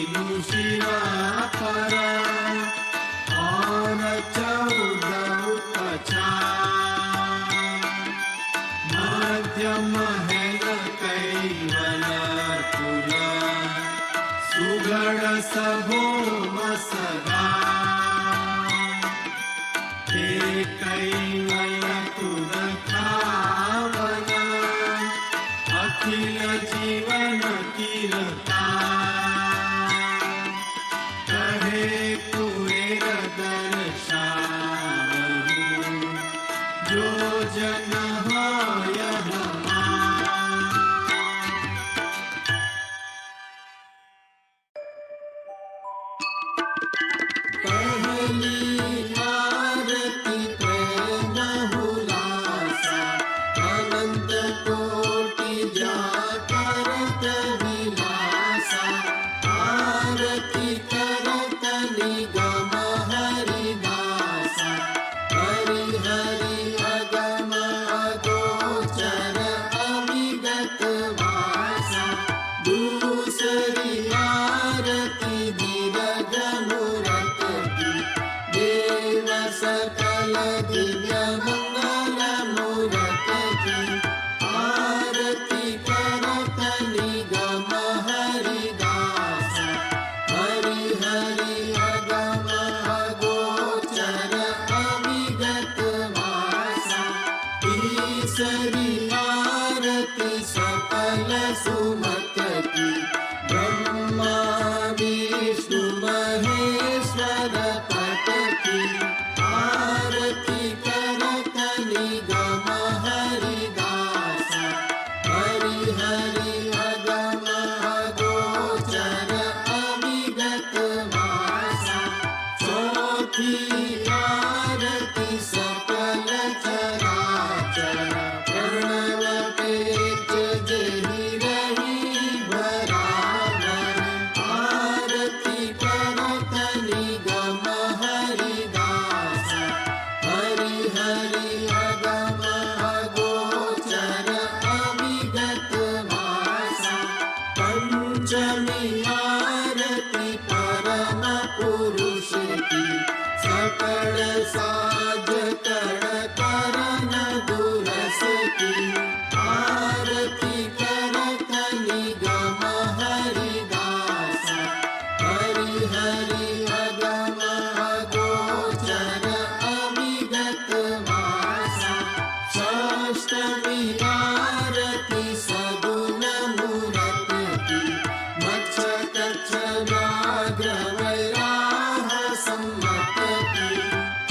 शिरा पर और 14 उपचार मध्यम हेल कैवल कुल सुगढ़ सबो मसगा हे कैवल तुद खावन अखिल जीवन कीरता कहे कुएर दर्शावहु जो जन होय पहली आरती प्रेम हुलासा अनंत कोटि जाकरत विलासा आरती करत निगम हरिदासा हरि हरि अगम अगोचर अविगत वासा दूसरी आरती दिव्य मूरत की देव सकल दिव्य मंगल मूरत की आरती करत निगम हरिदासा हरि हरि अगम अगोचर अविगत वासा तीसरी आरती सकल सुमत की ब्रह्मा विष्णु महेश्वर पट की आरती करत निगम हरिदासा हरि हरि अगम अगोचर अविगत वासा चौथी आरती सकल चराचर प्रणव पेच जेहि रही बराबर आरती करत निगम हरिदासा हरि हरि अगम अगोचर अविगत वासा पंचमी आरती परम पुरुष की सकल साज कर करन दुरस की आरती करत निगम हरिदासा हरि हरि अगम अगोचर अविगत वासा षष्ठमी आरती सगुण मूरत की मच्छ कच्छ व्याघ्र वैराह सम्मत की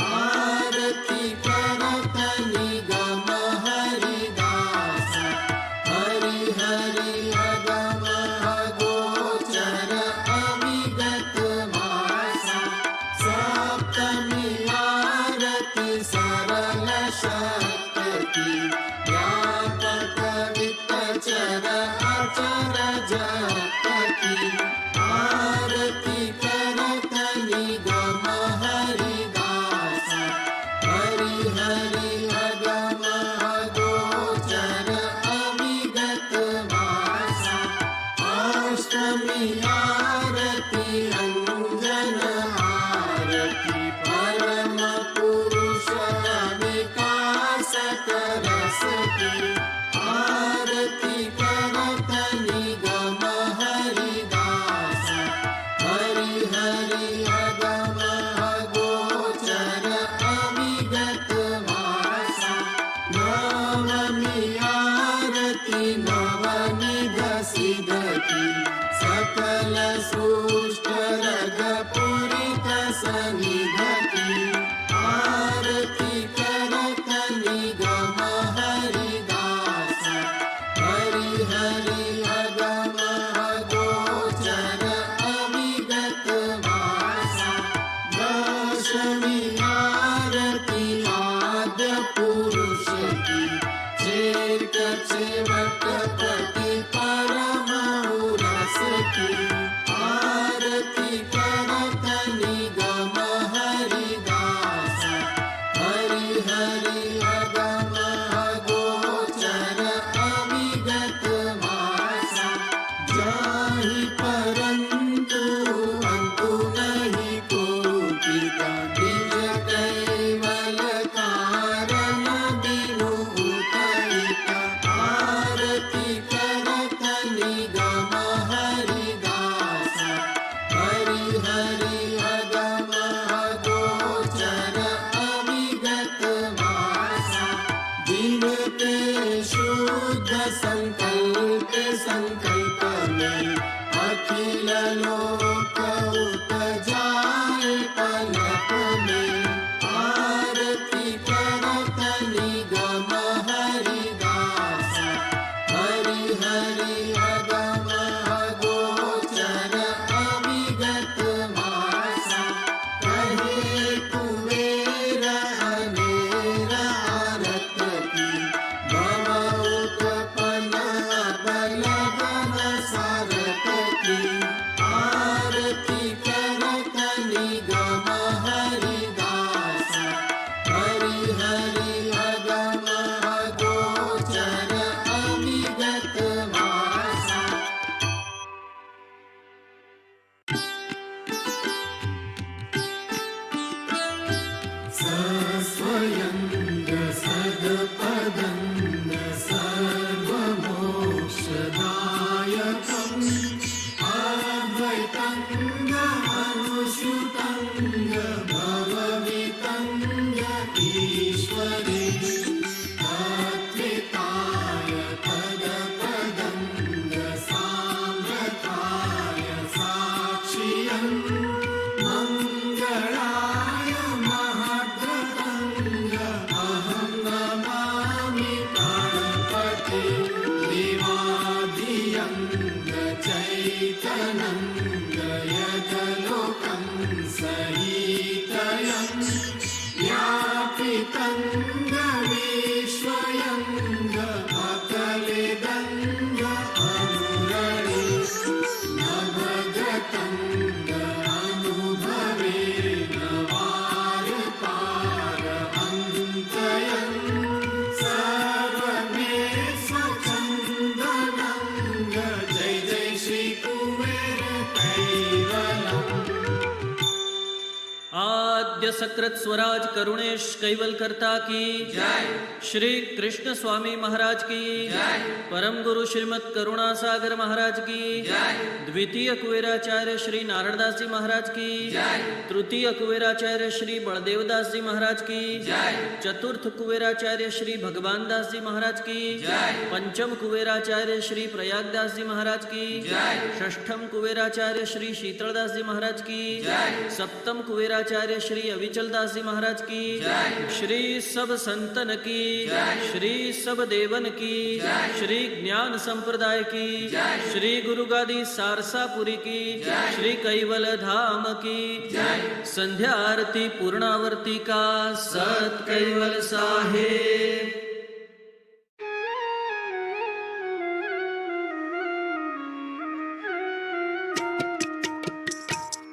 आरती करत निगम हरिदासा हरि हरि अगम अगोचर अविगत वासा सप्तमी आरती सरल शक्त की व्यापक वित्त चर अचर जगत की आरती करत निगम हरिदासा हरि हरि अगम अगोचर अविगत वासा अष्टमी आरती अंजन आरती परम पुरुष विकास करस की आरती करत निगम हरिदासा हरि हरि अगम अगोचर अविगत वासा नवमी आरती नवनिध सिद्ध की सकल सृष्ट रग पूरित सनिध की आरती करत निगम हरिदासा हरि हरि अगम अगोचर अविगत वासा दशमी आरती आद्य पुरुष की चेत सेवक पति परम उरस की आरती अनुश्रुतंग भववितंग ईश्वरे तत्विताय तदपदंग साम्रताय साक्षियं मंगलाय महद्गतंग अहं नमामि गणपति देवादियंग चैतन्यंग यदलोकं सहितयं व्यापितंग विश्वयंग अकलिदंग अनुरणे नवगतंग अनुभवेन वारपार अन्तयं सर्वमे स्वच्छन्दनंग जय जय श्री कुबेर कैवलम्। आद्य सकृत स्वराज करुणेश कैवल करता की जय। श्री कृष्ण स्वामी महाराज की जय। परम गुरु श्रीमद करुणा सागर महाराज की जय। द्वितीय कुबेराचार्य श्री नारायणदास जी महाराज की जय। तृतीय कुबेराचार्य श्री बलदेवदास जी महाराज की जय। चतुर्थ कुबेराचार्य श्री भगवान दास जी महाराज की जय। पंचम कुबेराचार्य श्री प्रयागदास जी महाराज की जय। षष्ठम कुबेराचार्य श्री शीतलदास जी महाराज की जय। सप्तम कुबेराचार्य श्री अविचल दास जी महाराज की जय। श्री सब संतन की जय। श्री सब देवन की जय। श्री ज्ञान संप्रदाय की जय। श्री गुरु गादी सारसापुरी की जय। श्री कैवल धाम की जय। संध्या आरती पूर्णावर्ती का सत कैवल साहेब।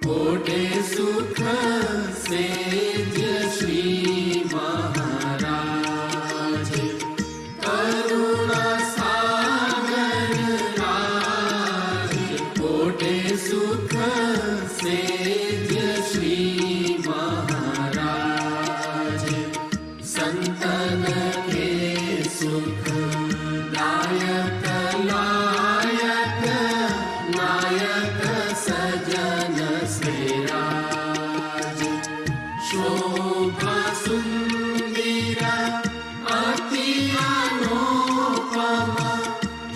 कोटे सुख सेज श्री महाराज करुणा सागर राज। कोटे सुख सेज श्री महाराज संतन के सुख दायक लायक नायक सजन श्रीराज। शोभा सुंदर अति अनुपम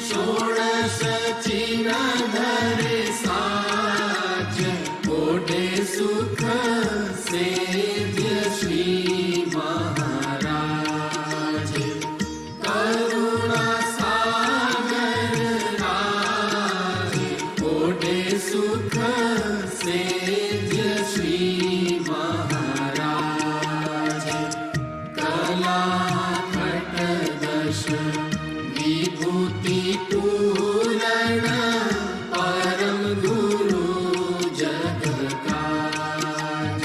षोडश चिन्ह धरे साज। कोटे सुख सेज श्री महाराज करुणा सागर राज। कोटे सुख सेज श्री महाराज कला खटदश विभूति पूरण परम गुरु जग काज।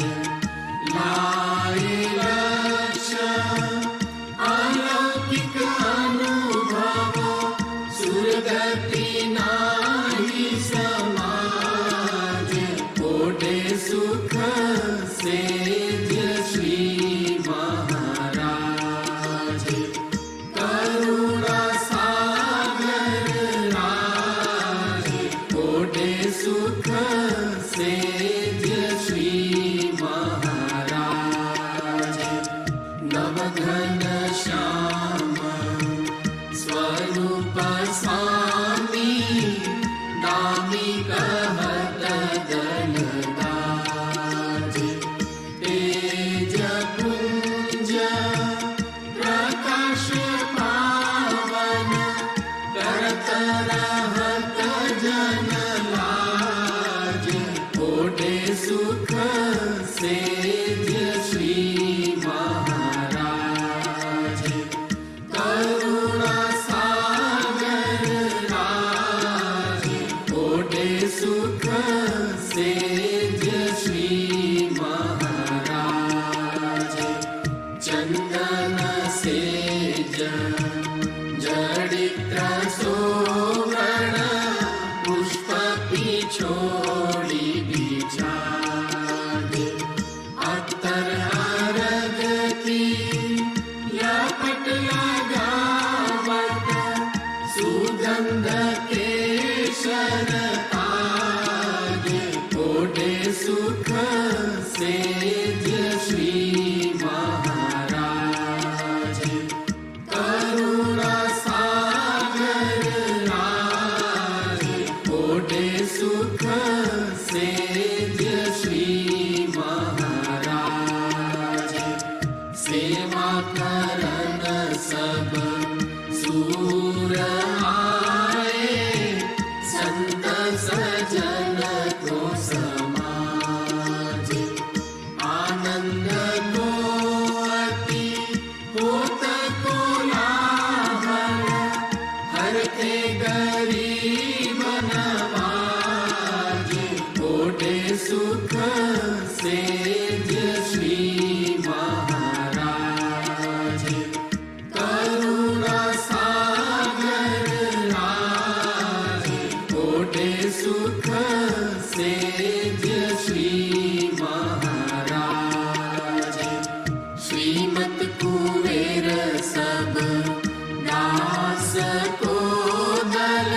लाए लक्ष्य अलौकिक अनुभव सुरगति नाही समाज। कोटे सुख सेज श्री महाराज करुणा सागर राज। कोटे सुख सेज श्री महाराज नवघन श्याम स्वरूप स्वामी नामी कहत दलदाज। तेज पुंज प्रकाश पावन करत रहत जन लाज। कोटे सुख सेज श्री महाराज करुणा सागर राज। कोटे सुख सेज श्री महाराज चंदन सेज जडित्र सोवर्ण पुष्प पिछोड़ी बिछाद। अत्तर अरगती लपट लगावत सुगंध केशर ताज। ओढ़े सुख सेज श्री महाराज करुणा सागर राज ओढ़े सुख सेज श्री महाराज सेवा करन सब सूर आए संत सजन को समाज आनंद को अति होत को लाभन हर के गरीब नवाज ओढ़े सुख सेज श्री महाराज करुणा सागर राज ओढ़े सुख सेज श्री महाराज श्रीमत कुबेर सब दास को दल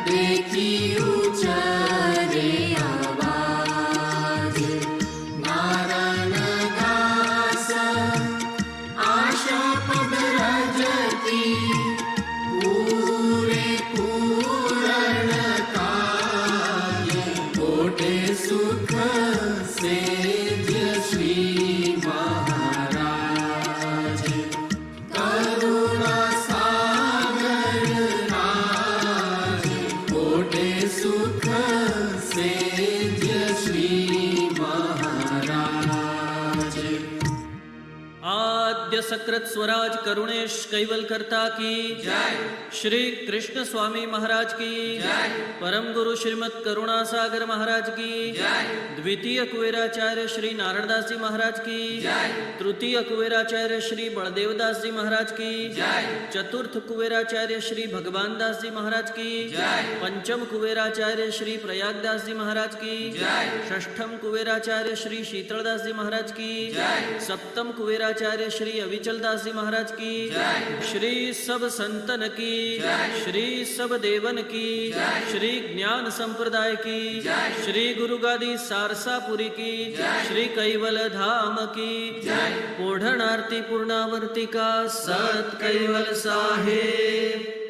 देखी उचरे आवाज नारायण दास आशा पद रजती पूरे पूरण काज ओढ़े सुख सेज श्री महाराज करुणा सागर राज ओढ़े सुख सेज श्री महाराज आद्य सकृत स्वराज करुणेश कैवल करता की जय। श्री कृष्ण स्वामी महाराज की जय। परम गुरु श्रीमद करुणा सागर महाराज की जय। द्वितीय कुबेराचार्य श्री नारायणदास जी महाराज की जय। तृतीय कुबेराचार्य श्री बलदेवदास जी महाराज की जय। चतुर्थ कुबेराचार्य श्री भगवान दास जी महाराज की जय। पंचम कुबेराचार्य श्री प्रयागदास जी महाराज की जय। षष्ठम कुबेराचार्य श्री शीतलदास जी महाराज की जय। सप्तम कुबेराचार्य श्री अविचल दास जी महाराज की जय। श्री सब संतन की जय। श्री सब देवन की जय। श्री ज्ञान संप्रदाय की जय। श्री गुरु गादी सारसापुरी की जय। श्री कैवल धाम की जय। ओढ़ण आरती पूर्णावर्तिका सत कैवल साहेब।